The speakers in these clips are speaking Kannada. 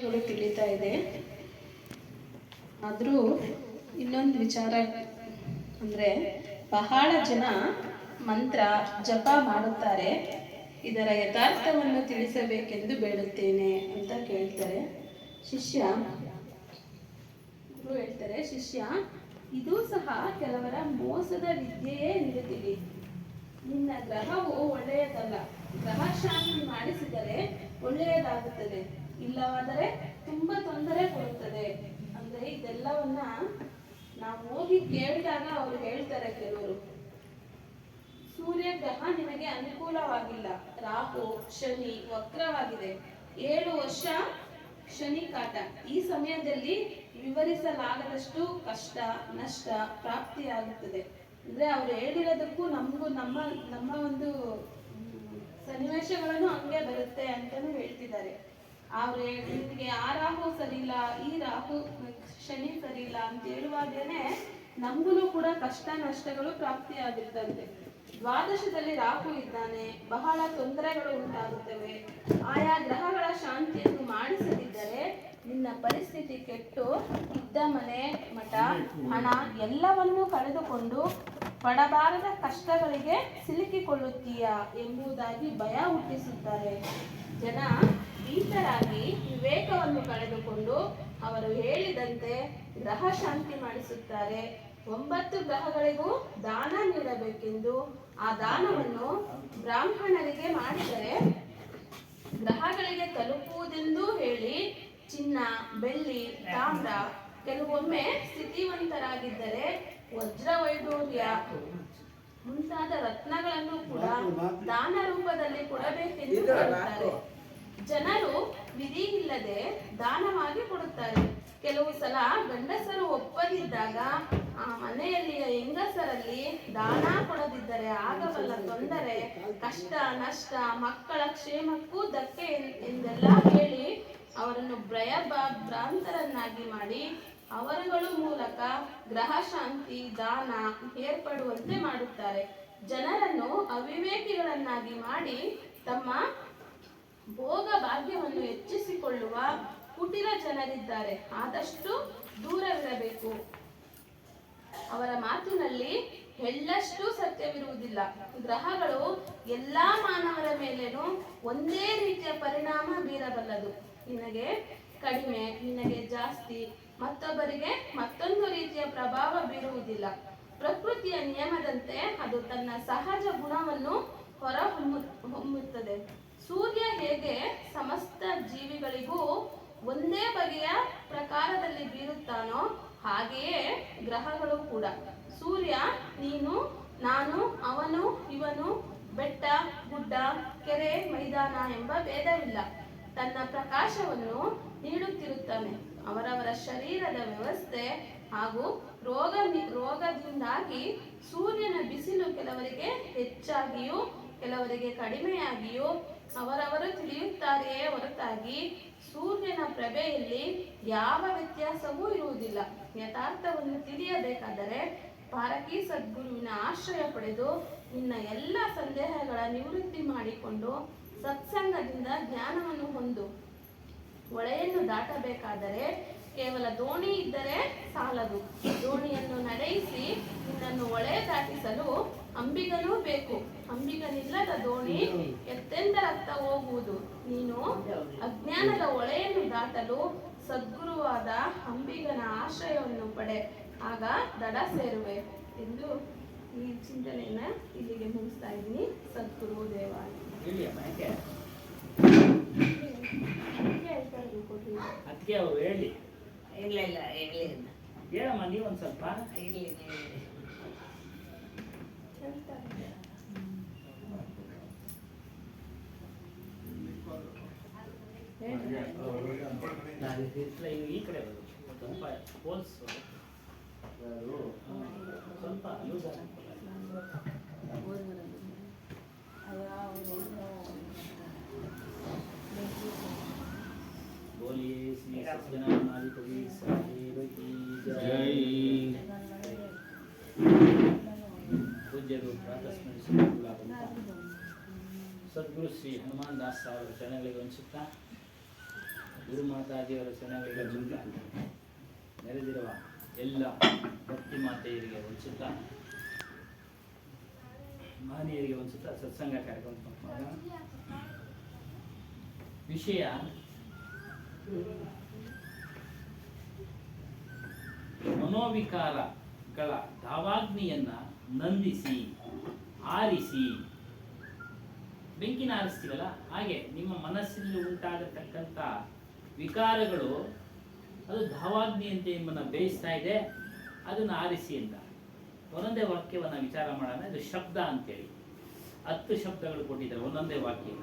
ವಿಷಯಗಳು ತಿಳಿತಾ ಇದೆ. ಆದರೂ ಇನ್ನೊಂದು ವಿಚಾರ ಅಂದರೆ, ಬಹಳ ಜನ ಮಂತ್ರ ಜಪ ಮಾಡುತ್ತಾರೆ, ಇದರ ಯಥಾರ್ಥವನ್ನು ತಿಳಿಸಬೇಕೆಂದು ಬೇಡುತ್ತೇನೆ ಅಂತ ಕೇಳ್ತಾರೆ. ಗುರು ಹೇಳ್ತಾರೆ, ಶಿಷ್ಯ, ಇದೂ ಸಹ ಕೆಲವರ ಮೋಸದ ವಿದ್ಯೆಯೇ ಎಂದು ತಿಳಿ. ನಿನ್ನ ಗ್ರಹವು ಒಳ್ಳೆಯದಲ್ಲ. ಗ್ರಹ ಶಾಂತಿ ಮಾಡಿಸಿದರೆ ಒಳ್ಳೆಯದಾಗುತ್ತದೆ, ಇಲ್ಲವಾದರೆ ತುಂಬಾ ತೊಂದರೆ ಕೊಡುತ್ತದೆ. ಅಂದ್ರೆ ಇದೆಲ್ಲವನ್ನ ನಾವು ಹೋಗಿ ಕೇಳಿದಾಗ ಅವರು ಹೇಳ್ತಾರೆ ಕೆಲವರು, ಸೂರ್ಯ ಗ್ರಹ ನಿನಗೆ ಅನುಕೂಲವಾಗಿಲ್ಲ, ರಾಹು ಶನಿ ವಕ್ರವಾಗಿದೆ, 7 ವರ್ಷ ಶನಿ ಕಾಟ. ಈ ಸಮಯದಲ್ಲಿ ವಿವರಿಸಲಾಗದಷ್ಟು ಕಷ್ಟ ನಷ್ಟ ಪ್ರಾಪ್ತಿಯಾಗುತ್ತದೆ. ಅಂದ್ರೆ ಅವ್ರು ಹೇಳಿರೋದಕ್ಕೂ ನಮಗೂ ನಮ್ಮ ಒಂದು ಸನ್ನಿವೇಶಗಳನ್ನು ಹಂಗೆ ಬರುತ್ತೆ ಅಂತಾನು ಹೇಳ್ತಿದ್ದಾರೆ. ಅವ್ರು ನಿಮಗೆ ಆ ರಾಹು ಸರಿ ಇಲ್ಲ, ಈ ರಾಹು ಶನಿ ಸರಿ ಇಲ್ಲ ಅಂತ ಹೇಳುವಾಗೇನೆ ನಮಗೂ ಕೂಡ ಕಷ್ಟ ನಷ್ಟಗಳು ಪ್ರಾಪ್ತಿಯಾಗಿರ್ತಂತೆ. ದ್ವಾದಶದಲ್ಲಿ ರಾಹು ಇದ್ದಾನೆ, ಬಹಳ ತೊಂದರೆಗಳು ಉಂಟಾಗುತ್ತವೆ. ಆಯಾ ಗ್ರಹಗಳ ಶಾಂತಿಯನ್ನು ಮಾಡಿಸದಿದ್ದರೆ ನಿನ್ನ ಪರಿಸ್ಥಿತಿ ಕೆಟ್ಟು ಇದ್ದ ಮನೆ ಮಠ ಹಣ ಎಲ್ಲವನ್ನೂ ಕಳೆದುಕೊಂಡು ಪಡಬಾರದ ಕಷ್ಟಗಳಿಗೆ ಸಿಲುಕಿಕೊಳ್ಳುತ್ತೀಯ ಎಂಬುದಾಗಿ ಭಯ ಹುಟ್ಟಿಸುತ್ತಾರೆ. ಜನ ಭೀತರಾಗಿ ವಿವೇಕವನ್ನು ಕಳೆದುಕೊಂಡು ಅವರು ಹೇಳಿದಂತೆ ಗ್ರಹ ಶಾಂತಿ ಮಾಡಿಸುತ್ತಾರೆ. 9 ಗ್ರಹಗಳಿಗೂ ದಾನ ನೀಡಬೇಕೆಂದು ಆ ದಾನವನ್ನು ಬ್ರಾಹ್ಮಣರಿಗೆ ಮಾಡಿದರೆ ಗ್ರಹಗಳಿಗೆ ತಲುಪುವುದೆಂದು ಹೇಳಿ ಚಿನ್ನ ಬೆಳ್ಳಿ ತಾಮ್ರ, ಕೆಲವೊಮ್ಮೆ ಸ್ಥಿತಿವಂತರಾಗಿದ್ದರೆ ವಜ್ರ ವೈಡೂರ್ಯ ಮುಂತಾದ ರತ್ನಗಳನ್ನು ಕೂಡ ದಾನ ರೂಪದಲ್ಲಿ ಕೊಡಬೇಕೆಂದು ಹೇಳುತ್ತಾರೆ. ಜನರು ವಿಧಿ ಇಲ್ಲದೆ ದಾನವಾಗಿ ಕೊಡುತ್ತಾರೆ. ಕೆಲವು ಸಲ ಗಂಡಸರು ಒಪ್ಪದಿದ್ದಾಗ ಆ ಮನೆಯಲ್ಲಿಯ ಹೆಂಗಸರಲ್ಲಿ ದಾನ ಕೊಡದಿದ್ದರೆ ಆಗಬಲ್ಲ ತೊಂದರೆ ಕಷ್ಟ ನಷ್ಟ ಮಕ್ಕಳ ಕ್ಷೇಮಕ್ಕೂ ಧಕ್ಕೆ ಎಂದೆಲ್ಲ ಹೇಳಿ ಅವರನ್ನು ಭ್ರಾಂತರನ್ನಾಗಿ ಮಾಡಿ ಅವರುಗಳ ಮೂಲಕ ಗ್ರಹ ಶಾಂತಿ ದಾನ ಏರ್ಪಡುವಂತೆ ಮಾಡುತ್ತಾರೆ. ಜನರನ್ನು ಅವಿವೇಕಿಗಳನ್ನಾಗಿ ಮಾಡಿ ತಮ್ಮ ಭೋಗ ಭಾಗ್ಯವನ್ನು ಹೆಚ್ಚಿಸಿಕೊಳ್ಳುವ ಕುಟಿಲ ಜನರಿದ್ದಾರೆ. ಆದಷ್ಟು ದೂರವಿರಬೇಕು. ಅವರ ಮಾತಿನಲ್ಲಿ ಎಳ್ಳಷ್ಟು ಸತ್ಯವಿರುವುದಿಲ್ಲ. ಗ್ರಹಗಳು ಎಲ್ಲಾ ಮಾನವರ ಮೇಲೇನೂ ಒಂದೇ ರೀತಿಯ ಪರಿಣಾಮ ಬೀರಬಲ್ಲದು. ನಿನಗೆ ಕಡಿಮೆ, ನಿನಗೆ ಜಾಸ್ತಿ, ಮತ್ತೊಬ್ಬರಿಗೆ ಮತ್ತೊಂದು ರೀತಿಯ ಪ್ರಭಾವ ಬೀರುವುದಿಲ್ಲ. ಪ್ರಕೃತಿಯ ನಿಯಮದಂತೆ ಅದು ತನ್ನ ಸಹಜ ಗುಣವನ್ನು ಹೊರಹೊಮ್ಮುತ್ತದೆ. ಸೂರ್ಯ ಹೇಗೆ ಸಮಸ್ತ ಜೀವಿಗಳಿಗೂ ಒಂದೇ ಬಗೆಯ ಪ್ರಕಾರದಲ್ಲಿ ಬೀರುತ್ತಾನೋ ಹಾಗೆಯೇ ಗ್ರಹಗಳು ಕೂಡ. ಸೂರ್ಯ ನೀನು ನಾನು ಅವನು ಇವನು ಬೆಟ್ಟ ಗುಡ್ಡ ಕೆರೆ ಮೈದಾನ ಎಂಬ ಭೇದವಿಲ್ಲ. ತನ್ನ ಪ್ರಕಾಶವನ್ನು ನೀಡುತ್ತಿರುತ್ತಾನೆ. ಅವರವರ ಶರೀರದ ವ್ಯವಸ್ಥೆ ಹಾಗೂ ರೋಗದಿಂದಾಗಿ ಸೂರ್ಯನ ಬಿಸಿಲು ಕೆಲವರಿಗೆ ಹೆಚ್ಚಾಗಿಯೂ ಕೆಲವರಿಗೆ ಕಡಿಮೆಯಾಗಿಯೂ ಅವರವರು ತಿಳಿಯುತ್ತಾರೆಯೇ ಹೊರತಾಗಿ ಸೂರ್ಯನ ಪ್ರಭೆಯಲ್ಲಿ ಯಾವ ವ್ಯತ್ಯಾಸವೂ ಇರುವುದಿಲ್ಲ. ಯಥಾರ್ಥವನ್ನು ತಿಳಿಯಬೇಕಾದರೆ ಪಾರಕಿ ಸದ್ಗುರುವಿನ ಆಶ್ರಯ ಪಡೆದು ನಿನ್ನ ಎಲ್ಲ ಸಂದೇಹಗಳ ನಿವೃತ್ತಿ ಮಾಡಿಕೊಂಡು ಸತ್ಸಂಗದಿಂದ ಜ್ಞಾನವನ್ನು ಹೊಂದು. ಹೊಳೆಯನ್ನು ದಾಟಬೇಕಾದರೆ ಕೇವಲ ದೋಣಿ ಇದ್ದರೆ ಸಾಲದು. ದೋಣಿಯನ್ನು ನಡೆಯಿಸಿ ನಿನ್ನನ್ನು ಹೊಳೆ ದಾಟಿಸಲು ಅಂಬಿಗನೂ ಬೇಕು. ಅಂಬಿಗನಿಲ್ಲದ ದೋಣಿ ಎತ್ತೆಂದರತ್ತ ಹೋಗುವುದು. ನೀನು ಅಜ್ಞಾನದ ಹೊಳೆಯನ್ನು ದಾಟಲು ಸದ್ಗುರುವಾದ ಅಂಬಿಗನ ಆಶ್ರಯವನ್ನು ಪಡೆ, ಆಗ ದಡ ಸೇರುವೆ ಎಂದು ಈ ಚಿಂತನೆಯನ್ನ ಇಲ್ಲಿಗೆ ಮುಗಿಸ್ತಾ ಇದ್ದೀನಿ. ಸದ್ಗುರು ದೇವಾಲಯ ಅದಕ್ಕೆ ಅವರು ಹೇಳಿ ಇಲ್ಲ ಹೇಳಮ್ಮ ನೀವು ಒಂದು ಸ್ವಲ್ಪ ಈ ಕಡೆ ಸ್ವಲ್ಪ ಹೋಲ್ಸ್ ಸ್ವಲ್ಪ ಯೂಸ್ बोलिए श्री सत्यनारायण कवि साहिब की जय। पूज्य सद्गुरु श्री हनुमान दास साहब चरणಗಳಿಗೆ ವಂದಿಸುತ್ತಾ ಗುರುಮಾತಾಜಿಯವರ ಚರಣಗಳಿಗೆ ವಂದಿಸುತ್ತಾ ನೆರೆದಿರುವ ಎಲ್ಲ ಭಕ್ತಿ ಮಾತೆಯರಿಗೆ ವಂದಿಸುತ್ತಾ ಮಹನೀಯರಿಗೆ ವಂದಿಸುತ್ತಾ ಸತ್ಸಂಗ ಕಾರ್ಯಕ್ರಮ ಮಾಡೋಣ. ವಿಷಯ ಮನೋವಿಕಾರಗಳ ಧಾವಾಗ್ನಿಯನ್ನ ನಂದಿಸಿ ಆರಿಸಿ, ಬೆಂಕಿನ ಆರಿಸ್ತೀವಲ್ಲ ಹಾಗೆ ನಿಮ್ಮ ಮನಸ್ಸಿನಲ್ಲಿ ಉಂಟಾಗತಕ್ಕಂಥ ವಿಕಾರಗಳು ಅದು ಧಾವಾಗ್ನಿಯಂತೆ ನಿಮ್ಮನ್ನು ಬೇಯಿಸ್ತಾ ಇದೆ, ಅದನ್ನು ಆರಿಸಿ ಅಂತ ಒಂದೊಂದೇ ವಾಕ್ಯವನ್ನು ವಿಚಾರ ಮಾಡೋಣ. ಇದು ಶಬ್ದ ಅಂತೇಳಿ 10 ಶಬ್ದಗಳು ಕೊಟ್ಟಿದ್ದಾರೆ ಒಂದೊಂದೇ ವಾಕ್ಯ.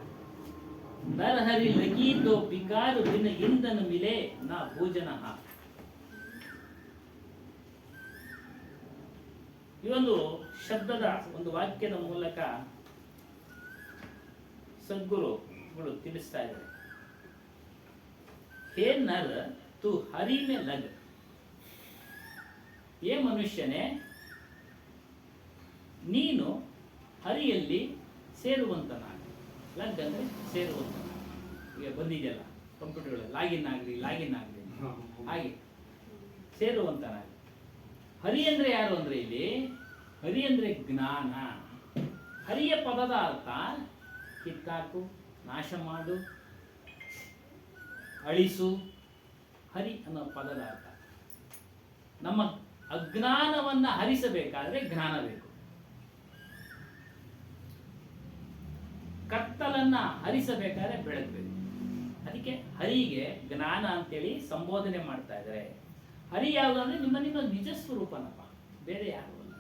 ನರಹರಿ ಲಗೀತೋ ಬಿಕಾರು ದಿನ ಇಂದನ ಮಿಲೆ ನಾ ಭೋಜನಃ. ಈ ಒಂದು ಶಬ್ದದ ಒಂದು ವಾಕ್ಯದ ಮೂಲಕ ಸದ್ಗುರುಗಳು ತಿಳಿಸ್ತಾ ಇದ್ದಾರೆ. ಹೇ ನರ ತು ಹರಿ ಮೇ ಲಗ್. ಏ ಮನುಷ್ಯನೇ, ನೀನು ಹರಿಯಲ್ಲಿ ಸೇರುವಂತನಾಗ. ಲಗ್ ಅಂದ್ರೆ ಸೇರುವಂತನಾಗ. ಈಗ ಬಂದಿದೆಯಲ್ಲ ಕಂಪ್ಯೂಟರ್ಗಳು, ಲಾಗಿನ್ ಆಗಲಿ ಹಾಗೆ ಸೇರುವಂತನಾಗ. ಹರಿ ಅಂದ್ರೆ ಯಾರು ಅಂದ್ರೆ ಇಲ್ಲಿ ಹರಿ ಅಂದ್ರೆ ಜ್ಞಾನ. ಹರಿಯ ಪದದ ಅರ್ಥ ಕಿತ್ತಾಕು, ನಾಶ ಮಾಡು, ಅಳಿಸು. ಹರಿ ಅನ್ನೋ ಪದದ ಅರ್ಥ. ನಮ್ಮ ಅಜ್ಞಾನವನ್ನ ಹರಿಸಬೇಕಾದ್ರೆ ಜ್ಞಾನ ಬೇಕು. ಕತ್ತಲನ್ನ ಹರಿಸಬೇಕಾದ್ರೆ ಬೆಳಗ್ಬೇಕು. ಅದಕ್ಕೆ ಹರಿಗೆ ಜ್ಞಾನ ಅಂತೇಳಿ ಸಂಬೋಧನೆ ಮಾಡ್ತಾ ಇದ್ದಾರೆ. ಹರಿ ಯಾವುದು ಅಂದ್ರೆ ನಿಮ್ಮ ನಿಜ ಸ್ವರೂಪನಪ್ಪ, ಬೇರೆ ಯಾರು ಅಲ್ಲ.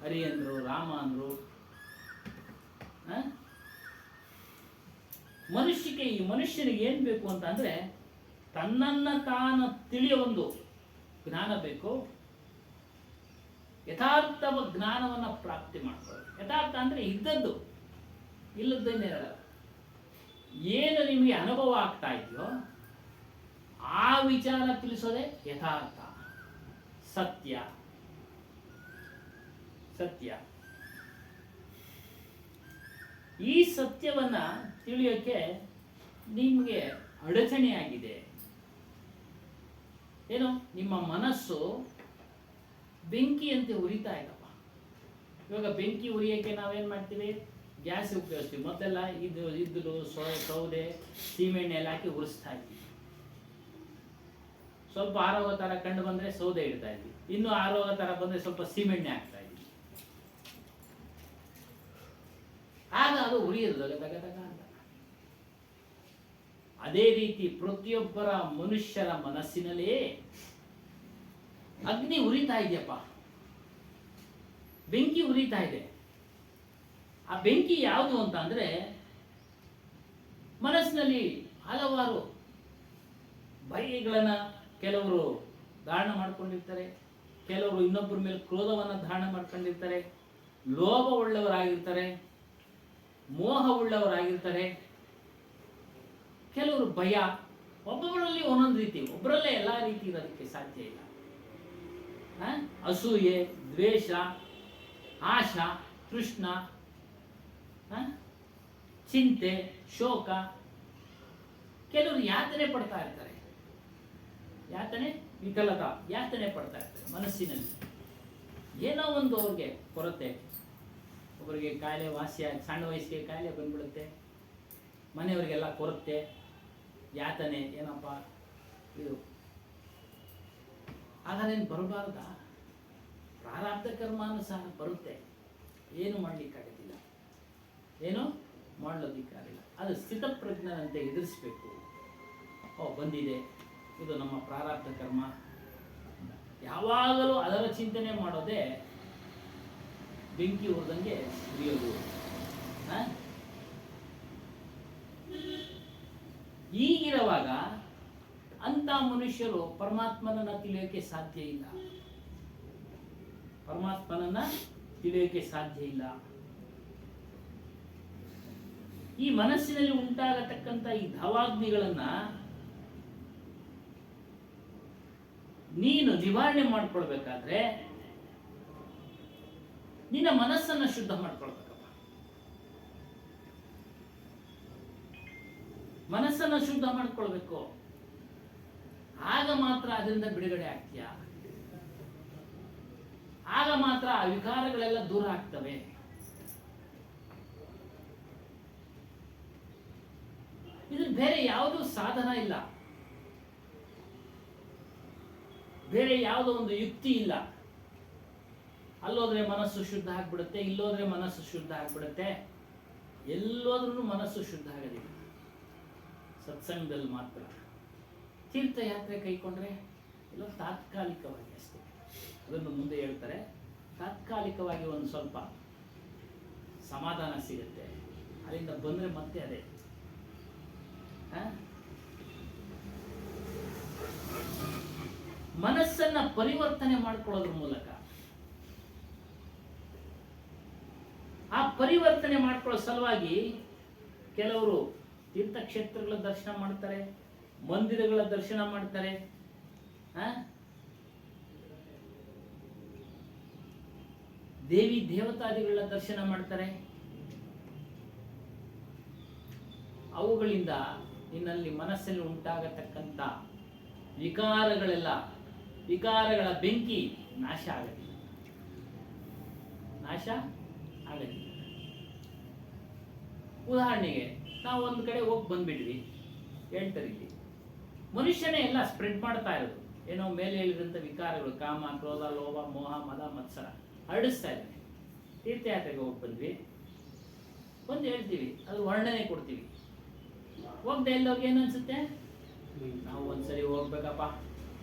ಹರಿ ಅಂದ್ರು, ರಾಮ ಅಂದ್ರು. ಈ ಮನುಷ್ಯನಿಗೆ ಏನ್ ಬೇಕು ಅಂತ ಅಂದ್ರೆ ತನ್ನನ್ನ ತಾನು ತಿಳಿಯೋ ಒಂದು ಜ್ಞಾನ ಬೇಕು. ಯಥಾರ್ಥ ಜ್ಞಾನವನ್ನ ಪ್ರಾಪ್ತಿ ಮಾಡ್ಕೊಳ್ಳೋದು. ಯಥಾರ್ಥ ಅಂದ್ರೆ ಇದ್ದದ್ದು, ಇಲ್ಲದ್ದನ್ನೇ ಹೇಳಲ್ಲ. ಏನು ನಿಮಗೆ ಅನುಭವ ಆಗ್ತಾ ಇದೆಯೋ ಆ ವಿಚಾರ ತಿಳಿಸೋದೇ ಯಥಾರ್ಥ, ಸತ್ಯ. ಈ ಸತ್ಯವನ್ನ ತಿಳಿಯೋಕೆ ನಿಮಗೆ ಅಡಚಣೆಯಾಗಿದೆ. ಏನು, ನಿಮ್ಮ ಮನಸ್ಸು ಬೆಂಕಿಯಂತೆ ಉರಿತಾ ಇದ್ದಪ್ಪ. ಇವಾಗ ಬೆಂಕಿ ಉರಿಯೋಕೆ ನಾವೇನ್ ಮಾಡ್ತೀವಿ? ಗ್ಯಾಸ್ ಉಪಯೋಗಿಸ್ತೀವಿ. ಮೊದಲೆಲ್ಲ ಇದ್ದರು ಸೌದೆ ಸೀಮೆಣ್ಣೆ ಎಲ್ಲ ಹಾಕಿ ಉರಿಸ್ತಾ ಇದ್ವಿ. ಸ್ವಲ್ಪ ಆರೋಗ ತರ ಕಂಡು ಬಂದ್ರೆ ಸೌದೆ ಇಡ್ತಾ ಇದ್ವಿ. ಇನ್ನು ಆರೋಗ ತರ ಬಂದ್ರೆ ಸ್ವಲ್ಪ ಸೀಮೆಣ್ಣೆ ಹಾಕ್ತಾ ಇದ್ವಿ. ಆಗ ಅದು ಉರಿಯೋದು ದಗದಗ ಅಂತ. ಅದೇ ರೀತಿ ಪ್ರತಿಯೊಬ್ಬರ ಮನುಷ್ಯರ ಮನಸ್ಸಿನಲ್ಲಿ ಅಗ್ನಿ ಉರಿತಾ ಇದೆಯಪ್ಪ, ಬೆಂಕಿ ಉರಿತಾ ಇದೆ. ಆ ಬೆಂಕಿ ಯಾವುದು ಅಂತ ಅಂದ್ರೆ ಮನಸ್ಸಿನಲ್ಲಿ ಹಲವಾರು ಬಯಕೆಗಳನ್ನ ಕೆಲವರು ಧಾರಣ ಮಾಡ್ಕೊಂಡಿರ್ತಾರೆ, ಕೆಲವರು ಇನ್ನೊಬ್ಬರ ಮೇಲೆ ಕ್ರೋಧವನ್ನ ಧಾರಣ ಮಾಡ್ಕೊಂಡಿರ್ತಾರೆ, ಲೋಭ ಉಳ್ಳವರಾಗಿರ್ತಾರೆ, ಮೋಹ ಉಳ್ಳವರಾಗಿರ್ತಾರೆ, ಕೆಲವರು ಭಯ. ಒಬ್ಬೊಬ್ಬರಲ್ಲಿ ಒಂದೊಂದು ರೀತಿ, ಒಬ್ಬರಲ್ಲೇ ಎಲ್ಲಾ ರೀತಿ ಇರೋದಕ್ಕೆ ಸಾಧ್ಯ ಇಲ್ಲ. ಅಸೂಯೆ, ದ್ವೇಷ, ಆಶಾ, ತೃಷ್ಣ, ಚಿಂತೆ, ಶೋಕ. ಕೆಲವರು ಯಾತನೆ ಪಡ್ತಾ ಇರ್ತಾರೆ, ವಿಕಲತಾ ಯಾತನೆ ಪಡ್ತಾ ಇರ್ತಾರೆ ಮನಸ್ಸಿನಲ್ಲಿ. ಏನೋ ಒಂದು ಅವ್ರಿಗೆ ಕೊರತೆ. ಒಬ್ಬರಿಗೆ ಕಾಯಿಲೆ ವಾಸಿ, ಸಣ್ಣ ವಯಸ್ಸಿಗೆ ಕಾಯಿಲೆ ಬಂದ್ಬಿಡುತ್ತೆ, ಮನೆಯವರಿಗೆಲ್ಲ ಕೊರತೆ, ಯಾತನೆ. ಏನಪ್ಪ ಇದು? ಹಾಗಾದೇನು ಬರಬಾರ್ದ? ಪ್ರಾರಬ್ಧ ಕರ್ಮಾನುಸಾರ ಬರುತ್ತೆ, ಏನು ಮಾಡ್ಲಿಕ್ಕಾಗೋದಿಲ್ಲ, ಏನು ಮಾಡೋದಕ್ಕಾಗಿಲ್ಲ. ಅದು ಸ್ಥಿತಪ್ರಜ್ಞನಂತೆ ಎದುರಿಸ್ಬೇಕು. ಬಂದಿದೆ, ಇದು ನಮ್ಮ ಪ್ರಾರಬ್ಧ ಕರ್ಮ. ಯಾವಾಗಲೂ ಅದರ ಚಿಂತನೆ ಮಾಡೋದೇ ಬೆಂಕಿ ಉರಿದಂಗೆ ಉರಿಯೋದು. ಈಗಿರುವಾಗ ಅಂತ ಮನುಷ್ಯರು ಪರಮಾತ್ಮನನ್ನ ತಿಳಿಯೋಕೆ ಸಾಧ್ಯ ಇಲ್ಲ. ಈ ಮನಸ್ಸಿನಲ್ಲಿ ಉಂಟಾಗತಕ್ಕಂಥ ಈ ಧಾವಾಗ್ನಿಗಳನ್ನ ನೀನು ನಿವಾರಣೆ ಮಾಡ್ಕೊಳ್ಬೇಕಾದ್ರೆ ನಿನ್ನ ಮನಸ್ಸನ್ನ ಶುದ್ಧ ಮಾಡ್ಕೊಳ್ಬೇಕಪ್ಪ. ಮನಸ್ಸನ್ನು ಶುದ್ಧ ಮಾಡ್ಕೊಳ್ಬೇಕು. ಆಗ ಮಾತ್ರ ಅದರಿಂದ ಬಿಡುಗಡೆ ಆಗ್ತೀಯ. ಆಗ ಮಾತ್ರ ಆ ವಿಕಾರಗಳೆಲ್ಲ ದೂರ ಆಗ್ತವೆ. ಇದು ಬೇರೆ ಯಾವುದೂ ಸಾಧನ ಇಲ್ಲ, ಬೇರೆ ಯಾವುದೋ ಒಂದು ಯುಕ್ತಿ ಇಲ್ಲ. ಅಲ್ಲೋದ್ರೆ ಮನಸ್ಸು ಶುದ್ಧ ಆಗ್ಬಿಡುತ್ತೆ, ಇಲ್ಲೋದ್ರೆ ಮನಸ್ಸು ಶುದ್ಧ ಆಗ್ಬಿಡುತ್ತೆ. ಎಲ್ಲೋದ್ರೂ ಮನಸ್ಸು ಶುದ್ಧ ಆಗೋದಿಲ್ಲ, ಸತ್ಸಂಗದಲ್ಲಿ ಮಾತ್ರ. ತೀರ್ಥಯಾತ್ರೆ ಕೈಕೊಂಡ್ರೆ ಎಲ್ಲ ತಾತ್ಕಾಲಿಕವಾಗಿ ಅಷ್ಟೇ. ಅದನ್ನು ಮುಂದೆ ಹೇಳ್ತಾರೆ, ತಾತ್ಕಾಲಿಕವಾಗಿ ಒಂದು ಸ್ವಲ್ಪ ಸಮಾಧಾನ ಸಿಗುತ್ತೆ, ಅಲ್ಲಿಂದ ಬಂದ್ರೆ ಮತ್ತೆ ಅದೇ. ಮನಸ್ಸನ್ನ ಪರಿವರ್ತನೆ ಮಾಡ್ಕೊಳ್ಳೋದ್ರ ಮೂಲಕ, ಆ ಪರಿವರ್ತನೆ ಮಾಡ್ಕೊಳ್ಳೋ ಸಲುವಾಗಿ ಕೆಲವರು ತೀರ್ಥಕ್ಷೇತ್ರಗಳ ದರ್ಶನ ಮಾಡ್ತಾರೆ, ಮಂದಿರಗಳ ದರ್ಶನ ಮಾಡ್ತಾರೆ, ದೇವಿ ದೇವತಾದಿಗಳ ದರ್ಶನ ಮಾಡ್ತಾರೆ. ಅವುಗಳಿಂದ ನಿನ್ನಲ್ಲಿ ಮನಸ್ಸಲ್ಲಿ ಉಂಟಾಗತಕ್ಕಂಥ ವಿಕಾರಗಳ ಬೆಂಕಿ ನಾಶ ಆಗಲಿಲ್ಲ, ನಾಶ ಆಗಲಿಲ್ಲ. ಉದಾಹರಣೆಗೆ ನಾವು ಒಂದು ಕಡೆ ಹೋಗಿ ಬಂದ್ಬಿಟ್ವಿ, ಹೇಳ್ತಾರೆ ಇಲ್ಲಿ ಮನುಷ್ಯನೇ ಎಲ್ಲ ಸ್ಪ್ರೆಡ್ ಮಾಡ್ತಾ ಇರೋದು. ಏನೋ ಮೇಲೆ ಹೇಳಿದಂಥ ವಿಕಾರಗಳು, ಕಾಮ, ಕ್ರೋಧ, ಲೋಭ, ಮೋಹ, ಮದ, ಮತ್ಸರ ಹರಡಿಸ್ತಾ ಇದ್ದಾರೆ. ತೀರ್ಥಯಾತ್ರೆಗೆ ಹೋಗಿ ಬಂದ್ವಿ, ಬಂದು ಹೇಳ್ತೀವಿ, ಅದು ವರ್ಣನೆ ಕೊಡ್ತೀವಿ. ಹೋಗ್ದೆ ಎಲ್ಲೋಗಿ ಏನು ಅನ್ಸುತ್ತೆ, ನಾವು ಒಂದ್ಸರಿ ಹೋಗ್ಬೇಕಪ್ಪ,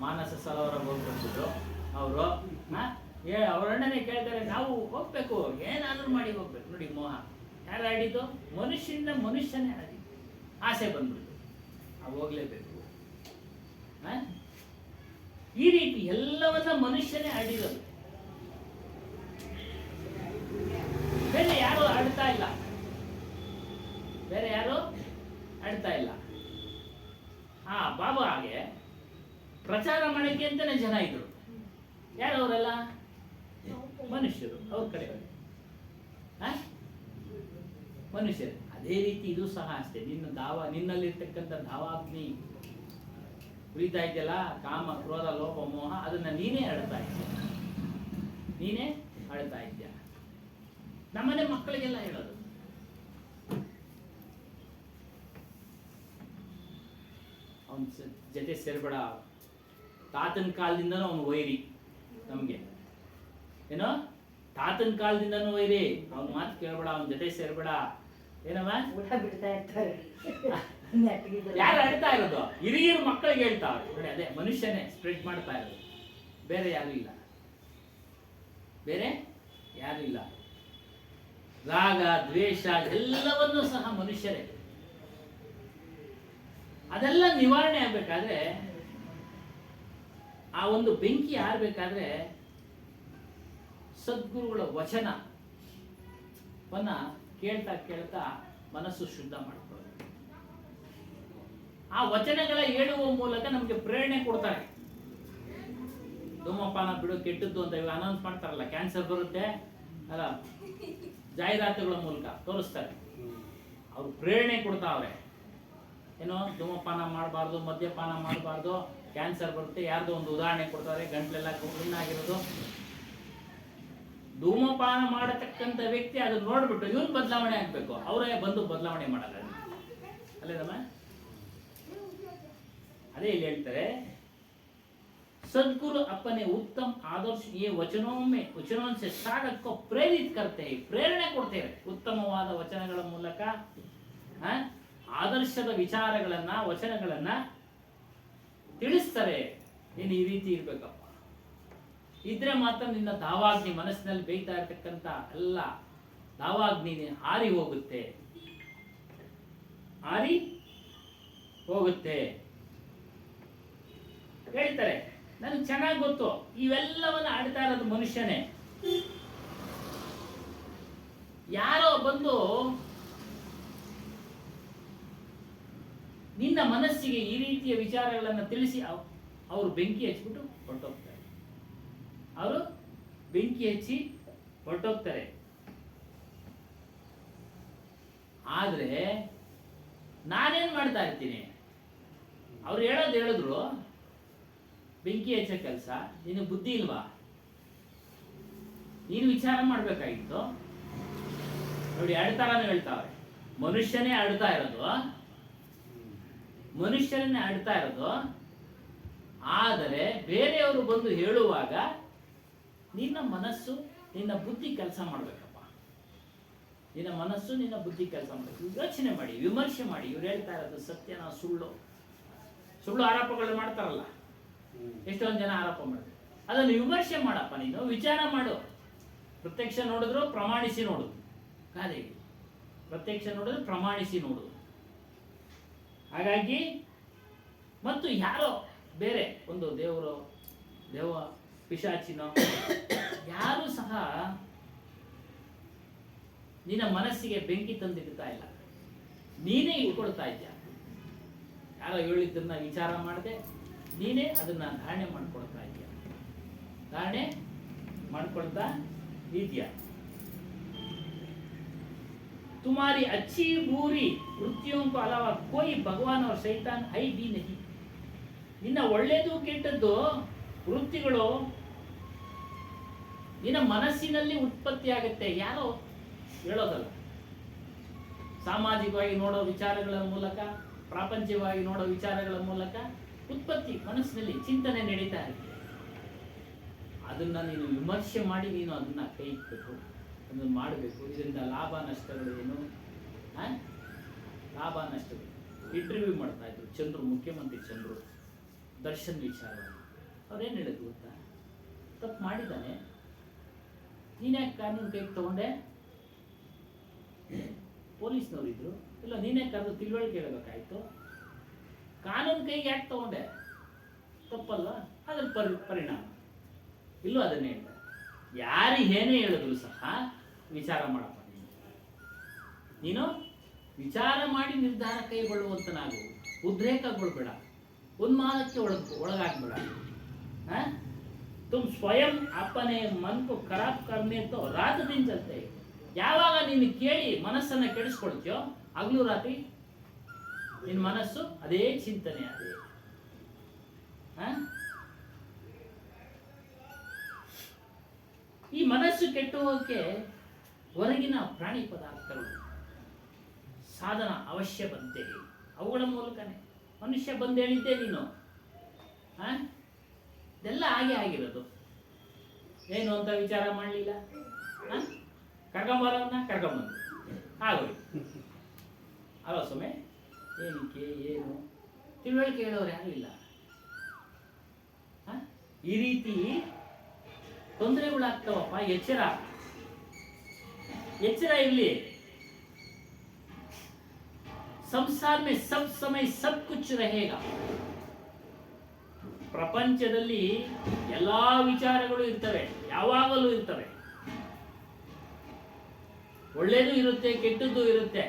ಮಾನಸ ಸರೋವರ ಹೋಗ್ಬಿಟ್ಟಿದ್ರು ಅವರು, ಅವ್ರ ಅಣ್ಣನೇ ಕೇಳ್ತಾರೆ, ನಾವು ಹೋಗ್ಬೇಕು, ಏನಾದ್ರೂ ಮಾಡಿ ಹೋಗ್ಬೇಕು. ನೋಡಿ ಮೋಹ ಯಾರು ಆಡಿದ್ದು? ಮನುಷ್ಯನಿಂದ ಮನುಷ್ಯನೇ ಆಡಿದ್ದು. ಆಸೆ ಬಂದ್ಬಿಡ್ತು, ನಾವು ಹೋಗ್ಲೇಬೇಕು. ಈ ರೀತಿ ಎಲ್ಲವನ್ನ ಮನುಷ್ಯನೇ ಆಡಿರೋದು, ಬೇರೆ ಯಾರು ಆಡ್ತಾ ಇಲ್ಲ, ಬೇರೆ ಯಾರು ಆಡ್ತಾ ಇಲ್ಲ. ಬಾಬಾ ಹಾಗೆ ಪ್ರಚಾರ ಮಾಡಕ್ಕೆ ಅಂತಾನೆ ಜನ ಇದ್ರು. ಯಾರು ಅವರೆಲ್ಲ? ಮನುಷ್ಯರು, ಅವ್ರ ಕಡೆ ಮನುಷ್ಯರು. ಅದೇ ರೀತಿ ಇದು ಸಹ ಅಷ್ಟೇ. ನಿನ್ನಲ್ಲಿರ್ತಕ್ಕಂಥ ಧಾವಾಗ್ನಿ ಉಳಿತಾ ಇದೆಯಲ್ಲ, ಕಾಮ, ಕ್ರೋಧ, ಲೋಭ, ಮೋಹ, ಅದನ್ನ ನೀನೇ ಆಡ್ತಾ ಇದ್ಯ, ನೀನೇ ಆಡ್ತಾ ಇದ್ಯ. ನಮ್ಮನೆ ಮಕ್ಕಳಿಗೆಲ್ಲ ಹೇಳೋದು, ಅವನ ಜೊತೆ ಸೇರ್ಬೇಡ. ತಾತನ ಕಾಲದಿಂದನೂ ಅವನು ವೈರಿ ನಮ್ಗೆ, ಏನೋ ತಾತನ ಕಾಲದಿಂದನೂ ವೈರಿ. ಅವನ ಮಾತು ಕೇಳ್ಬೇಡ, ಅವನ ಜೊತೆ ಸೇರ್ಬೇಡ. ಏನವ ಬಿಡ್ತಾ ಇರ್ತಾರೆ. ಯಾರು ಆಡ್ತಾ ಇರೋದು? ಹಿರಿಯರು ಮಕ್ಕಳಿಗೆ ಹೇಳ್ತಾವ್ರೆ. ನೋಡಿ, ಅದೇ ಮನುಷ್ಯನೇ ಸ್ಪ್ರೆಡ್ ಮಾಡ್ತಾ ಇರೋದು, ಬೇರೆ ಯಾರು ಇಲ್ಲ, ಬೇರೆ ಯಾರು ಇಲ್ಲ. ರಾಗ, ದ್ವೇಷ ಎಲ್ಲವನ್ನೂ ಸಹ ಮನುಷ್ಯರೇ. ಅದೆಲ್ಲ ನಿವಾರಣೆ ಆಗ್ಬೇಕಾದ್ರೆ, ಆ ಒಂದು ಬೆಂಕಿ ಆರ್ಬೇಕಾದ್ರೆ ಸದ್ಗುರುಗಳ ವಚನವನ್ನ ಕೇಳ್ತಾ ಕೇಳ್ತಾ ಮನಸ್ಸು ಶುದ್ಧ ಮಾಡ್ಕೊಳ್ಳೋದು. ಆ ವಚನಗಳ ಹೇಳುವ ಮೂಲಕ ನಮ್ಗೆ ಪ್ರೇರಣೆ ಕೊಡ್ತಾರೆ. ಧೂಮಪಾನ ಬಿಡು, ಕೆಟ್ಟದ್ದು ಅಂತ ಇವಾಗ ಅನೌನ್ಸ್ ಮಾಡ್ತಾರಲ್ಲ, ಕ್ಯಾನ್ಸರ್ ಬರುತ್ತೆ ಅಲ್ಲ, ಜಾಹೀರಾತುಗಳ ಮೂಲಕ ತೋರಿಸ್ತಾರೆ. ಅವ್ರು ಪ್ರೇರಣೆ ಕೊಡ್ತಾವ್ರೆ, ಏನೋ ಧೂಮಪಾನ ಮಾಡಬಾರ್ದು, ಮದ್ಯಪಾನ ಮಾಡಬಾರ್ದು, ಕ್ಯಾನ್ಸರ್ ಬರುತ್ತೆ. ಯಾರ್ದೋ ಒಂದು ಉದಾಹರಣೆ ಕೊಡ್ತಾರೆ, ಗಂಟ್ಲೆಲ್ಲ ಆಗಿರೋದು. ಧೂಮಪಾನ ಮಾಡತಕ್ಕಂಥ ವ್ಯಕ್ತಿ ಅದನ್ನ ನೋಡ್ಬಿಟ್ಟು ಇವನು ಬದಲಾವಣೆ ಆಗ್ಬೇಕು, ಅವರೇ ಬಂದು ಬದಲಾವಣೆ ಮಾಡಲ್ಲ. ಅಲ್ಲೇನಮ್ಮ? ಅದೇ ಇಲ್ಲಿ ಹೇಳ್ತಾರೆ, सदगुरु अपने उत्तम आदर्श ये वचनों से साधक को प्रेरित करते हैं, प्रेರಣೆ ಕೊಡ್ತೇವೆ. ಉತ್ತಮವಾದ ವಚನಗಳ ಮೂಲಕ ಆದರ್ಶದ ವಿಚಾರಗಳನ್ನ, ವಚನಗಳನ್ನ ತಿಳಿಸ್ತಾರೆ. ನೀನು ಈ ರೀತಿ ಇರ್ಬೇಕಪ್ಪ, ಇದ್ರೆ ಮಾತ್ರ ನಿನ್ನ ದಾವಾಗ್ನಿ, ಮನಸ್ಸಿನಲ್ಲಿ ಬೇಯ್ತಾ ಇರತಕ್ಕಂತ ಎಲ್ಲ ದಾವಾಗ್ನಿ ಆರಿ ಹೋಗುತ್ತೆ, ಆರಿ ಹೋಗುತ್ತೆ. ಹೇಳ್ತಾರೆ, ನನಗೆ ಚೆನ್ನಾಗಿ ಗೊತ್ತು, ಇವೆಲ್ಲವನ್ನ ಆಡ್ತಾ ಇರೋದು ಮನುಷ್ಯನೇ. ಯಾರೋ ಬಂದು ನಿನ್ನ ಮನಸ್ಸಿಗೆ ಈ ರೀತಿಯ ವಿಚಾರಗಳನ್ನು ತಿಳಿಸಿ ಅವರು ಬೆಂಕಿ ಹಚ್ಚಿಬಿಟ್ಟು ಹೊರಟೋಗ್ತಾರೆ. ಅವರು ಬೆಂಕಿ ಹಚ್ಚಿ ಹೊರಟೋಗ್ತಾರೆ. ಆದ್ರೆ ನಾನೇನ್ ಮಾಡ್ತಾ ಇರ್ತೀನಿ, ಅವ್ರು ಹೇಳಿದ್ರು ಬೆಂಕಿ ಹಚ್ಚೋ ಕೆಲಸ, ನಿನಗೆ ಬುದ್ಧಿ ಇಲ್ವಾ? ನೀನು ವಿಚಾರ ಮಾಡ್ಬೇಕಾಗಿತ್ತು. ನೋಡಿ, ಎರಡು ತರಾನು ಹೇಳ್ತಾವ್ರೆ. ಮನುಷ್ಯನೇ ಅಡ್ತಾ ಇರೋದು, ಆದರೆ ಬೇರೆಯವರು ಬಂದು ಹೇಳುವಾಗ ನಿನ್ನ ಮನಸ್ಸು ನಿನ್ನ ಬುದ್ಧಿ ಕೆಲಸ ಮಾಡ್ಬೇಕಪ್ಪ. ನಿನ್ನ ಮನಸ್ಸು ನಿನ್ನ ಬುದ್ಧಿ ಕೆಲಸ ಮಾಡಬೇಕು. ಯೋಚನೆ ಮಾಡಿ, ವಿಮರ್ಶೆ ಮಾಡಿ. ಇವ್ರು ಹೇಳ್ತಾ ಇರೋದು ಸತ್ಯನ ಸುಳ್ಳು ಆರೋಪಗಳು ಮಾಡ್ತಾರಲ್ಲ, ಎಷ್ಟೊಂದು ಜನ ಆರೋಪ ಮಾಡ್ತಾರೆ. ಅದನ್ನು ವಿಮರ್ಶೆ ಮಾಡಪ್ಪ, ನೀನು ವಿಚಾರ ಮಾಡು. ಪ್ರತ್ಯಕ್ಷ ನೋಡಿದ್ರು ಪ್ರಮಾಣಿಸಿ ನೋಡು. ಗಾದೆ ಪ್ರತ್ಯಕ್ಷ ನೋಡಿದ್ರು ಪ್ರಮಾಣಿಸಿ ನೋಡು. ಹಾಗಾಗಿ ಮತ್ತು ಯಾರೋ ಬೇರೆ ಒಂದು ದೇವ ಪಿಶಾಚಿನೋ ಯಾರು ಸಹ ನಿನ್ನ ಮನಸ್ಸಿಗೆ ಬೆಂಕಿ ತಂದಿಡ್ತಾ ಇಲ್ಲ, ನೀನೇ ಇಟ್ಕೊಳ್ತಾ ಇದ್ಯಾ. ಯಾರೋ ಹೇಳಿದ್ದನ್ನ ವಿಚಾರ ಮಾಡದೆ ನೀನೇ ಅದನ್ನ ಧಾರಣೆ ಮಾಡ್ಕೊಳ್ತಾ ಇದೆಯಾ. तुम्हारी अच्छी बुरी वृत्तियों को अलावा कोई भगवान और शैतान है भी नहीं. ನಿನ್ನ ಒಳ್ಳೆಯದು ಕೆಟ್ಟದ್ದು ವೃತ್ತಿಗಳು ನಿನ್ನ ಮನಸ್ಸಿನಲ್ಲಿ ಉತ್ಪತ್ತಿ ಆಗುತ್ತೆ, ಯಾರೋ ಹೇಳೋದಲ್ಲ. ಸಾಮಾಜಿಕವಾಗಿ ನೋಡೋ ವಿಚಾರಗಳ ಮೂಲಕ, ಪ್ರಾಪಂಚಿಕವಾಗಿ ನೋಡೋ ವಿಚಾರಗಳ ಮೂಲಕ ಉತ್ಪತ್ತಿ ಮನಸ್ಸಿನಲ್ಲಿ ಚಿಂತನೆ ನಡೀತಾ ಇರುತ್ತೆ. ಅದನ್ನ ನೀನು ವಿಮರ್ಶೆ ಮಾಡಿ ನೀನು ಅದನ್ನ ಕೈ ಇಟ್ಬೇಕು, ಅದನ್ನು ಮಾಡಬೇಕು. ಇದರಿಂದ ಲಾಭ ನಷ್ಟಗಳು ಏನು? ಲಾಭ ನಷ್ಟಗಳು. ಇಂಟರ್ವ್ಯೂ ಮಾಡ್ತಾ ಇದ್ರು ಚಂದ್ರು, ಮುಖ್ಯಮಂತ್ರಿ ಚಂದ್ರು, ದರ್ಶನ್ ವಿಚಾರವಾಗಿ. ಅವ್ರೇನು ಹೇಳಿದ್ರು ಗೊತ್ತಾ? ತಪ್ಪು ಮಾಡಿದ್ದಾನೆ, ನೀನ್ಯಾಕೆ ಕಾನೂನು ಕೈಗೆ ತಗೊಂಡೆ? ಪೊಲೀಸ್ನವ್ರು ಇದ್ರು, ಇಲ್ಲ ನೀನೇ ಕರೆದು ತಿಳುವಳಿಕೆ ಹೇಳಬೇಕಾಯ್ತು. ಕಾನೂನು ಕೈಗೆ ಯಾಕೆ ತಗೊಂಡೆ? ತಪ್ಪಲ್ವಾ? ಅದ್ರ ಪರಿಣಾಮ ಇಲ್ಲೂ ಅದನ್ನೇ ಹೇಳ್ತಾರೆ. ಯಾರು ಏನೇ ಹೇಳಿದ್ರು ಸಹ ವಿಚಾರ ಮಾಡಪ್ಪ. ನೀನು ವಿಚಾರ ಮಾಡಿ ನಿರ್ಧಾರ ಕೈಗೊಳ್ಳುವಂತನಾಗು. ಉದ್ರೇಕಗೊಳ್ಬೇಡ, ಉನ್ಮಾದಕ್ಕೆ ಒಳಗಾಗ್ಬೇಡ. ತುಮ್ ಸ್ವಯಂ ಅಪ್ಪನೇ ಮನ್ಕು ಖರಾಬ್ ಕರ್ನೆ ತೋ ರಾತ ದಿನ ಚಲ್ತೆ. ಯಾವಾಗ ನೀನು ಕೇಳಿ ಮನಸ್ಸನ್ನ ಕೆಡಿಸ್ಕೊಳ್ತೀಯೋ ಹಗಲು ರಾತ್ರಿ ನಿನ್ನ ಮನಸ್ಸು ಅದೇ ಚಿಂತನೆ, ಅದೇ. ಈ ಮನಸ್ಸು ಕೆಟ್ಟು ಹೋಗಕ್ಕೆ ಹೊರಗಿನ ಪ್ರಾಣಿ ಪದಾರ್ಥಗಳು ಸಾಧನ ಅವಶ್ಯ ಬಂತೆ. ಅವುಗಳ ಮೂಲಕನೇ ಮನುಷ್ಯ ಬಂದು ಹೇಳಿದ್ದೆ ನೀನು. ಇದೆಲ್ಲ ಹಾಗೆ ಆಗಿರೋದು. ಏನು ಅಂತ ವಿಚಾರ ಮಾಡಲಿಲ್ಲ, ಕರ್ಕೊಂಬರವನ್ನ ಕರ್ಕೊಂಬಂದು ಆಗೋಯ್ತು. ಅಲ್ವಾ ಸುಮ್ಮನೆ ಏನಕ್ಕೆ ಏನು ತಿಳುವಳಿಕೆ ಹೇಳೋರು ಯಾರು ಇಲ್ಲ. ಈ ರೀತಿ ತೊಂದರೆಗಳಾಗ್ತಾವಪ್ಪ. ಎಚ್ಚರ ಇರಲಿ. ಸಂಸಾರ ಮೇ ಸಬ್ ಸಮಯ ಸಬ್ ಕುಚ್ रहेगा. ಪ್ರಪಂಚದಲ್ಲಿ ಎಲ್ಲಾ ವಿಚಾರಗಳು ಇರ್ತವೆ, ಯಾವಾಗಲೂ ಇರ್ತವೆ. ಒಳ್ಳೆಯದು ಇರುತ್ತೆ, ಕೆಟ್ಟದ್ದು ಇರುತ್ತೆ.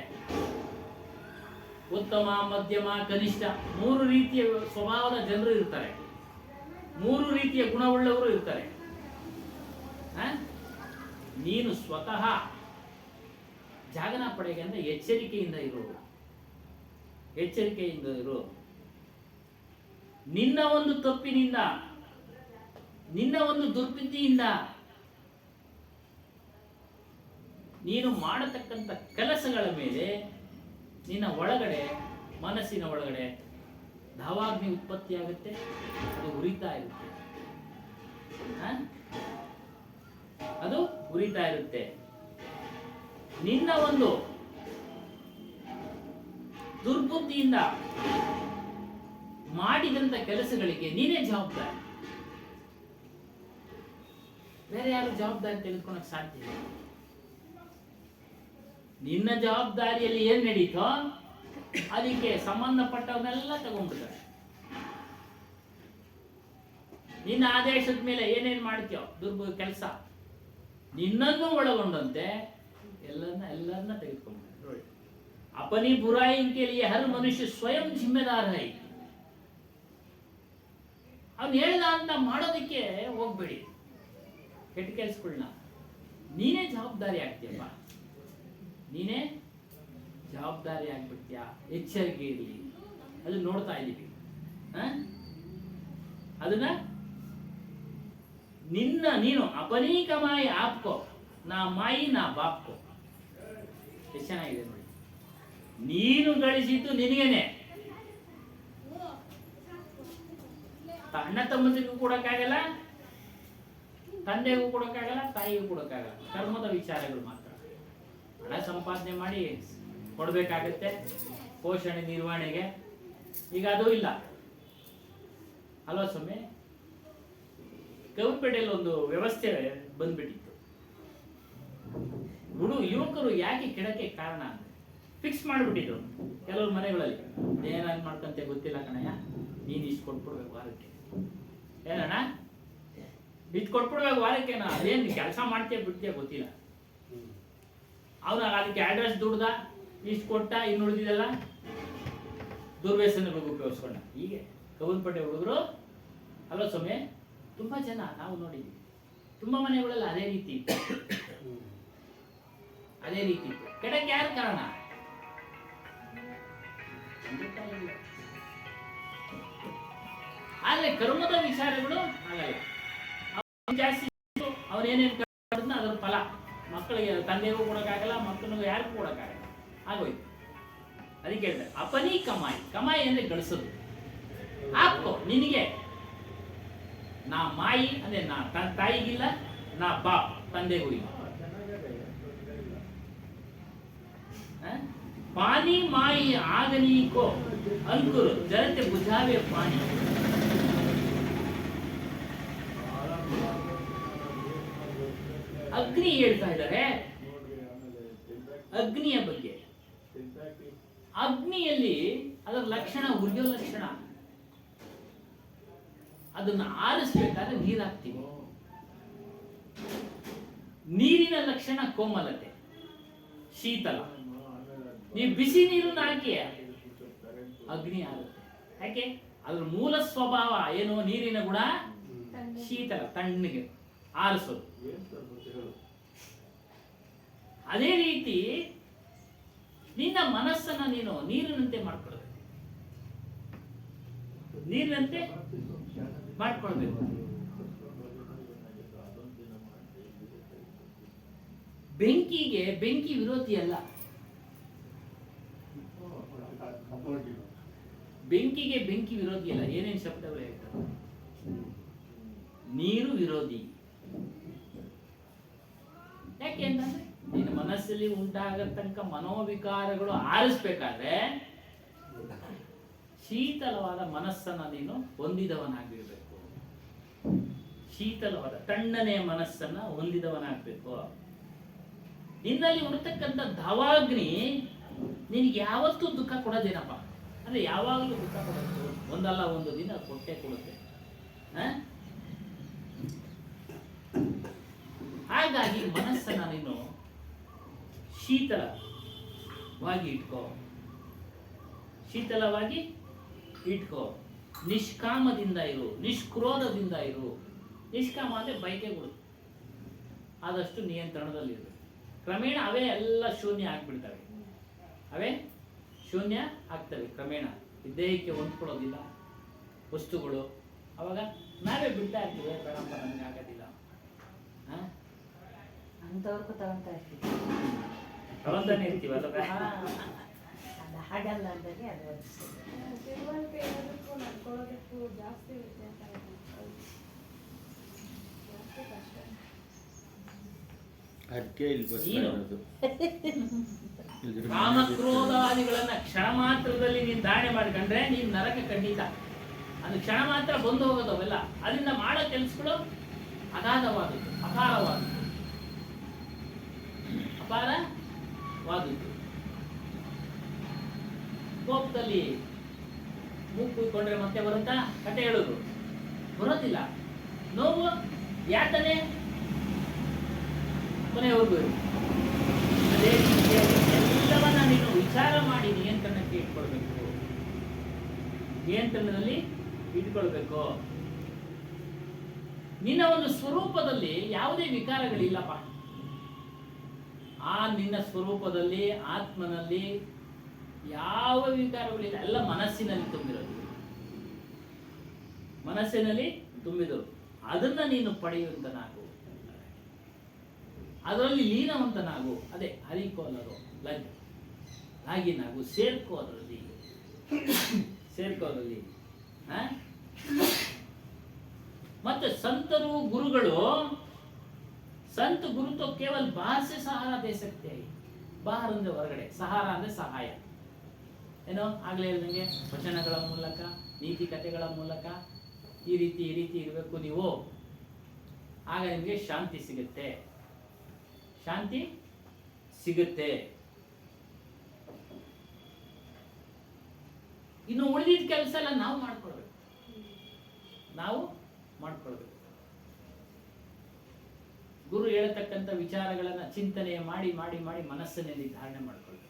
ಉತ್ತಮ, ಮಧ್ಯಮ, ಕನಿಷ್ಠ 3 ರೀತಿಯ ಸ್ವಭಾವದ ಜನರು ಇರ್ತಾರೆ. 3 ರೀತಿಯ ಗುಣವುಳ್ಳವರು ಇರ್ತಾರೆ. ನೀನು ಸ್ವತಃ ಜಾಗನ ಪಡೆಗೆ ಅಂದ್ರೆ ಎಚ್ಚರಿಕೆಯಿಂದ ಇರು. ನಿನ್ನ ಒಂದು ತಪ್ಪಿನಿಂದ, ನಿನ್ನ ಒಂದು ದುರ್ಬುದ್ಧಿಯಿಂದ ನೀನು ಮಾಡತಕ್ಕಂಥ ಕೆಲಸಗಳ ಮೇಲೆ ನಿನ್ನ ಒಳಗಡೆ, ಮನಸ್ಸಿನ ಒಳಗಡೆ ಧಾವಾಗ್ನಿ ಉತ್ಪತ್ತಿ ಆಗುತ್ತೆ. ಅದು ಉರಿತಾ ಇರುತ್ತೆ. ನಿನ್ನ ಒಂದು ದುರ್ಬುದ್ಧಿಯಿಂದ ಮಾಡಿದಂತ ಕೆಲಸಗಳಿಗೆ ನೀನೇ ಜವಾಬ್ದಾರಿ. ಬೇರೆ ಯಾರು ಜವಾಬ್ದಾರಿ ತೆಗೆದುಕೊಳ್ಳಕ್ಕೆ ಸಾಧ್ಯ ಇಲ್ಲ. ನಿನ್ನ ಜವಾಬ್ದಾರಿಯಲ್ಲಿ ಏನ್ ನಡೀತೋ ಅದಕ್ಕೆ ಸಂಬಂಧಪಟ್ಟವನ್ನೆಲ್ಲ ತಗೊಂಡ್ಬಿಡ್ತಾರೆ. ನಿನ್ನ ಆದೇಶದ ಮೇಲೆ ಏನೇನ್ ಮಾಡ್ತೀಯೋ ಕೆಲಸ ನಿನ್ನನ್ನು ಒಳಗೊಂಡಂತೆ ಎಲ್ಲರನ್ನ ತೆಗೆದುಕೊಂಡ್ಬಿಡ್ತಾರೆ. ನೋಡಿ, अपनी बुराई के लिए हर मनुष्य स्वयं जिम्मेदार है. ಅವ್ನು ಹೇಳ್ದ ಅಂತ ಮಾಡೋದಕ್ಕೆ ಹೋಗ್ಬೇಡಿ. ಕೆಟ್ಟ ಕೆಲಸಗಳನ್ನ ನೀನೇ ಜವಾಬ್ದಾರಿ ಆಗ್ತೀಯಪ್ಪ. ನೀನೇ ಜವಾಬ್ದಾರಿ ಆಗ್ಬಿಡ್ತೀಯಾ? ಎಚ್ಚರಿಕೆ ಇರಲಿ. ಅದು ನೋಡ್ತಾ ಇದ್ದೀವಿ. ಅದನ್ನ ನೀನು ಅಪನೀ ಕಮಾಯಿ ಆಪ್ಕೋ, ನಾ ಮಾಯಿ ನಾ ಬಾಪ್ಕೋ. ಎಷ್ಟು ಚೆನ್ನಾಗಿದೆ ನೋಡಿ. ನೀನು ಗಳಿಸಿದ್ದು ನಿನಗೇನೆ, ಅಣ್ಣ ತಮ್ಮಂದಿಗೂ ಕೊಡಕ್ಕಾಗಲ್ಲ, ತಂದೆಗೂ ಕೊಡಕ್ಕಾಗಲ್ಲ, ತಾಯಿಗೂ ಕೊಡಕ್ಕಾಗಲ್ಲ. ಕರ್ಮದ ವಿಚಾರಗಳು ಮಾತ್ರ. ಹಣ ಸಂಪಾದನೆ ಮಾಡಿ ಕೊಡಬೇಕಾಗತ್ತೆ ಪೋಷಣೆ ನಿರ್ವಹಣೆಗೆ. ಈಗ ಅದು ಇಲ್ಲ ಅಲ್ವಾ ಸ್ವಾಮಿ? ಗೌರ್ಪೇಟೆಯಲ್ಲಿ ಒಂದು ವ್ಯವಸ್ಥೆ ಬಂದ್ಬಿಟ್ಟಿತ್ತು. ಯುವಕರು ಯಾಕೆ ಕೆಡಕ್ಕೆ ಕಾರಣ ಅಂದ್ರೆ ಫಿಕ್ಸ್ ಮಾಡಿಬಿಟ್ಟಿದ್ರು ಕೆಲವ್ರ ಮನೆಗಳಲ್ಲಿ. ಏನಾದ್ರು ಮಾಡ್ಕಂತೆ ಗೊತ್ತಿಲ್ಲ ಕಣಯ್ಯ, ನೀನು ಇಷ್ಟು ಕೊಟ್ಬಿಡ್ಬೇಕು ವಾರಕ್ಕೆ. ಏನಣ್ಣ ಇಷ್ಟು ಕೊಟ್ಬಿಡ್ಬೇಕು ವಾರಕ್ಕೆ, ನಾ ಅದೇನು ಕೆಲಸ ಮಾಡ್ತೀಯ ಬಿಡ್ತೀಯ ಗೊತ್ತಿಲ್ಲ. ಅವನು ಅದಕ್ಕೆ ಅಡ್ರೆಸ್ ದುಡ್ದ, ಇಷ್ಟು ಕೊಟ್ಟ, ಇನ್ನು ಉಳಿದಿದೆಲ್ಲ ದುರ್ವ್ಯಸನಗಳಿಗೆ ಉಪಯೋಗಿಸ್ಕೊಂಡ. ಹೀಗೆ ಕವನ್ಪೇಟೆ ಹುಡುಗರು ಅಲ್ವಾ ಸ್ವಾಮಿ? ತುಂಬಾ ಜನ ನಾವು ನೋಡಿದ್ವಿ. ತುಂಬಾ ಮನೆಗಳಲ್ಲಿ ಅದೇ ರೀತಿ ಇತ್ತು. ಕೆಡಕ್ಕೆ ಯಾರು ಕಾರಣ? ಆದ್ರೆ ಕರ್ಮದ ವಿಚಾರಗಳು ಆಗಲ್ಲ. ಜಾಸ್ತಿ ಅವನೇನೇನು ಅದರ ಫಲ ಮಕ್ಕಳಿಗೆ, ತಂದೆಗೂ ಕೊಡಕ್ಕಾಗಲ್ಲ, ಮಕ್ಕಳಿಗೂ ಯಾರಿಗೂ ಕೊಡಕ್ಕಾಗಲ್ಲ. ಆಗೋಯ್ತು. ಅದಕ್ಕೆ ಹೇಳ್ತಾರೆ ಅಪನೀ ಕಮಾಯಿ ಅಂದ್ರೆ ಗಳಿಸೋದು. ಆಪ್ಕೋ ನಿನಗೆ, ನಾ ಮಾಯಿ ಅಂದ್ರೆ ನಾ ತಾಯಿಗಿಲ್ಲ, ನಾ ಬಾಪ್ ತಂದೆಗೂ ಇಲ್ಲ. ಪಾನಿ ಮಾಯಿ ಆಗನೀಕೋ ಅಂಕುರು ಜರತೆ ಬುಜಾವೆ ಪಾನಿ. ಅಗ್ನಿ ಹೇಳ್ತಾ ಇದ್ದಾರೆ ಅಗ್ನಿಯ ಬಗ್ಗೆ. ಅಗ್ನಿಯಲ್ಲಿ ಅದರ ಲಕ್ಷಣ ಉರಿಯೋ ಲಕ್ಷಣ. ಅದನ್ನ ಆರಿಸ್ಬೇಕಾದ್ರೆ ನೀರು ಹಾಕ್ತೀವಿ. ನೀರಿನ ಲಕ್ಷಣ ಕೋಮಲತೆ, ಶೀತಲ. ನೀವು ಬಿಸಿ ನೀರನ್ನ ಹಾಕಿ ಅಗ್ನಿ ಆಗುತ್ತೆ. ಯಾಕೆ? ಅದ್ರ ಮೂಲ ಸ್ವಭಾವ ಏನು? ನೀರಿನ ಗುಣ ಶೀತಲ, ತಣ್ಣಗೆ ಆರಿಸೋದು. ಅದೇ ರೀತಿ ನಿನ್ನ ಮನಸ್ಸನ್ನ ನೀನು ನೀರಿನಂತೆ ಮಾಡ್ಕೊಳ್ಬೇಕು. ನೀರಿನಂತೆ ಮಾಡ್ಕೊಳ್ಬೇಕು. ಬೆಂಕಿ ವಿರೋಧಿ ಅಲ್ಲ. ಬೆಂಕಿ ವಿರೋಧಿ ಅಲ್ಲ. ಏನೇನು ಶಬ್ದಗಳು ಹೇಳ್ತಾರೆ? ನೀರು ವಿರೋಧಿ. ಯಾಕೆ ಅಂತಂದ್ರೆ ನಿನ್ನ ಮನಸ್ಸಲ್ಲಿ ಉಂಟಾಗತಕ್ಕ ಮನೋವಿಕಾರಗಳು ಆರಿಸ್ಬೇಕಾದ್ರೆ ಶೀತಲವಾದ ಮನಸ್ಸನ್ನ ನೀನು ಹೊಂದಿದವನಾಗಿರ್ಬೇಕು. ಶೀತಲವಾದ ತಣ್ಣನೆಯ ಮನಸ್ಸನ್ನ ಹೊಂದಿದವನಾಗಬೇಕು. ನಿನ್ನಲ್ಲಿ ಉರ್ತಕ್ಕಂಥ ಧಾವಾಗ್ನಿ ನಿನಗೆ ಯಾವತ್ತೂ ದುಃಖ ಕೊಡೋದೇನಪ್ಪ ಅಂದ್ರೆ ಯಾವಾಗಲೂ ದುಃಖ ಕೊಡೋದು. ಒಂದಲ್ಲ ಒಂದು ದಿನ ಕೊಟ್ಟೆ ಕೊಡುತ್ತೆ. ಹಾಗಾಗಿ ಮನಸ್ಸನ್ನ ನೀನು ಶೀತಲವಾಗಿ ಇಟ್ಕೋ. ನಿಷ್ಕಾಮದಿಂದ ಇರು, ನಿಷ್ಕ್ರೋಧದಿಂದ ಇರು. ನಿಷ್ಕಾಮ ಅಂದ್ರೆ ಬಯಕೆಗಳು. ಆದಷ್ಟು ನಿಯಂತ್ರಣದಲ್ಲಿರು. ಕ್ರಮೇಣ ಅವೇ ಎಲ್ಲ ಶೂನ್ಯ ಆಗ್ಬಿಡ್ತವೆ. ಕ್ರಮೇಣ ದೇಹಕ್ಕೆ ಹೊಂದ್ಕೊಳ್ಳೋದಿಲ್ಲ ವಸ್ತುಗಳು. ಅವಾಗ ನಾವೇ ಬಿಡ್ತಾ ಇರ್ತೀವಿ, ಬೇಡಪ್ಪ ನಮ್ಗೆ ಆಗೋದಿಲ್ಲ ಅಂತವ್ರಿಗೂ ತಗೊಂತಾನೆ ಇರ್ತೀವಲ್ಲ. ಹಾಗಲ್ಲ ಅಂದಾಗೆ ಅದು ತಿಳುವಳಿಕೆ ಇರೋದಕ್ಕೂ ನಡ್ಕೊಳ್ಳೋದಕ್ಕೂ ಜಾಸ್ತಿ ವ್ಯತ್ಯಾಸ ಇದೆ. ಜಾಸ್ತಿ ಕಷ್ಟ. ಕಾಮಕ್ರೋಧಾದಿಗಳನ್ನ ಕ್ಷಣ ಮಾತ್ರದಲ್ಲಿ ನೀನು ಧಾರಣೆ ಮಾಡ್ಕೊಂಡ್ರೆ ನೀನ್ ನರಕ ಖಂಡಿತ. ಅದು ಕ್ಷಣ ಮಾತ್ರ ಬಂದು ಹೋಗೋದು ಅವೆಲ್ಲ. ಅದರಿಂದ ಮಾಡೋ ಕೆಲಸಗಳು ಅಗಾಧವಾದದ್ದು, ಅಪಾರವಾದದ್ದು. ಕೋಪದಲ್ಲಿ ಮೂಗು ಕುಯ್ಕೊಂಡ್ರೆ ಮತ್ತೆ ಬರುತ್ತಾ? ಕತೆ ಹೇಳೋದು ಬರೋದಿಲ್ಲ. ನೋವು ಯಾತನೆ ಕೊನೆವರೆಗೂ. ಅದೇ ರೀತಿಯಾಗಿ ಎಲ್ಲವನ್ನ ನೀನು ವಿಚಾರ ಮಾಡಿ ನಿಯಂತ್ರಣಕ್ಕೆ ಇಟ್ಕೊಳ್ಬೇಕು. ನಿಯಂತ್ರಣದಲ್ಲಿ ಇಟ್ಕೊಳ್ಬೇಕು. ನಿನ್ನ ಒಂದು ಸ್ವರೂಪದಲ್ಲಿ ಯಾವುದೇ ವಿಕಾರಗಳಿಲ್ಲಪ್ಪ. ಆ ನಿನ್ನ ಸ್ವರೂಪದಲ್ಲಿ, ಆತ್ಮನಲ್ಲಿ ಯಾವ ವಿಕಾರಗಳಿಲ್ಲ, ಎಲ್ಲ ಮನಸ್ಸಿನಲ್ಲಿ ತುಂಬಿರೋದು. ಮನಸ್ಸಿನಲ್ಲಿ ತುಂಬಿದರು. ಅದನ್ನ ನೀನು ಪಡೆಯುವಂತನಾಗು, ಅದರಲ್ಲಿ ಲೀನವಂತನಾಗು. ಅದೇ ಹರಿಕೋಲರು ಲಾಗಿನಾಗು, ಸೇರ್ಕೋ ಅದರಲ್ಲಿ, ಸೇರ್ಕೋದ್ರಲ್ಲಿ. ಮತ್ತೆ ಸಂತರು ಗುರುಗಳು, ಸಂತ ಗುರು तो केवल बाहर से सहारा दे सकते हैं. ಬಾಹರ್ ಅಂದ್ರೆ ಹೊರಗಡೆ, ಸಹಾರ ಅಂದ್ರೆ ಸಹಾಯ. ಏನೋ ಆಗ್ಲೇ ಹೇಳ್ದಂಗೆ ವಚನಗಳ ಮೂಲಕ, ನೀತಿ ಕಥೆಗಳ ಮೂಲಕ ಈ ರೀತಿ ಇರಬೇಕು ನೀವು, ಆಗ ನಿಮಗೆ ಶಾಂತಿ ಸಿಗುತ್ತೆ, ಶಾಂತಿ ಸಿಗುತ್ತೆ. ಇನ್ನು ಉಳಿದಿದ್ದ ಕೆಲಸ ಎಲ್ಲ ನಾವು ಮಾಡ್ಕೊಳ್ಬೇಕು, ನಾವು ಮಾಡ್ಕೊಳ್ಬೇಕು. ಗುರು ಹೇಳ್ತಕ್ಕಂಥ ವಿಚಾರಗಳನ್ನ ಚಿಂತನೆ ಮಾಡಿ ಮಾಡಿ ಮಾಡಿ ಮನಸ್ಸಿನಲ್ಲಿ ಧಾರಣೆ ಮಾಡ್ಕೊಳ್ಬೇಕು.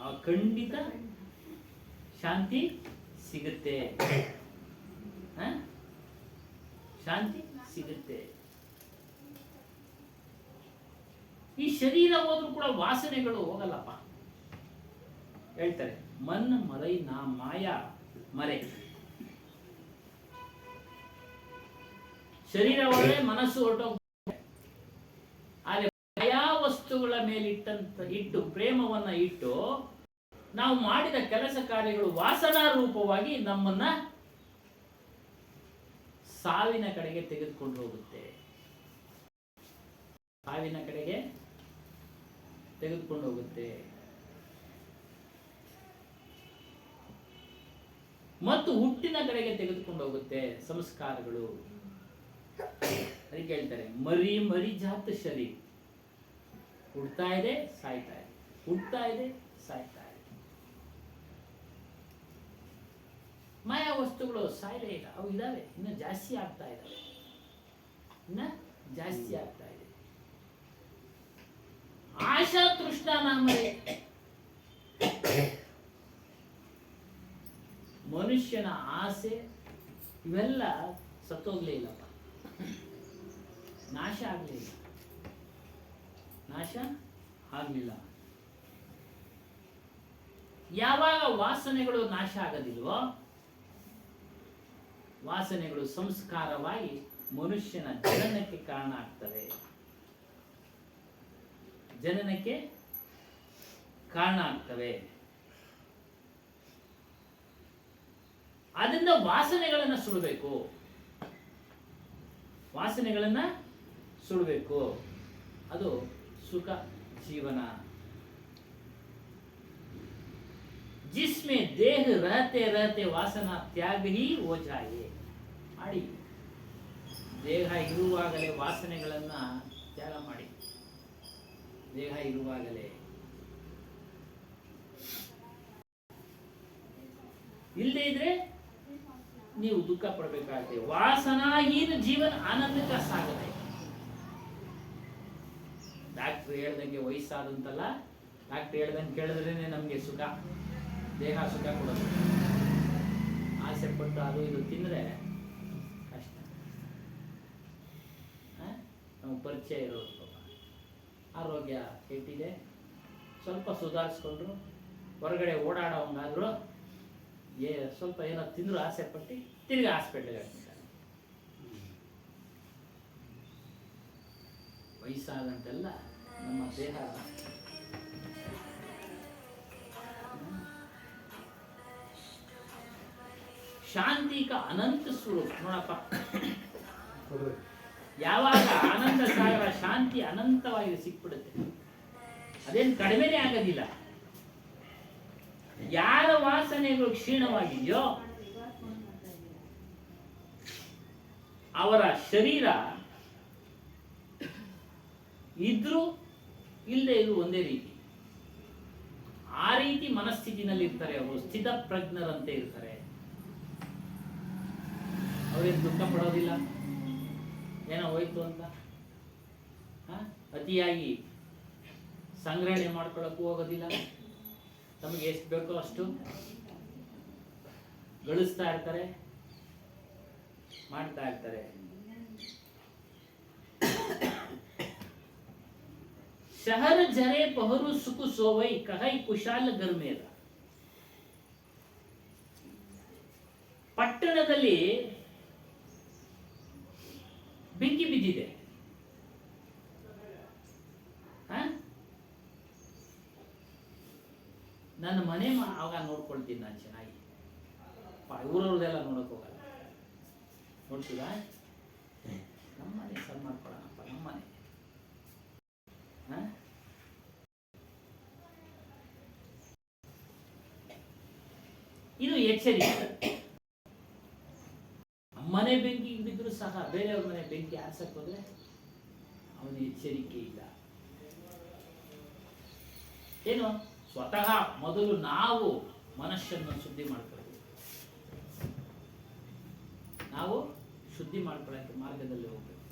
ಆ ಖಂಡಿತ ಶಾಂತಿ ಸಿಗುತ್ತೆ, ಶಾಂತಿ ಸಿಗುತ್ತೆ. ಈ ಶರೀರ ಹೋದ್ರೂ ಕೂಡ ವಾಸನೆಗಳು ಹೋಗಲ್ಲಪ್ಪ. ಹೇಳ್ತಾರೆ ಮನ್ ಮರೈ ನಾ ಮಾಯಾ ಮರೆ. ಶರೀರ ಒಳಗೆ ಮನಸ್ಸು ಹೊರಟೋಗ, ಆದರೆ ಮಾಯಾ ವಸ್ತುಗಳ ಮೇಲೆ ಇಟ್ಟು ಪ್ರೇಮವನ್ನ ಇಟ್ಟು ನಾವು ಮಾಡಿದ ಕೆಲಸ ಕಾರ್ಯಗಳು ವಾಸನಾ ರೂಪವಾಗಿ ನಮ್ಮನ್ನ ಸಾವಿನ ಕಡೆಗೆ ತೆಗೆದುಕೊಂಡು ಹೋಗುತ್ತೆ, ಸಾವಿನ ಕಡೆಗೆ ತೆಗೆದುಕೊಂಡು ಹೋಗುತ್ತೆ. ಮತ್ತು ಹುಟ್ಟಿನ ಕಡೆಗೆ ತೆಗೆದುಕೊಂಡು ಹೋಗುತ್ತೆ ಸಂಸ್ಕಾರಗಳು. ಅದಕ್ಕೆ ಹೇಳ್ತಾರೆ ಮರಿ ಮರಿ ಜಾತ ಶರೀರ, ಹುಡ್ತಾ ಇದೆ ಸಾಯ್ತಾ ಇದೆ, ಹುಡ್ತಾ ಇದೆ ಸಾಯ್ತಾ ಇದೆ. ಮಾಯಾ ವಸ್ತುಗಳು ಸಾಯ್ಲೇ ಇಲ್ಲ, ಅವು ಇದಾವೆ, ಇನ್ನು ಜಾಸ್ತಿ ಆಗ್ತಾ ಇದಾವೆ, ಇನ್ನ ಜಾಸ್ತಿ ಆಗ್ತಾ ಇದೆ. ಆಶಾ ತೃಷ್ಣ ನಾಮರೇ, ಮನುಷ್ಯನ ಆಸೆ ಇವೆಲ್ಲ ಸತ್ತೋಗ್ಲೇ ಇಲ್ಲಪ್ಪ, ನಾಶ ಆಗ್ಲೇ ಇಲ್ಲ, ನಾಶ ಆಗ್ಲಿಲ್ಲ. ಯಾವಾಗ ವಾಸನೆಗಳು ನಾಶ ಆಗೋದಿಲ್ವೋ, ವಾಸನೆಗಳು ಸಂಸ್ಕಾರವಾಗಿ ಮನುಷ್ಯನ ಜನನಕ್ಕೆ ಕಾರಣ ಆಗ್ತವೆ, ಜನನಕ್ಕೆ ಕಾರಣ ಆಗ್ತವೆ. ಅದರಿಂದ ವಾಸನೆಗಳನ್ನ ಸುಡಬೇಕು, ವಾಸನೆಗಳನ್ನ ಸುಡಬೇಕು. ಅದು ಸುಖ ಜೀವನ. जिसमें देह रहते रहते वासना त्याग ही हो जाए. ಮಾಡಿ, ದೇಹ ಇರುವಾಗಲೇ ವಾಸನೆಗಳನ್ನ ತ್ಯಾಗ ಮಾಡಿ, ದೇಹ ಇರುವಾಗಲೇ. ಇಲ್ಲದೆ ಇದ್ರೆ ನೀವು ದುಃಖ ಪಡಬೇಕಾಗುತ್ತೆ. ವಾಸನಾಹೀನ ಜೀವನ ಆನಂದಕ್ಕೆ ಸಾಗದೆ. ಡಾಕ್ಟರ್ ಹೇಳ್ದಂಗೆ ವಯಸ್ಸಾದಂತಲ್ಲ, ಡಾಕ್ಟರ್ ಹೇಳ್ದಂಗೆ ಕೇಳಿದ್ರೇನೆ ನಮ್ಗೆ ಸುಖ, ದೇಹ ಸುಖ ಕೊಡೋದು. ಆಸೆ ಪಟ್ಟು ಅದು ಇದು ತಿಂದ್ರೆ ಕಷ್ಟ. ನಮ್ಗೆ ಪರಿಚಯ ಇರೋದು ಪಾಪ, ಆರೋಗ್ಯ ಕೆಟ್ಟಿದೆ, ಸ್ವಲ್ಪ ಸುಧಾರಿಸ್ಕೊಂಡ್ರು, ಹೊರಗಡೆ ಓಡಾಡೋಂಗಾದ್ರು, ಸ್ವಲ್ಪ ಏನೋ ತಿಂದ್ರು ಆಸೆ ಪಟ್ಟು ತಿರ್ಗಿ ಹಾಸ್ಪಿಟ್ಲಿಗೆ ಹಾಕ್ತಾರೆ. ವಯಸ್ಸಾದಂತೆಲ್ಲ ನಮ್ಮ ದೇಹ ಶಾಂತಿ ಕ ಅನಂತ ಸ್ವರೂಪ. ನೋಡಪ್ಪ, ಯಾವಾಗ ಆನಂದ ಸಾಗರ ಶಾಂತಿ ಅನಂತವಾಗಿ ಸಿಕ್ಬಿಡುತ್ತೆ, ಅದೇನು ಕಡಿಮೆನೇ ಆಗೋದಿಲ್ಲ. ಯಾರ ವಾಸನೆಗಳು ಕ್ಷೀಣವಾಗಿದೆಯೋ ಅವರ ಶರೀರ ಇದ್ರೂ ಇಲ್ಲದೆ ಇದ್ರು ಒಂದೇ ರೀತಿ. ಆ ರೀತಿ ಮನಸ್ಥಿತಿನಲ್ಲಿ ಇರ್ತಾರೆ ಅವರು, ಸ್ಥಿತ ಪ್ರಜ್ಞರಂತೆ ಇರ್ತಾರೆ. ಅವರೇನು ದುಃಖ ಪಡೋದಿಲ್ಲ, ಏನೋ ಹೋಯ್ತು ಅಂತ ಅತಿಯಾಗಿ ಸಂಗ್ರಹಣೆ ಮಾಡ್ಕೊಳ್ಳೋಕ್ಕೂ ಹೋಗೋದಿಲ್ಲ. ತಮಗೆ ಎಷ್ಟು ಬೇಕೋ ಅಷ್ಟು ಗಳಿಸ್ತಾ ಇರ್ತಾರೆ, ಮಾಡ್ತಾ ಇರ್ತಾರೆ. ಶಹರ ಜರೆ ಪಹರು ಸುಖ ಸೋವೈ ಕಹೈ ಕುಶಾಲ ಗರ್ಮೇರ. ಪಟ್ಟಣದಲ್ಲಿ ಬೆಂಕಿ ಬಿದ್ದಿದೆ. ನನ್ನ ಮನೆ ಆವಾಗ ನೋಡ್ಕೊಳ್ತೀನಿ ನಾನು ಚೆನ್ನಾಗಿ. ಊರವ್ರದೆಲ್ಲ ನೋಡಕ್ ಹೋಗಲ್ಲ. ನೋಡ್ತೀರಾ? ನಮ್ಮ ಮನೆ ಸರ್ ಮಾಡ್ಕೊಳ್ಳೋಣಪ್ಪ, ನಮ್ಮ ಮನೆ. ಇದು ಎಚ್ಚರಿಕೆ. ಮನೆ ಬೆಂಕಿ ಬಿದ್ದರೂ ಸಹ ಬೇರೆಯವ್ರ ಮನೆ ಬೆಂಕಿ ಆರ್ಸಕ್ ಹೋದ್ರೆ ಅವನ ಎಚ್ಚರಿಕೆ ಇಲ್ಲ. ಏನು? ಸ್ವತಃ ಮೊದಲು ನಾವು ಮನಸ್ಸನ್ನು ಶುದ್ಧಿ ಮಾಡ್ಕೊಳ್ಬೇಕು. ನಾವು ಶುದ್ಧಿ ಮಾಡ್ಕೊಳ್ಳೋಕೆ ಮಾರ್ಗದಲ್ಲಿ ಹೋಗ್ಬೇಕು.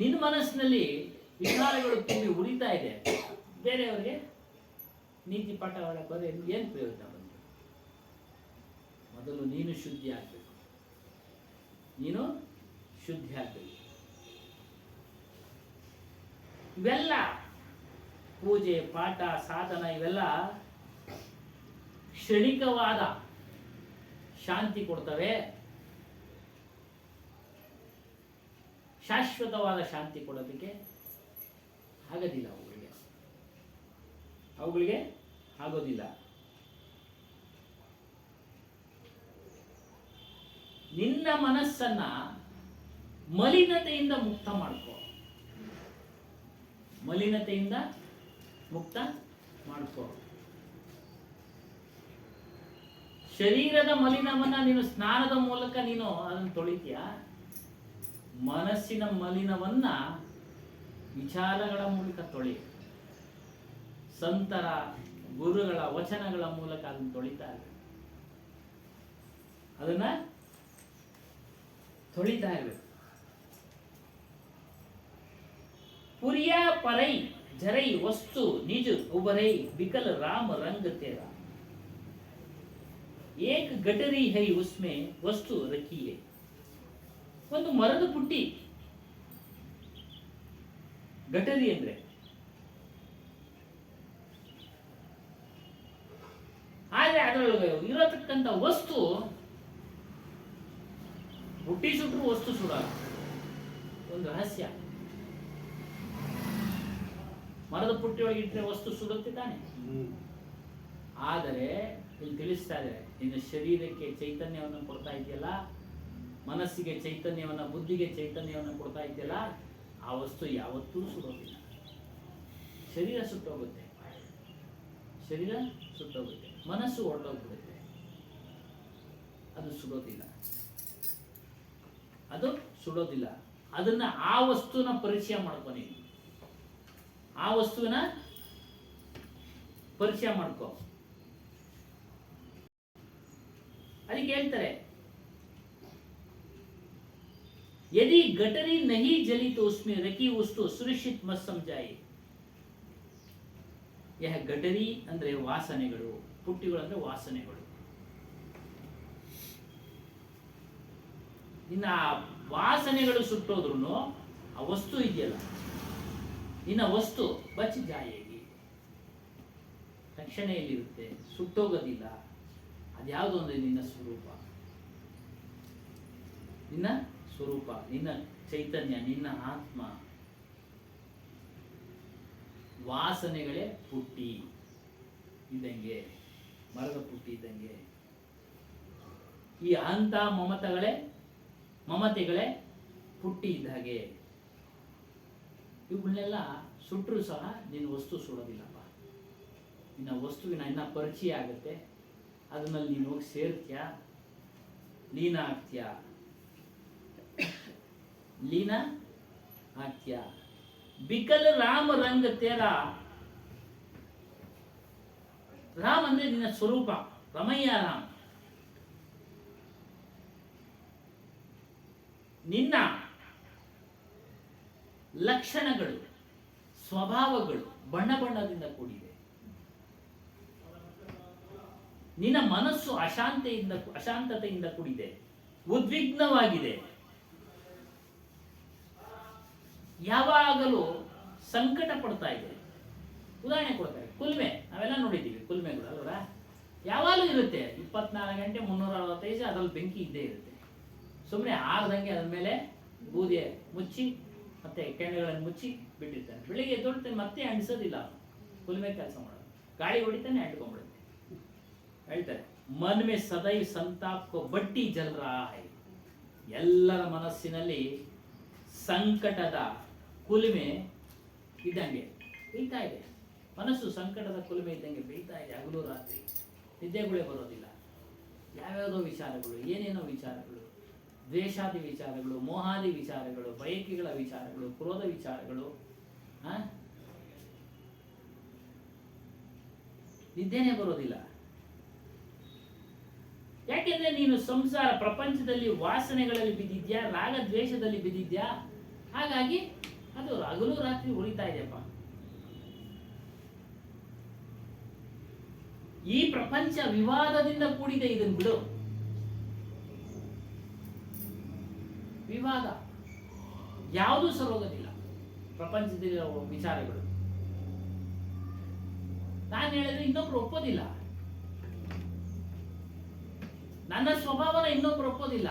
ನಿನ್ನ ಮನಸ್ಸಿನಲ್ಲಿ ವಿಚಾರಗಳು ತುಂಬಿ ಉರಿತಾ ಇದೆ, ಬೇರೆಯವರಿಗೆ ನೀತಿ ಪಾಠ ಮಾಡಕ್ಕೆ ಹೋದ್ರೆ ಏನು ಪ್ರಯೋಜನ ಬಂತು? ಮೊದಲು ನೀನು ಶುದ್ಧಿ ಆಗ್ಬೇಕು. ನೀನು ಶುದ್ಧಿ ಆಗ್ಬೇಕು. ಇವೆಲ್ಲ ಪೂಜೆ, ಪಾಠ, ಸಾಧನ ಇವೆಲ್ಲ ಕ್ಷಣಿಕವಾದ ಶಾಂತಿ ಕೊಡ್ತವೆ, ಶಾಶ್ವತವಾದ ಶಾಂತಿ ಕೊಡೋದಕ್ಕೆ ಆಗೋದಿಲ್ಲ. ಅವುಗಳಿಗೆ ಆಗೋದಿಲ್ಲ. ನಿನ್ನ ಮನಸ್ಸನ್ನ ಮಲಿನತೆಯಿಂದ ಮುಕ್ತ ಮಾಡ್ಕೋ. ಮಲಿನತೆಯಿಂದ ಮುಕ್ತ ಮಾಡ್ಕೋ. ಶರೀರದ ಮಲಿನವನ್ನ ನೀನು ಸ್ನಾನದ ಮೂಲಕ ನೀನು ಅದನ್ನು ತೊಳಿತೀಯ. ಮನಸ್ಸಿನ ಮಲಿನವನ್ನ ವಿಚಾರಗಳ ಮೂಲಕ ತೊಳಿ. ಸಂತರ ಗುರುಗಳ ವಚನಗಳ ಮೂಲಕ ಅದನ್ನು ತೊಳಿತಾ ಇರಬೇಕು. ಅದನ್ನ ತೊಳಿತಾ ಇರಬೇಕು. पुरिया परई जरई वस्तु निज उबरई बिकल राम रंग तेरा, एक गटरी है उसमें वस्तु रखी है. ಒಂದು ಮರದ ಪುಟ್ಟಿ, ಗಟರಿ ಅಂದ್ರೆ ಆದ್ರೆ ಅದರೊಳಗೆ ಇರತಕ್ಕಂಥ ವಸ್ತು, ಬುಟ್ಟಿ ಸುಟ್ಟರು ವಸ್ತು ಸುಡಲ್ಲ. ಒಂದು ರಹಸ್ಯ. ಮರದ ಪುಟ್ಟಿಯೊಳಗೆ ಇಟ್ಟರೆ ವಸ್ತು ಸುಡುತ್ತೆ ತಾನೆ. ಆದರೆ ಇಲ್ಲಿ ತಿಳಿಸ್ತಾ ಇದೆ, ನಿನ್ನ ಶರೀರಕ್ಕೆ ಚೈತನ್ಯವನ್ನು ಕೊಡ್ತಾ ಇದೆಯಲ್ಲ, ಮನಸ್ಸಿಗೆ ಚೈತನ್ಯವನ್ನ, ಬುದ್ಧಿಗೆ ಚೈತನ್ಯವನ್ನು ಕೊಡ್ತಾ ಇದೆಯಲ್ಲ, ಆ ವಸ್ತು ಯಾವತ್ತೂ ಸುಡೋದಿಲ್ಲ. ಶರೀರ ಸುಟ್ಟೋಗುತ್ತೆ, ಶರೀರ ಸುಟ್ಟೋಗುತ್ತೆ, ಮನಸ್ಸು ಹೊರಟೋಗ್ಬಿಡುತ್ತೆ, ಅದು ಸುಡೋದಿಲ್ಲ, ಅದು ಸುಡೋದಿಲ್ಲ. ಅದನ್ನ ಆ ವಸ್ತುವಿನ ಪರಿಚಯ ಮಾಡ್ಕೊ. ನೀನು ಆ ವಸ್ತುವಿನ ಪರಿಚಯ ಮಾಡ್ಕೋ. ಅದಕ್ಕೆ ಹೇಳ್ತಾರೆ, यदि गटरी नहीं जली तो उसमें रखी वस्तु सुरक्षित मत समझाई. यह गटरी ಅಂದ್ರೆ ವಾಸನೆಗಳು, ಪುಟ್ಟಿಗಳು ಅಂದ್ರೆ ವಾಸನೆಗಳು. ನಿನ್ನ ವಾಸನೆಗಳು ಸುಟ್ಟೋದ್ರೂ ಆ ವಸ್ತು ಇದೆಯಲ್ಲ, ನಿನ್ನ ವಸ್ತು ಬಚ್ ಜಾಯೇಗಿ, ರಕ್ಷಣೆಯಲ್ಲಿರುತ್ತೆ, ಸುಟ್ಟೋಗೋದಿಲ್ಲ. ಅದ್ಯಾವುದು ಅಂದ್ರೆ ನಿನ್ನ ಸ್ವರೂಪ, ನಿನ್ನ ಸ್ವರೂಪ, ನಿನ್ನ ಚೈತನ್ಯ, ನಿನ್ನ ಆತ್ಮ. ವಾಸನೆಗಳೇ ಪುಟ್ಟಿ ಇದ್ದಂಗೆ, ಮರದ ಪುಟ್ಟಿ ಇದ್ದಂಗೆ. ಈ ಅಹಂತ ಮಮತೆಗಳೇ ಪುಟ್ಟಿ ಇದ್ದ ಹಾಗೆ. ಇವುಗಳನ್ನೆಲ್ಲ ಸುಟ್ಟರು ಸಹ ನಿನ್ನ ವಸ್ತು ಸುಡೋದಿಲ್ಲಪ್ಪ. ನಿನ್ನ ವಸ್ತುವಿನ ಇನ್ನ ಪರಿಚಯ ಆಗುತ್ತೆ, ಅದನ್ನಲ್ಲಿ ನೀನು ಹೋಗಿ ಸೇರ್ತೀಯ, ಲೀನ ಆಗ್ತೀಯ, ಲೀನ ಆಗ್ತೀಯ. ಬಿಕಲ್ ರಾಮ ರಂಗ ತೇರ. ರಾಮ್ ಅಂದ್ರೆ ನಿನ್ನ ಸ್ವರೂಪ, ರಮಯ್ಯ ರಾಮ್. ನಿನ್ನ ಲಕ್ಷಣಗಳು, ಸ್ವಭಾವಗಳು ಬಣ್ಣ ಬಣ್ಣದಿಂದ ಕೂಡಿದೆ. ನಿನ್ನ ಮನಸ್ಸು ಅಶಾಂತತೆಯಿಂದ ಕೂಡಿದೆ, ಉದ್ವಿಗ್ನವಾಗಿದೆ, ಯಾವಾಗಲೂ ಸಂಕಟ ಪಡ್ತಾ ಇದೆ. ಉದಾಹರಣೆ ಕೊಡ್ತಾರೆ, ಕುಲ್ಮೆ ನಾವೆಲ್ಲ ನೋಡಿದ್ದೀವಿ ಕುಲ್ಮೆಗಳು ಅಲ್ವಾ. ಯಾವಾಗಲೂ ಇರುತ್ತೆ 24 ಗಂಟೆ 365 ಅದ್ರಲ್ಲಿ ಬೆಂಕಿ ಇದ್ದೇ ಇರುತ್ತೆ. ಸುಮ್ಮನೆ ಆರ್ದಂಗೆ ಅದ್ರ ಮೇಲೆ ಬೂದಿ ಮುಚ್ಚಿ ಮತ್ತೆ ಕೆಂಡಗಳನ್ನು ಮುಚ್ಚಿ ಬಿಟ್ಟಿರ್ತಾನೆ. ಬೆಳಿಗ್ಗೆ ಎದ್ದೊಳ್ತಾನೆ ಮತ್ತೆ ಅಂಟಿಸೋದಿಲ್ಲ, ಕುಲ್ಮೆ ಕೆಲಸ ಮಾಡೋದು, ಗಾಳಿ ಹೊಡಿತಾನೆ ಅಂಟ್ಕೊಂಡ್ಬಿಡುತ್ತೆ. ಹೇಳ್ತಾರೆ ಮನ್ ಮೇ ಸದೈವ್ ಸಂತಾಪ್ ಕೋ ಬಟ್ಟಿ ಜಲ್ ರಹಾ ಹೈ. ಎಲ್ಲರ ಮನಸ್ಸಿನಲ್ಲಿ ಸಂಕಟದ ಕುಲುಮೆ ಇದ್ದಂಗೆ ಬೇಯ್ತಾ ಇದೆ. ಮನಸ್ಸು ಸಂಕಟದ ಕುಲುಮೆ ಇದ್ದಂಗೆ ಬೇಯ್ತಾ ಇದೆ ಹಗಲು ರಾತ್ರಿ, ನಿದ್ದೆಗಳೇ ಬರೋದಿಲ್ಲ. ಯಾವ್ಯಾವುದೋ ವಿಚಾರಗಳು, ಏನೇನೋ ವಿಚಾರಗಳು, ದ್ವೇಷಾದಿ ವಿಚಾರಗಳು, ಮೋಹಾದಿ ವಿಚಾರಗಳು, ಬಯಕೆಗಳ ವಿಚಾರಗಳು, ಕ್ರೋಧ ವಿಚಾರಗಳು, ನಿದ್ದೆನೇ ಬರೋದಿಲ್ಲ. ಯಾಕೆಂದ್ರೆ ನೀನು ಸಂಸಾರ ಪ್ರಪಂಚದಲ್ಲಿ ವಾಸನೆಗಳಲ್ಲಿ ಬಿದ್ದಿದ್ಯಾ, ರಾಗ ದ್ವೇಷದಲ್ಲಿ ಬಿದ್ದಿದ್ಯಾ. ಹಾಗಾಗಿ ಅದು ಹಗಲು ರಾತ್ರಿ ಉರಿತಾ ಇದೆಯಪ್ಪ. ಈ ಪ್ರಪಂಚ ವಿವಾದದಿಂದ ಕೂಡಿದೆ, ಇದನ್ನು ಬಿಡು. ವಿವಾದ ಯಾವುದೂ ಸರೋಗೋದಿಲ್ಲ ಪ್ರಪಂಚದಲ್ಲಿರೋ ವಿಚಾರಗಳು. ನಾನು ಹೇಳಿದ್ರೆ ಇನ್ನೊಬ್ರು ಒಪ್ಪೋದಿಲ್ಲ, ನನ್ನ ಸ್ವಭಾವನ ಇನ್ನೊಬ್ರು ಒಪ್ಪೋದಿಲ್ಲ,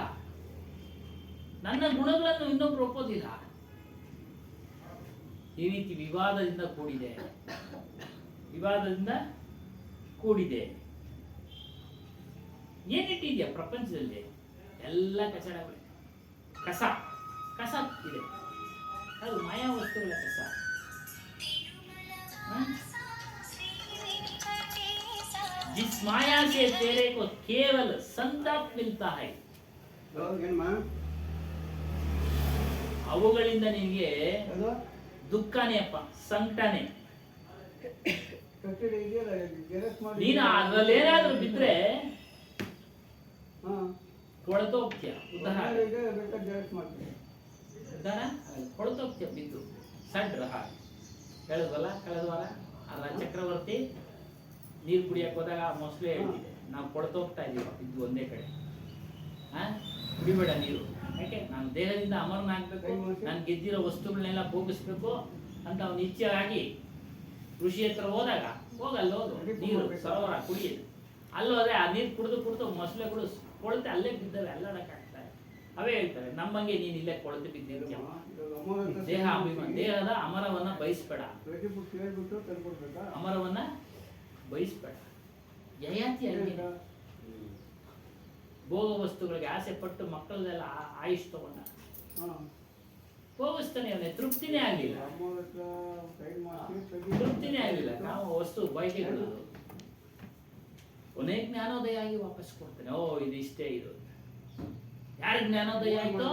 ನನ್ನ ಗುಣಗಳನ್ನು ಇನ್ನೊಬ್ರು ಒಪ್ಪೋದಿಲ್ಲ. ಈ ರೀತಿ ವಿವಾದದಿಂದ ಕೂಡಿದೆ, ವಿವಾದದಿಂದ ಕೂಡಿದೆ. ಏನಿಟ್ಟಿದ್ಯಾ ಪ್ರಪಂಚದಲ್ಲಿ? ಎಲ್ಲ ಕಚಡಗಳೇ, ಕಸ ಕಸ ಇದೆ, ಅದು ಮಾಯಾ ವಸ್ತುಗಳ ಕಸ. जिस माया से तेरे को केवल संताप मिलता है, ಅವುಗಳಿಂದ ನಿನಗೆ ದುಃಖನೇ ಅಪ್ಪ, ಸಂಕಟನೇ. ನೀನು ಅದರಲ್ಲೇನಾದ್ರೂ ಬಿದ್ರೆ ಕೊಳತೋಗ್ತೀಯ, ಉದ್ಧಾರ ಕೊಳತೋಗ್ತೀಯ ಬಿದ್ದು. ಸಡ್ರ ಹಾಗೆ ಹೇಳಿದ್ವಲ್ಲ ಕಳೆದ ವಾರ, ಅಲ್ಲ ಚಕ್ರವರ್ತಿ ನೀರು ಕುಡಿಯಕ್ಕೆ ಹೋದಾಗ ಮೊಸಳೆ ಹೇಳ್ತಿದೆ, ನಾವು ಕೊಳತೋಗ್ತಾ ಇದೀವ ಬಿದ್ದು ಒಂದೇ ಕಡೆ. ಕುಡಿಬೇಡ ನೀರು, ಯಾಕೆ? ನಾನು ದೇಹದಿಂದ ಅಮರನಾಗಬೇಕು, ನಾನು ಗೆದ್ದಿರೋ ವಸ್ತುಗಳನ್ನೆಲ್ಲ ಭೋಗಿಸ್ಬೇಕು ಅಂತ ಅವನು ಇಚ್ಛೆ ಆಗಿ ಋಷಿ ಹತ್ರ ಹೋದಾಗ ಹೋಗಲ್ಲ, ಹೋಗು ನೀರು ಸರೋವರ ಕುಡಿಯೋದು. ಅಲ್ಲೋದ್ರೆ ಆ ನೀರು ಕುಡಿದು ಕುಡಿದು ಮೊಸಳೆ ಕುಡಿದು ಕೊಳತೆ ಅಲ್ಲೇ ಬಿದ್ದವೆ, ಅಲ್ಲಾಡಕ್ಕಾಗ್ತಾರೆ. ಅವೇ ಹೇಳ್ತಾರೆ ನಮ್ಮಂಗೆ ನೀನು ಇಲ್ಲೇ ಕೊಳತೆ ಬಿದ್ದಿರ್ತೀಯ. ದೇಹ ಅಭಿಮಾನ, ದೇಹದ ಅಮರವನ್ನ ಬಯಸ್ಬೇಡ, ಅಮರವನ್ನ ಬಯಸ್ಬೇಡ. ಯಯಾತಿ ಹಂಗೆ ಭೋಗ ವಸ್ತುಗಳಿಗೆ ಆಸೆ ಪಟ್ಟು ಮಕ್ಕಳದೆಲ್ಲ ಆಯುಷ್ ತಗೊಂಡ, ಭೋಗಿಸ್ತಾನೆ ಅವನೇ, ತೃಪ್ತಿನೇ ಆಗಲಿಲ್ಲ, ತೃಪ್ತಿನೇ ಆಗಲಿಲ್ಲ. ನಾವು ವಸ್ತು ಬಯಕೆಗಳು ಕೊನೆ ಜ್ಞಾನೋದಯ ಆಗಿ ವಾಪಸ್ ಕೊಡ್ತಾನೆ. ಓ ಇದು ಇಷ್ಟೇ ಇದು. ಯಾರಿಗೆ ಜ್ಞಾನೋದಯ ಆಯ್ತು?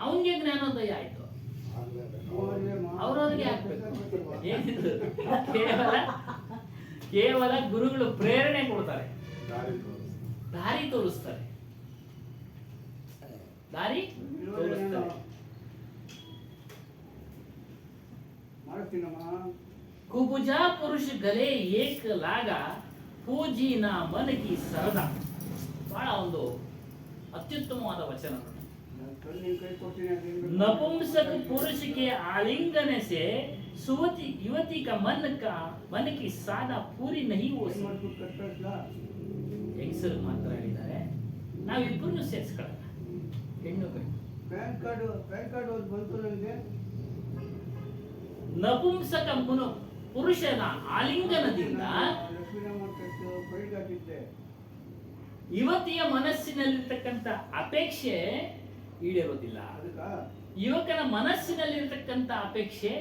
ಅವನಿಗೆ ಜ್ಞಾನೋದಯ ಆಯ್ತು, ಅವ್ರವ್ರಿಗೆ ಆಗ್ಬೇಕು. ಏನಿದು? ಕೇವಲ ಗುರುಗಳು ಪ್ರೇರಣೆ ಕೊಡ್ತಾರೆ, ದಾರಿ ತೋರಿಸ್ತಾರೆ, ದಾರಿ ತೋರಿಸ್ತಾರೆ. ಕುಬುಜಾ ಪುರುಷ ಗಲೆ ಏಕ ಲಾಗ ಪೂಜಿನ ಮನಕಿ ಸರದ. ಬಹಳ ಒಂದು ಅತ್ಯುತ್ತಮವಾದ ವಚನ. नपुंसक पुरुष के आलिंगन से सुवती युवती का मन की सादा पूरी नहीं हो सकती. ಹೆಂಗಸರು ಮಾತ್ರ ಹೇಳಿದ್ದಾರೆ, ನಾವಿಬ್ಬರನ್ನು ಸೇರಿಸ್ಕೊಳ್ಳೋಣ, ಹೆಣ್ಣು ಗಂಡು. ಪ್ಯಾನ್ ಕಾರ್ಡ್ ಒಂದು ಬಂತು ನನಗೆ. ನಪುಂಸಕ ಪುರುಷನ ಆಲಿಂಗನದಿಂದ ಯುವತಿಯ ಮನಸ್ಸಿನಲ್ಲಿರ್ತಕ್ಕಂಥ ಅಪೇಕ್ಷೆ ಈಡೇರೋದಿಲ್ಲ, ಯುವಕನ ಮನಸ್ಸಿನಲ್ಲಿರ್ತಕ್ಕಂಥ ಅಪೇಕ್ಷೆ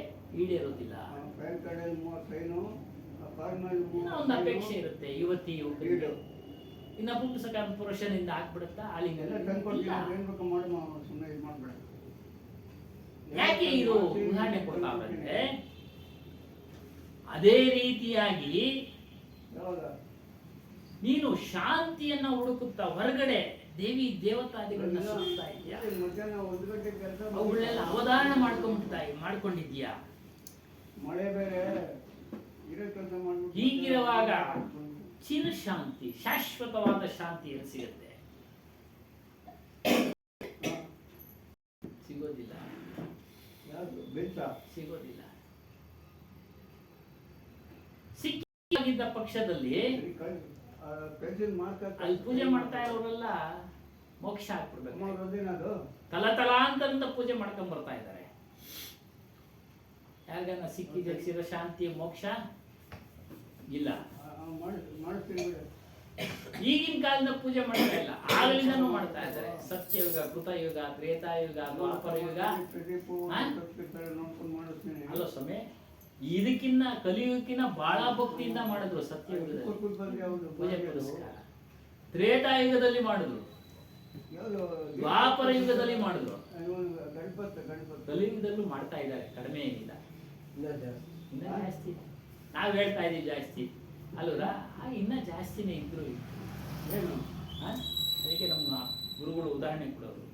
ಈಡೇರೋದಿಲ್ಲ. ಒಂದು ಅಪೇಕ್ಷೆ ಇರುತ್ತೆ ಯುವತಿ ಯುವಕರಿಗೆ. ಇನ್ನು ಪುಂಸಕ ಪುರುಷನಿಂದ ಆಗ್ಬಿಡುತ್ತಾ ಆಲಿಂಗನ? ಯಾಕೆ ಇದು ಉದಾಹರಣೆ ಕೊಡ್ತಾವಂದ್ರೆ, ಅದೇ ರೀತಿಯಾಗಿ ನೀನು ಶಾಂತಿಯನ್ನ ಹುಡುಕುತ್ತಾ ಹೊರಗಡೆ ದೇವಿ ದೇವತಾದಿಗಳನ್ನ ಸುತ್ತಾ ಇದೆಯಾ, ಅವುಗಳೆಲ್ಲ ಅವಧಾರಣ ಮಾಡ್ಕೊಂಡಿದ್ಯಾ. ಮಳೆ ಬೇರೆ ಹೀಗಿರುವಾಗ ಚಿರ ಶಾಂತಿ, ಶಾಶ್ವತವಾದ ಶಾಂತಿ ಎಲ್ಲಿ ಸಿಗುತ್ತೆ? ಸಿಗೋದಿಲ್ಲ, ಸಿಗೋದಿಲ್ಲ. ಆಗಿದ್ದ ಪಕ್ಷದಲ್ಲಿ ಪೆನ್ಷನ್ ಮಾಡ್ತಾ ಅಲ್ಲಿ ಪೂಜೆ ಮಾಡ್ತಾ ಇರೋರೆಲ್ಲ ಮೋಕ್ಷ ಆಗ್ಬಿಡ್ಬೇಕು. ಅದು ತಲತಲಾಂತರಿಂದ ಪೂಜೆ ಮಾಡ್ಕೊಂಡ್ ಬರ್ತಾ ಇದ್ದಾರೆ. ಯಾರಿಗಾನ ಸಿಕ್ಕಿದೆ ಸಿರ ಶಾಂತಿ ಮೋಕ್ಷ ಇಲ್ಲ. ಮಾಡಿಸ್ತೀನಿ ಬಿಡಿ. ಈಗಿನ ಕಾಲದ ಪೂಜೆ ಮಾಡ್ತಾ ಇಲ್ಲ, ಆಗಲಿಂದನೂ ಮಾಡ್ತಾ ಇದ್ದಾರೆ. ಸತ್ಯಯುಗ, ಕೃತಯುಗ, ತ್ರೇತಾಯುಗ, ದ್ವಾಪರ ಯುಗ. ನೋಡ್ಕೊಂಡು ಮಾಡಿಸ್ತೀನಿ. ಅಲ್ಲ ಸ್ವಾಮಿ, ಇದಕ್ಕಿನ್ನ ಕಲಿಯುಗಕ್ಕಿನ್ನ ಬಹಳ ಭಕ್ತಿಯಿಂದ ಮಾಡಿದ್ರು ಸತ್ಯಯುಗದಲ್ಲಿ ಪೂಜೆ ಪುರಸ್ಕಾರ. ತ್ರೇತಾಯುಗದಲ್ಲಿ ಮಾಡಿದ್ರು, ದ್ವಾಪರ ಯುಗದಲ್ಲಿ ಮಾಡಿದ್ರು, ಕಲಿಯುಗದಲ್ಲೂ ಮಾಡ್ತಾ ಇದ್ದಾರೆ. ಕಡಿಮೆ ಏನಿಲ್ಲ, ಇನ್ನ ಜಾಸ್ತಿ. ನಾವ್ ಹೇಳ್ತಾ ಇದೀವಿ ಜಾಸ್ತಿ ಅಲ್ವರಾ? ಇನ್ನ ಜಾಸ್ತಿನೇ ಇದ್ರು. ಅದಕ್ಕೆ ನಮ್ಮ ಗುರುಗಳು ಉದಾಹರಣೆ ಕೊಡೋರು.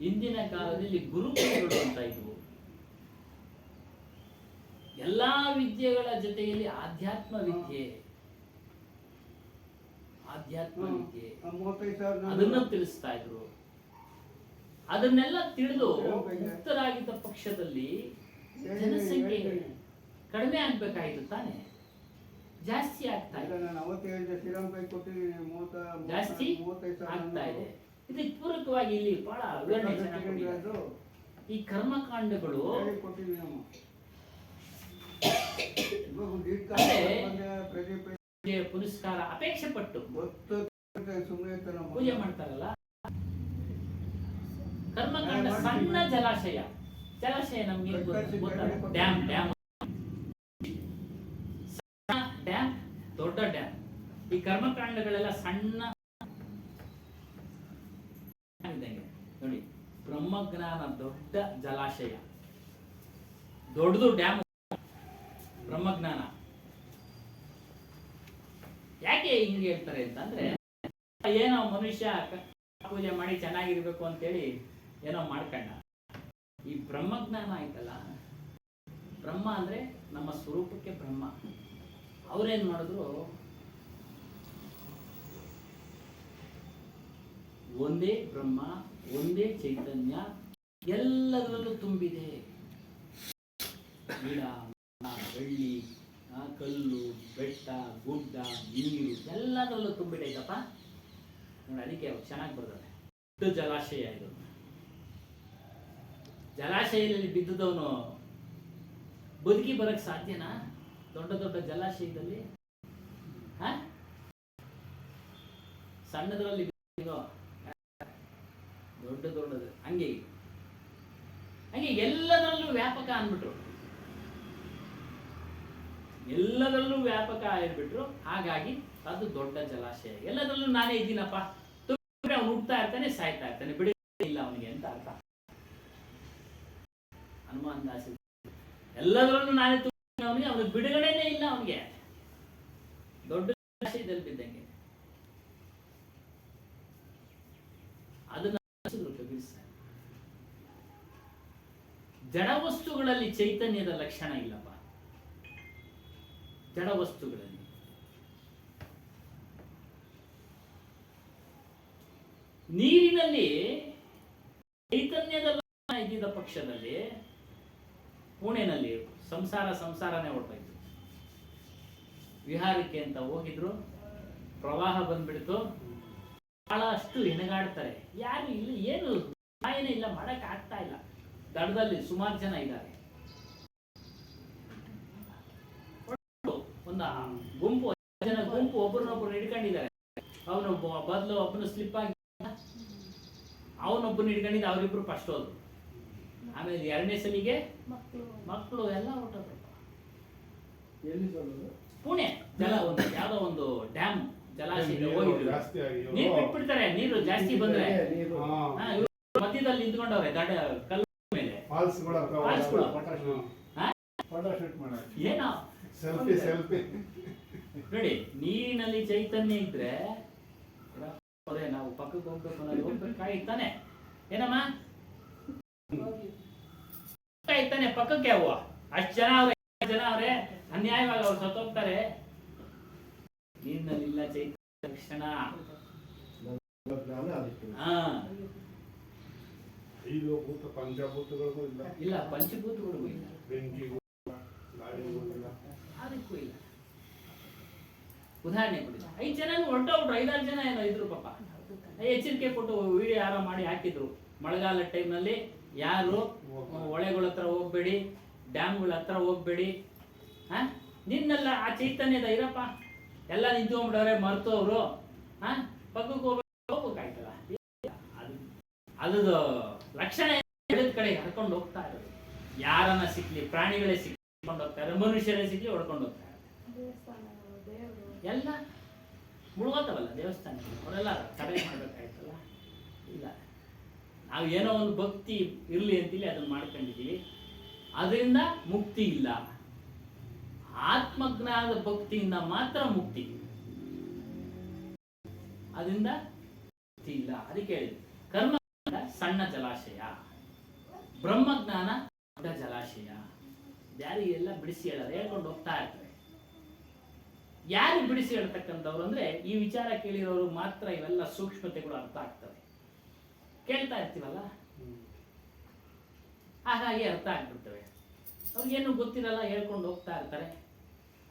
ಹಿಂದಿನ ಕಾಲದಲ್ಲಿ ಗುರುಕುಲಗಳು ಅಂತ ಇದ್ವು. ಎಲ್ಲಾ ವಿದ್ಯೆಗಳ ಜೊತೆಯಲ್ಲಿ ಆಧ್ಯಾತ್ಮ ವಿದ್ಯೆ ಅದನ್ನ ತಿಳಿಸ್ತಾ ಇದ್ರು. ಅದನ್ನೆಲ್ಲ ತಿಳಿದು ಮುಕ್ತರಾಗಿದ್ದ ಪಕ್ಷದಲ್ಲಿ ಜನಸಂಖ್ಯೆ ಕಡಿಮೆ ಆಗ್ಬೇಕಾಯ್ತು ತಾನೆ, ಜಾಸ್ತಿ ಆಗ್ತಾ ಇದೆ. ಜಾಸ್ತಿ ಆಗ್ತಾ ಇದೆ. ಇದಕ್ಕೆ ಪೂರಕವಾಗಿ ಇಲ್ಲಿ ಬಹಳ ವಿವರಣೆ ಚೆನ್ನಾಗಿ ಈ ಕರ್ಮಕಾಂಡಗಳು ಪುರಸ್ಕಾರ ಅಪೇಕ್ಷೆ ಪಟ್ಟು ಪೂಜೆ ಮಾಡ್ತಾರಲ್ಲ. ಕರ್ಮಕಾಂಡ ಸಣ್ಣ ಜಲಾಶಯ ನಮ್ಗೆ ಡ್ಯಾಮ್ ಡ್ಯಾಮ್ ದೊಡ್ಡ ಡ್ಯಾಮ್. ಈ ಕರ್ಮಕಾಂಡಗಳೆಲ್ಲ ಸಣ್ಣ ನೋಡಿ. ಬ್ರಹ್ಮಜ್ಞಾನ ದೊಡ್ಡ ಜಲಾಶಯ, ದೊಡ್ಡದು ಡ್ಯಾಮ್ ಬ್ರಹ್ಮಜ್ಞಾನ. ಯಾಕೆ ಹಿಂಗೆ ಹೇಳ್ತಾರೆ ಅಂತಂದ್ರೆ, ಏನೋ ಮನುಷ್ಯ ಪೂಜೆ ಮಾಡಿ ಚೆನ್ನಾಗಿರ್ಬೇಕು ಅಂತೇಳಿ ಏನೋ ಮಾಡ್ಕೊಂಡ. ಈ ಬ್ರಹ್ಮಜ್ಞಾನ ಆಯ್ತಲ್ಲ, ಬ್ರಹ್ಮ ಅಂದ್ರೆ ನಮ್ಮ ಸ್ವರೂಪಕ್ಕೆ ಬ್ರಹ್ಮ. ಅವ್ರೇನ್ ಮಾಡಿದ್ರು, ಒಂದೇ ಬ್ರಹ್ಮ, ಒಂದೇ ಚೈತನ್ಯ, ಎಲ್ಲದರಲ್ಲೂ ತುಂಬಿದೆ. ಗಿಡ, ಬೆಳ್ಳಿ, ಕಲ್ಲು, ಬೆಟ್ಟ, ಗುಡ್ಡ, ನೀರು ಎಲ್ಲದರಲ್ಲೂ ತುಂಬಿಡೈತಪ್ಪ ನೋಡಿ. ಅದಕ್ಕೆ ಚೆನ್ನಾಗಿ ಬರ್ತದೆ. ದೊಡ್ಡ ಜಲಾಶಯ ಇದು. ಜಲಾಶಯದಲ್ಲಿ ಬಿದ್ದದವನು ಬದುಕಿ ಬರಕ್ ಸಾಧ್ಯನಾ? ದೊಡ್ಡ ದೊಡ್ಡ ಜಲಾಶಯದಲ್ಲಿ ಸಣ್ಣದರಲ್ಲಿ ದೊಡ್ಡದು ಹಂಗೆ ಎಲ್ಲದರಲ್ಲೂ ವ್ಯಾಪಕ ಅಂದ್ಬಿಟ್ರು. ಎಲ್ಲದರಲ್ಲೂ ವ್ಯಾಪಕ ಆಗಿರ್ಬಿಟ್ರು. ಹಾಗಾಗಿ ಅದು ದೊಡ್ಡ ಜಲಾಶಯ. ಎಲ್ಲದರಲ್ಲೂ ನಾನೇ ಇದ್ದೀನಪ್ಪ. ಅವ್ನು ಹುಡ್ತಾ ಇರ್ತಾನೆ, ಸಾಯ್ತಾ ಇರ್ತಾನೆ, ಬಿಡಿ ಇಲ್ಲ ಅವನಿಗೆ ಅಂತ ಅರ್ಥ. ಹನುಮಾನ್ ದಾಸ ಎಲ್ಲದರಲ್ಲೂ ನಾನೇ ಅವನಿಗೆ, ಅವನಿಗೆ ಬಿಡುಗಡೆನೇ ಇಲ್ಲ. ಅವನಿಗೆ ದೊಡ್ಡ ಜಲಾಶಯದಲ್ಲಿ ಬಿದ್ದಂಗೆ. ಅದನ್ನ ಜಡ ವಸ್ತುಗಳಲ್ಲಿ ಚೈತನ್ಯದ ಲಕ್ಷಣ ಇಲ್ಲಪ್ಪ. ಜಡ ವಸ್ತುಗಳಲ್ಲಿ ನೀರಿನಲ್ಲಿ ಚೈತನ್ಯದ ಲಕ್ಷಣ ಇದ್ದಿದ್ದ ಪಕ್ಷದಲ್ಲಿ ಪುಣೆನಲ್ಲಿ ಸಂಸಾರನೇ ಹೊರಟೋಯ್ತು. ವಿಹಾರಕ್ಕೆ ಅಂತ ಹೋಗಿದ್ರು, ಪ್ರವಾಹ ಬಂದ್ಬಿಡ್ತು. ಬಹಳಷ್ಟು ಹೆಣಗಾಡ್ತಾರೆ. ಯಾರು ಇಲ್ಲ, ಏನು ಸಹಾಯನೇ ಇಲ್ಲ, ಮಾಡಕ್ ಆಗ್ತಾ ಇಲ್ಲ. ದಡದಲ್ಲಿ ಸುಮಾರು ಜನ ಇದ್ದಾರೆ. ಒಂದು ಗುಂಪು ಒಬ್ಬರನ್ನೊಬ್ಬರು ಹಿಡ್ಕೊಂಡಿದ್ದಾರೆ. ಅವನೊಬ್ಬ ಬದಲು ಒಬ್ಬನು ಸ್ಲಿಪ್ ಆಗಿ ಅವನೊಬ್ಬನ ಹಿಡ್ಕೊಂಡಿದ್ದ. ಅವರಿಬ್ರು ಫಸ್ಟ್ ಹೋದ್ರು. ಆಮೇಲೆ ಎರಡನೇ ಸಲಿಗೆ ಮಕ್ಕಳು ಎಲ್ಲ ಹೊರಟೋದ್ರು. ಪುಣೆ ಯಾವ್ದೋ ಒಂದು ಡ್ಯಾಮ್ ಜಲಾಶಯ ಹೋಗಿದ್ರು. ನೀರು ಬಿಟ್ಬಿಡ್ತಾರೆ. ನೀರು ಜಾಸ್ತಿ ಬಂದ್ರೆ ಮಧ್ಯದಲ್ಲಿ ನಿಂತ್ಕೊಂಡವ್ರೆ ದಡ ಕಲ್ಲು ಮೇಲೆ. ಏನೋ ನೋಡಿ, ನೀರಿನಲ್ಲಿ ಚೈತನ್ಯ ಇದ್ರೆ ನಾವು ಪಕ್ಕಕ್ಕೆ ಹೋಗ್ಬೇಕು ಅನ್ನೋದು ಹೋಗ್ಬೇಕಾಗಿತ್ತಾನೆ. ಏನಮ್ಮ ಇತ್ತಾನೆ ಪಕ್ಕಕ್ಕೆ ಅವ ಅಷ್ಟು ಜನ ಅವ್ರೆ ಅನ್ಯಾಯವಾಗಿ ಅವ್ರು ಸತ್ತೋಗ್ತಾರೆ. ನೀರಿನಲ್ಲಿಲ್ಲ ಚೈತನ್ಯ ಲಕ್ಷಣ. ಇಲ್ಲ, ಪಂಚಭೂತಗಳಿಗೂ ಇಲ್ಲ, ಅದಕ್ಕೂ ಇಲ್ಲ. ಉದಾಹರಣೆ ಕೊಡಿ. 5 ಜನ ಹೊರಟೋಗ್ಬಿಟ್ರು, 5-6 ಜನ ಏನೋ ಇದ್ರು ಪಾಪ. ಎಚ್ಚರಿಕೆ ಕೊಟ್ಟು ವಿಡಿಯೋ ಯಾರೋ ಮಾಡಿ ಹಾಕಿದ್ರು. ಮಳೆಗಾಲ ಟೈಮ್ನಲ್ಲಿ ಯಾರು ಹೊಳೆಗಳ ಹತ್ರ ಹೋಗ್ಬೇಡಿ, ಡ್ಯಾಮ್ಗಳ ಹತ್ರ ಹೋಗ್ಬೇಡಿ. ನಿನ್ನೆಲ್ಲ ಆ ಚೈತನ್ಯದ ಇರಪ್ಪ, ಎಲ್ಲ ನಿಂತ್ಕೊಂಡ್ಬಿಡವ್ರೆ ಮರ್ತೋವ್ರು. ಪಕ್ಕಕ್ಕೆ ಹೋಗ್ಬೇಕಾಯ್ತಲ್ಲ. ಅದು ಲಕ್ಷಣ ಹೇಳಿದ ಕಡೆ ಕರ್ಕೊಂಡು ಹೋಗ್ತಾ ಇರೋದು. ಯಾರನ್ನ ಸಿಕ್ಲಿ, ಪ್ರಾಣಿಗಳೇ ಸಿಕ್ಕೊಂಡು ಹೋಗ್ತಾರೆ, ಮನುಷ್ಯರೇ ಸಿಕ್ಲಿ ಹೊಡ್ಕೊಂಡು ಹೋಗ್ತಾರೆ. ಎಲ್ಲ ಮುಳುಗೋತವಲ್ಲ ದೇವಸ್ಥಾನಗಳು, ಅವರೆಲ್ಲ ತಡೆ ಮಾಡ್ಬೇಕಾಯ್ತಲ್ಲ. ಇಲ್ಲ, ನಾವು ಏನೋ ಒಂದು ಭಕ್ತಿ ಇರಲಿ ಅಂತೇಳಿ ಅದನ್ನ ಮಾಡ್ಕೊಂಡಿದ್ದೀವಿ, ಅದರಿಂದ ಮುಕ್ತಿ ಇಲ್ಲ. ಆತ್ಮಜ್ಞಾನದ ಭಕ್ತಿಯಿಂದ ಮಾತ್ರ ಮುಕ್ತಿ, ಅದರಿಂದ ಮುಕ್ತಿ ಇಲ್ಲ. ಅದಕ್ಕೆ ಹೇಳಿದ್ವಿ, ಕರ್ಮ ಸಣ್ಣ ಜಲಾಶಯ, ಬ್ರಹ್ಮಜ್ಞಾನ ದೊಡ್ಡ ಜಲಾಶಯ. ಯಾರಿಗೆಲ್ಲ ಬಿಡಿಸಿ ಹೇಳೋದು, ಹೇಳ್ಕೊಂಡು ಹೋಗ್ತಾ ಇರ್ತಾರೆ. ಯಾರಿಗೆ ಬಿಡಿಸಿ ಹೇಳ್ತಕ್ಕಂಥವ್ರು ಅಂದ್ರೆ ಈ ವಿಚಾರ ಕೇಳಿರೋರು ಮಾತ್ರ ಇವೆಲ್ಲ ಸೂಕ್ಷ್ಮತೆಗಳು ಅರ್ಥ ಆಗ್ತವೆ. ಕೇಳ್ತಾ ಇರ್ತೀವಲ್ಲ, ಹಾಗಾಗಿ ಅರ್ಥ ಆಗ್ಬಿಡ್ತವೆ. ಅವ್ರಿಗೇನು ಗೊತ್ತಿರಲ್ಲ, ಹೇಳ್ಕೊಂಡು ಹೋಗ್ತಾ ಇರ್ತಾರೆ.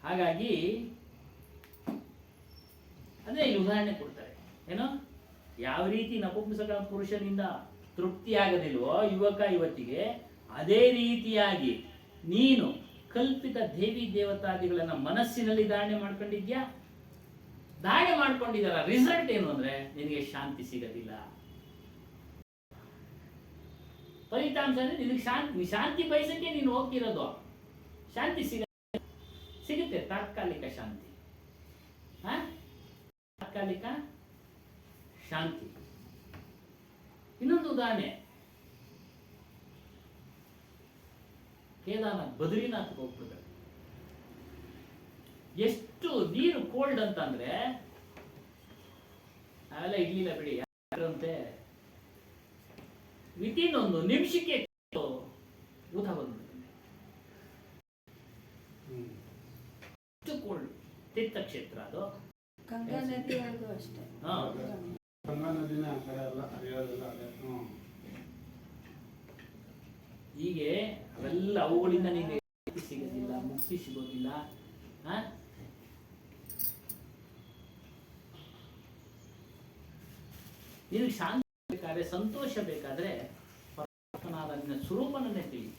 ಹಾಗಾಗಿ ಅದೇ ಈ ಉದಾಹರಣೆ ಕೊಡ್ತಾರೆ. ಏನೋ ಯಾವ ರೀತಿ ನಪುಂಸಕ ಪುರುಷನಿಂದ ತೃಪ್ತಿಯಾಗದಿಲ್ವೋ ಯುವಕ ಯುವತಿಗೆ, ಅದೇ ರೀತಿಯಾಗಿ ನೀನು ಕಲ್ಪಿತ ದೇವಿ ದೇವತಾದಿಗಳನ್ನ ಮನಸ್ಸಿನಲ್ಲಿ ಧಾರಣೆ ಮಾಡ್ಕೊಂಡಿದ್ಯಾ. ಧಾರಣೆ ಮಾಡ್ಕೊಂಡಿದ್ದಾರ, ರಿಸಲ್ಟ್ ಏನು ಅಂದ್ರೆ ನಿನಗೆ ಶಾಂತಿ ಸಿಗೋದಿಲ್ಲ. ಫಲಿತಾಂಶ ಅಂದ್ರೆ ನಿನಗೆ ಶಾಂತಿ ಬಯಸಕ್ಕೆ ನೀನು ಹೋಗ್ತಿರೋದು. ಶಾಂತಿ ಸಿಗುತ್ತೆ, ತಾತ್ಕಾಲಿಕ ಶಾಂತಿ. ತಾತ್ಕಾಲಿಕ ಶಾಂತಿ. ಇನ್ನೊಂದು ಉದಾಹರಣೆ, ಕೇದಾರನಾಥ್ ಬದ್ರಿನಾಥ್ ಹೋಗ್ಬಿಡ್ತಾರೆ. ಎಷ್ಟು ನೀರು ಕೋಲ್ಡ್ ಅಂತಂದ್ರೆ ಅವೆಲ್ಲ ಇರ್ಲಿಲ್ಲ ಬಿಡಿ, ಯಾರಂತೆ ವಿತಿನ್ ಒಂದು ನಿಮಿಷಕ್ಕೆ ಊಟ ಬಂದ್ಬಿಡುತ್ತೆ. ಎಷ್ಟು ಕೋಲ್ಡ್. ತೀರ್ಥಕ್ಷೇತ್ರ ಅದು, ಗಂಗಾ ನದಿ ಅದು ಅಷ್ಟೇ. ಗಂಗಾ ನದಿನೇ ಆ ಕಡೆ ಎಲ್ಲ ಹರಿಯೋದೆಲ್ಲ ಅದೇ. ಹೀಗೆ ಅವೆಲ್ಲ ಅವುಗಳಿಂದ ನಿಮಗೆ ಸಿಗೋದಿಲ್ಲ, ಮುಕ್ತಿ ಸಿಗೋದಿಲ್ಲ. ನಿನಗೆ ಶಾಂತಿ ಬೇಕಾದ್ರೆ, ಸಂತೋಷ ಬೇಕಾದ್ರೆ ಪರಮಾತ್ಮನಾದ ನಿನ್ನ ಸ್ವರೂಪನನ್ನೇ ತಿಳಿ.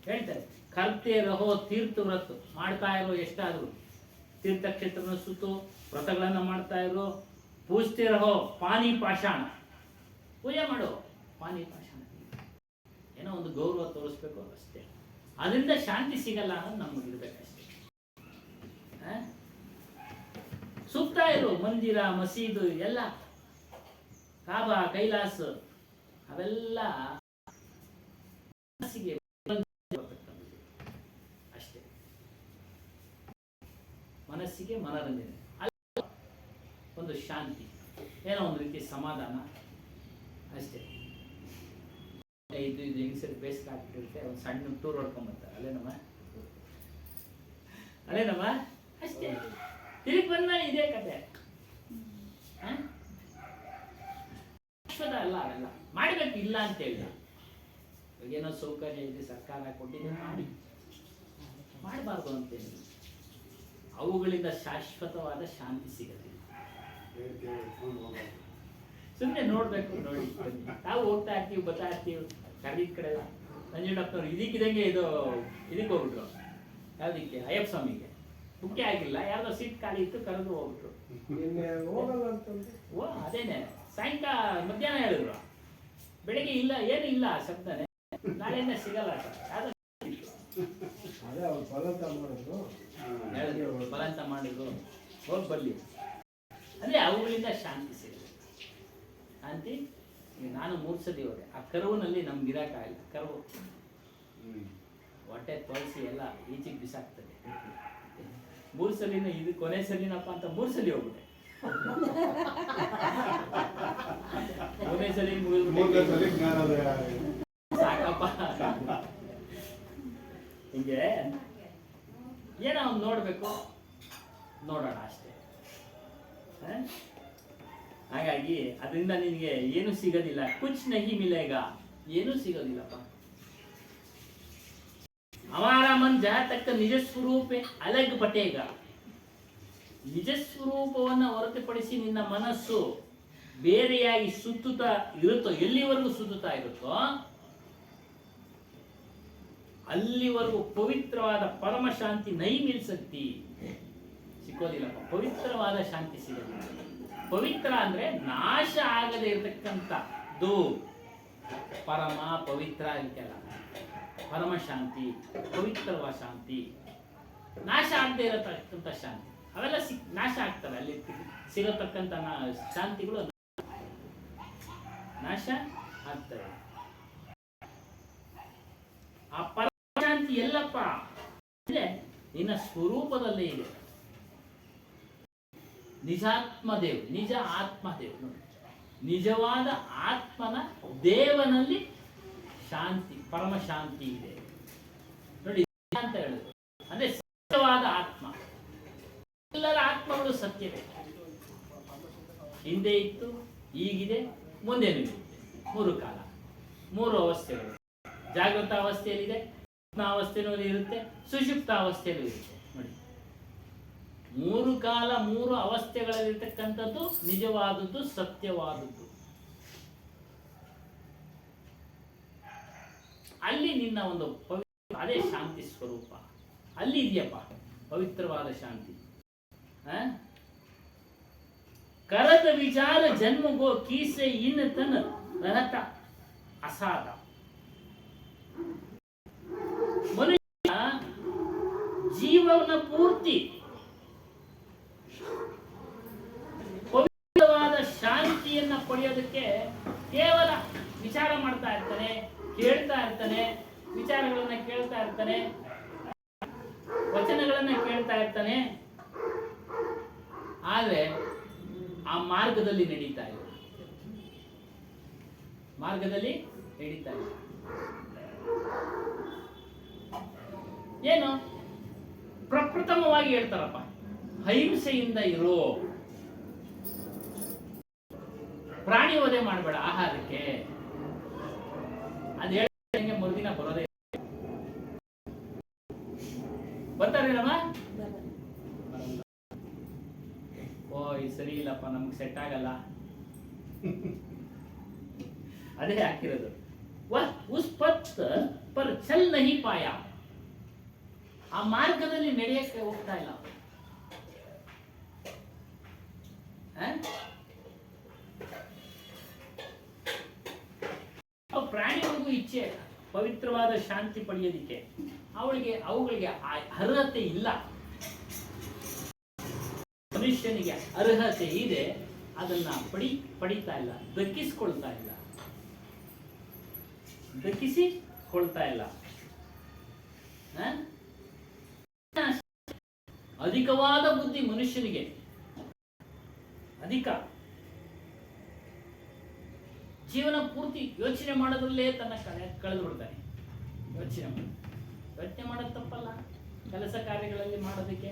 ಹೇಳ್ತಾರೆ, ಕರ್ತೆ ರಹೋ ತೀರ್ಥ ವ್ರತ ಮಾಡ್ತಾ ಇರೋ, ಎಷ್ಟಾದ್ರು ತೀರ್ಥಕ್ಷೇತ್ರನ ಸುತ್ತು ವ್ರತಗಳನ್ನ ಮಾಡ್ತಾ ಇರೋ, ಪೂಜ್ತೆ ರಹೋ ಪಾನಿ ಪಾಷಾಣ, ಪೂಜೆ ಮಾಡು. ಪಾನಿ ಪಾಷಾಣ ಏನೋ ಒಂದು ಗೌರವ ತೋರಿಸ್ಬೇಕು ಅಷ್ಟೇ. ಅದರಿಂದ ಶಾಂತಿ ಸಿಗಲ್ಲ ಅನ್ನೋದು ನಮ್ಗೆ ಇರ್ಬೇಕಷ್ಟೇ. ಸುತ್ತ ಇರು ಮಂದಿರ, ಮಸೀದು ಎಲ್ಲ, ಕಾಬಾ, ಕೈಲಾಸ, ಅವೆಲ್ಲ ಮನಸ್ಸಿಗೆ ಅಷ್ಟೇ. ಮನಸ್ಸಿಗೆ ಮನರಂಜನೆ, ಒಂದು ಶಾಂತಿ, ಏನೋ ಒಂದು ರೀತಿ ಸಮಾಧಾನ ಅಷ್ಟೇ. ಇದು ಹೆಂಗಸರು ಬೇಸಿಗೆ ಹಾಕ್ಬಿಟ್ಟಿರುತ್ತೆ, ಒಂದು ಸಣ್ಣ ಟೂರ್ ಹೊಡ್ಕೊಂಡ್ಬರ್ತಾರೆ, ಅಲ್ಲೇನಮ್ಮ ಅಷ್ಟೇ. ತಿರುಗಿ ಬಂದ್ಮೇಲೆ ಇದೇ ಕತೆ. ಅಲ್ಲ, ಅವೆಲ್ಲ ಮಾಡಬೇಕು, ಇಲ್ಲ ಅಂತ ಹೇಳಿಲ್ಲ. ಏನೋ ಸೌಕರ್ಯ ಇದೆ, ಸರ್ಕಾರ ಕೊಟ್ಟಿದೆ, ಮಾಡಬಾರ್ದು ಅಂತೇಳಿ. ಅವುಗಳಿಂದ ಶಾಶ್ವತವಾದ ಶಾಂತಿ ಸಿಗಲ್ಲ. ಸುಮ್ಮನೆ ನೋಡ್ಬೇಕು, ನೋಡಿ ನಾವು ಹೋಗ್ತಾ ಇರ್ತೀವಿ, ಬರ್ತಾ ಇರ್ತೀವಿ, ಕರೆದಿದ್ದ ಕಡೆ ಎಲ್ಲ. ನಂಜುಂಡಪ್ಪನವ್ರು ಇದಕ್ಕಿದಂಗೆ ಇದಕ್ಕೆ ಹೋಗ್ಬಿಟ್ರು, ಯಾವುದಕ್ಕೆ, ಅಯ್ಯಪ್ಪ ಸ್ವಾಮಿಗೆ. ಮುಖ್ಯ ಆಗಿಲ್ಲ, ಯಾವ್ದೋ ಸೀಟ್ ಖಾಲಿ ಇತ್ತು, ಕರೆದು ಹೋಗ್ಬಿಟ್ರು. ಓ ಅದೇನೆ, ಸಾಯಂಕಾಲ ಮಧ್ಯಾಹ್ನ ಹೇಳಿದ್ರು, ಬೆಳಿಗ್ಗೆ ಇಲ್ಲ, ಏನು ಇಲ್ಲ ಶಬ್ದನೇ, ನಾಳೆಯಿಂದ ಸಿಗಲ್ಲ ಸರ್. ಬಲಂತ ಮಾಡಿದ್ರು, ಹೋಗಿ ಬರ್ಲಿ ಅಂದ್ರೆ ಅವುಗಳಿಂದ ಶಾಂತಿ ಸಿಗುತ್ತೆ. ಶಾಂತಿ. ನಾನು 3 ಸತಿ ಹೋದೆ, ಆ ಕರುವಿನಲ್ಲಿ ನಮ್ಗೆ ಇರಕ್ಕಾಗಿಲ್ಲ. ಕರುವು ಹೊಟ್ಟೆ ತೊಳಸಿ ಎಲ್ಲ ಈಚೆಗೆ ಬಿಸಾಕ್ತದೆ. 3 ಸಲಿನ ಇದು ಕೊನೆ ಸಲಿನಪ್ಪ ಅಂತ 3 ಸಲಿ ಹೋಗ್ಬಿಟ್ಟೆ. ಕೊನೆ ಸಲಿ ಸಾಕಪ್ಪ. ಹಿಂಗೆ ಏನೋ ಒಂದು ನೋಡ್ಬೇಕು, ನೋಡೋಣ ಅಷ್ಟೇ. ಹಾಗಾಗಿ ಅದರಿಂದ ನಿನಗೆ ಏನು ಸಿಗೋದಿಲ್ಲ. ಕುಚ್ ನಹಿ ಮಿಲೇಗ, ಏನೂ ಸಿಗೋದಿಲ್ಲಪ್ಪ. हमारा मन जहाँ तक निज स्वरूप अलग बटेगा, ನಿಜ ಸ್ವರೂಪವನ್ನು ಹೊರತುಪಡಿಸಿ ನಿನ್ನ ಮನಸ್ಸು ಬೇರೆಯಾಗಿ ಸುತ್ತುತ್ತಾ ಇರುತ್ತೋ, ಎಲ್ಲಿವರೆಗೂ ಸುತ್ತುತ್ತಾ ಇರುತ್ತೋ ಅಲ್ಲಿವರೆಗೂ ಪವಿತ್ರವಾದ ಪರಮ ಶಾಂತಿ ನೈಮಿಲ್ಸಕ್ತಿ ಸಿಕ್ಕೋದಿಲ್ಲಪ್ಪ. ಪವಿತ್ರವಾದ ಶಾಂತಿ ಸಿಗೋದಿಲ್ಲ. ಪವಿತ್ರ ಅಂದ್ರೆ ನಾಶ ಆಗದೆ ಇರತಕ್ಕಂಥದ್ದು ಪರಮ ಪವಿತ್ರ ಅಂತೆಲ್ಲ. ಪರಮ ಶಾಂತಿ, ಪವಿತ್ರವಾದ ಶಾಂತಿ, ನಾಶ ಆಗದೆ ಇರತಕ್ಕಂಥ ಶಾಂತಿ, ಅವೆಲ್ಲ ನಾಶ ಆಗ್ತವೆ. ಅಲ್ಲಿ ಸಿಗತಕ್ಕಂಥ ಶಾಂತಿಗಳು ನಾಶ ಆಗ್ತವೆ. ಆ ಪರಮ ಶಾಂತಿ ಎಲ್ಲಪ್ಪ ಇದೆ? ನಿನ್ನ ಸ್ವರೂಪದಲ್ಲೇ ಇದೆ. ನಿಜಾತ್ಮದೇವ್, ನಿಜ ಆತ್ಮದೇವ್, ನಿಜವಾದ ಆತ್ಮನ ದೇವನಲ್ಲಿ ಶಾಂತಿ, ಪರಮ ಶಾಂತಿ ಇದೆ ನೋಡಿ ಅಂತ ಹೇಳಿದ್ರು. ಅಂದ್ರೆ ಸತ್ಯವಾದ ಆತ್ಮ. ಎಲ್ಲರ ಆತ್ಮಗಳು ಸತ್ಯವೇ. ಹಿಂದೆ ಇತ್ತು, ಈಗಿದೆ, ಮುಂದೆನೂ ಇದೆ. ಮೂರು ಕಾಲ, ಮೂರು ಅವಸ್ಥೆಗಳು. ಜಾಗೃತ ಅವಸ್ಥೆಯಲ್ಲಿದೆ, ಅವಸ್ಥೆಯಲ್ಲಿ ಇರುತ್ತೆ, ಸುಷುಪ್ತ ಅವಸ್ಥೆಯಲ್ಲೂ ಇರುತ್ತೆ ನೋಡಿ. ಮೂರು ಕಾಲ, ಮೂರು ಅವಸ್ಥೆಗಳಲ್ಲಿರ್ತಕ್ಕಂಥದ್ದು ನಿಜವಾದದ್ದು, ಸತ್ಯವಾದದ್ದು. ಅಲ್ಲಿ ನಿನ್ನ ಒಂದು ಪವಿತ್ರ, ಅದೇ ಶಾಂತಿ ಸ್ವರೂಪ. ಅಲ್ಲಿ ಇದೆಯಪ್ಪ ಪವಿತ್ರವಾದ ಶಾಂತಿ. ಕರದ ವಿಚಾರ ಜನ್ಮಗೋ ಕೀಸೆ ಇನ್ನು ತನ್ನ ರಹತ ಅಸಾಧ. ಮನುಷ್ಯ ಜೀವನ ಪೂರ್ತಿ ಪವಿತ್ರವಾದ ಶಾಂತಿಯನ್ನ ಪಡೆಯೋದಕ್ಕೆ ಕೇವಲ ವಿಚಾರ ಮಾಡ್ತಾ ಇರ್ತಾನೆ, ಕೇಳ್ತಾ ಇರ್ತಾನೆ, ವಿಚಾರಗಳನ್ನ ಕೇಳ್ತಾ ಇರ್ತಾನೆ, ವಚನಗಳನ್ನ ಕೇಳ್ತಾ ಇರ್ತಾನೆ. ಆದ್ರೆ ಆ ಮಾರ್ಗದಲ್ಲಿ ನಡೀತಾ ಇಲ್ಲ. ಮಾರ್ಗದಲ್ಲಿ ನಡೀತಾ ಇಲ್ಲ. ಏನು ಪ್ರಪ್ರಥಮವಾಗಿ ಹೇಳ್ತಾರಪ್ಪ, ಅಹಿಂಸೆಯಿಂದ ಇರೋ, ಪ್ರಾಣಿ ವಧೆ ಮಾಡಬೇಡ ಆಹಾರಕ್ಕೆ. ಅದು ಹೇಳಿದಂಗೆ ಮರುದಿನ ಬರೋದೇ. ಬರ್ತಾರೇನಮ್ಮ? ಓ ಇದು ಸರಿ ಇಲ್ಲಪ್ಪ, ನಮ್ಗೆ ಸೆಟ್ ಆಗಲ್ಲ. ಅದೇ ಹಾಕಿರೋದು. ಉಸ್ ಪತ್ ಪರ್ ಚಲ್ ನಹಿ ಪಾಯ. ಆ ಮಾರ್ಗದಲ್ಲಿ ನಡೆಯಕ್ಕೆ ಹೋಗ್ತಾ ಇಲ್ಲ. ಪ್ರಾಣಿಗಳಿಗೂ ಇಚ್ಛೆ ಪವಿತ್ರವಾದ ಶಾಂತಿ ಪಡೆಯೋದಿಕ್ಕೆ, ಅವುಗಳಿಗೆ ಅರ್ಹತೆ ಇಲ್ಲ. ಮನುಷ್ಯನಿಗೆ ಅರ್ಹತೆ ಇದೆ, ಅದನ್ನ ಪಡಿತಾ ಇಲ್ಲ, ದಕ್ಕಿಸಿಕೊಳ್ತಾ ಇಲ್ಲ. ಅಧಿಕವಾದ ಬುದ್ಧಿ ಮನುಷ್ಯನಿಗೆ, ಅಧಿಕ. ಜೀವನ ಪೂರ್ತಿ ಯೋಚನೆ ಮಾಡೋದ್ರಲ್ಲೇ ತನ್ನ ಕಳೆದು ಬಿಡ್ತಾನೆ. ಯೋಚನೆ ಮಾಡೋದು ತಪ್ಪಲ್ಲ, ಕೆಲಸ ಕಾರ್ಯಗಳಲ್ಲಿ ಮಾಡೋದಕ್ಕೆ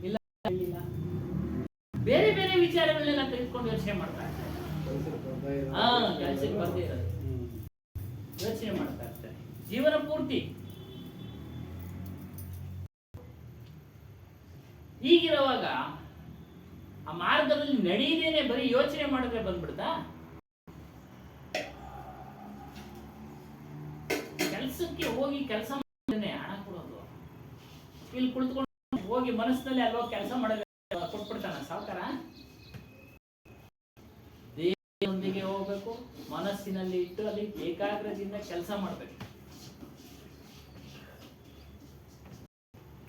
ಇಲ್ಲ, ಬೇರೆ ಬೇರೆ ವಿಚಾರಗಳನ್ನೆಲ್ಲ ತೆಗೆದುಕೊಂಡು ಯೋಚನೆ ಮಾಡ್ತಾ ಇರ್ತಾರೆ. ಕೆಲಸಕ್ಕೆ ಬರ್ದೇ ಇರೋದು ಯೋಚನೆ ಮಾಡ್ತಾ ಇರ್ತಾರೆ ಜೀವನ ಪೂರ್ತಿ. ಹೀಗಿರುವಾಗ ಆ ಮಾರ್ಗದಲ್ಲಿ ನಡೆಯದೇನೆ ಬರೀ ಯೋಚನೆ ಮಾಡಿದ್ರೆ ಬಂದ್ಬಿಡ್ತಾ? ಕೆಲಸಕ್ಕೆ ಹೋಗಿ ಕೆಲಸ ಮಾಡಿದ್ರೆ ಹಣ ಕೊಡೋದು, ಇಲ್ಲಿ ಕುಳಿತುಕೊಂಡು ಹೋಗಿ ಮನಸ್ಸಿನಲ್ಲಿ ಅಲ್ವಾ ಕೆಲಸ ಮಾಡೋದು ಕೊಟ್ಬಿಡ್ತಾನ ಸಾವುಕಾರ? ದೇವರೊಂದಿಗೆ ಹೋಗ್ಬೇಕು, ಮನಸ್ಸಿನಲ್ಲಿ ಇಟ್ಟು ಅಲ್ಲಿ ಏಕಾಗ್ರತೆಯಿಂದ ಕೆಲಸ ಮಾಡ್ಬೇಕು.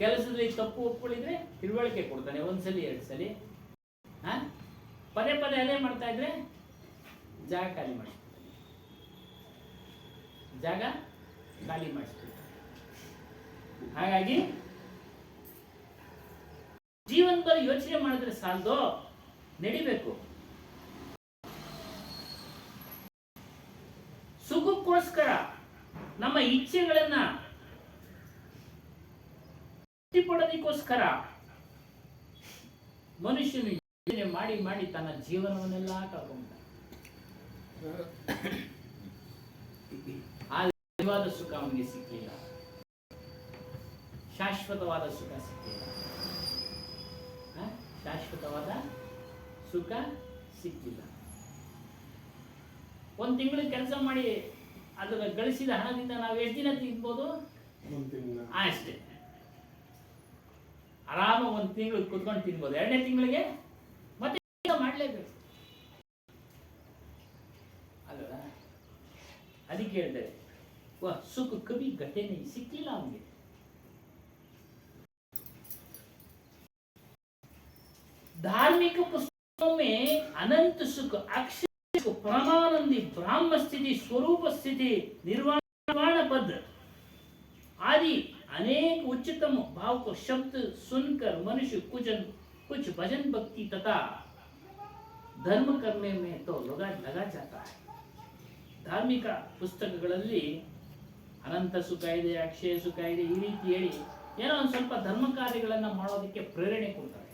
ಕೆಲಸದಲ್ಲಿ ತಪ್ಪು ಒಪ್ಪಿದ್ರೆ ತಿಳುವಳಿಕೆ ಕೊಡ್ತಾನೆ, ಒಂದ್ಸಲಿ ಎರಡು ಸಲಿ. ಪದೇ ಪದೇ ಅದೇ ಮಾಡ್ತಾ ಇದ್ರೆ ಜಾಗ ಖಾಲಿ ಮಾಡಿಸ್ತೀವಿ. ಹಾಗಾಗಿ ಜೀವನದಲ್ಲಿ ಯೋಚನೆ ಮಾಡಿದ್ರೆ ಸಾಲದು, ನಡಿಬೇಕು. ಸುಖಕ್ಕೋಸ್ಕರ ನಮ್ಮ ಇಚ್ಛೆಗಳನ್ನ ಪಡೋದಕ್ಕೋಸ್ಕರ ಮನುಷ್ಯನು ಯೋಚನೆ ಮಾಡಿ ಮಾಡಿ ತನ್ನ ಜೀವನವನ್ನೆಲ್ಲ ಕಳ್ಕೊಂಡ. ಆ ನಿಜವಾದ ಸುಖ ಅವನಿಗೆ ಸಿಕ್ಕಲಿಲ್ಲ, ಶಾಶ್ವತವಾದ ಸುಖ ಸಿಕ್ಕಲಿಲ್ಲ. ಸುಖ ಸಿಕ್ಕಿಲ್ಲ. ಒಂದು ತಿಂಗಳು ಕೆಲಸ ಮಾಡಿ ಅದರ ಗಳಿಸಿದ ಹಣದಿಂದ ನಾವು ಎಷ್ಟು ದಿನ ತಿನ್ಬೋದು? ಒಂದು ತಿಂಗಳ ಅಷ್ಟೇ. ಆರಾಮ ಒಂದು ತಿಂಗಳು ಕುತ್ಕೊಂಡು ತಿನ್ಬೋದು. 2ನೇ ತಿಂಗಳಿಗೆ ಮತ್ತೆ ಮಾಡಲೇಬೇಕು ಅಲ್ವಾ? ಅದಕ್ಕೆ ಹೇಳ್ತಾರೆ ಸುಖ ಕವಿ ಘಟನೆ ಸಿಕ್ಕಿಲ್ಲ ಅವನಿಗೆ. धार्मिक पुस्तकों में अनंत सुख, अक्षय सुख, परमानंदी, ब्रह्म स्थिति, स्वरूप स्थिति, निर्वाण पद आदि अनेक उच्चतम भाव को शब्द सुनकर मनुष्य कुछ भजन भक्ति तथा धर्म करने में तो लगा जाता है. धार्मिक ಪುಸ್ತಕಗಳಲ್ಲಿ ಅನಂತ ಸುಖ ಇದೆ, ಅಕ್ಷಯ ಸುಖ ಇದೆ, ಈ ರೀತಿ ಹೇಳಿ ಏನೋ ಒಂದು ಸ್ವಲ್ಪ ಧರ್ಮ ಕಾರ್ಯಗಳನ್ನು ಮಾಡೋದಕ್ಕೆ ಪ್ರೇರಣೆ ಕೊಡ್ತಾರೆ.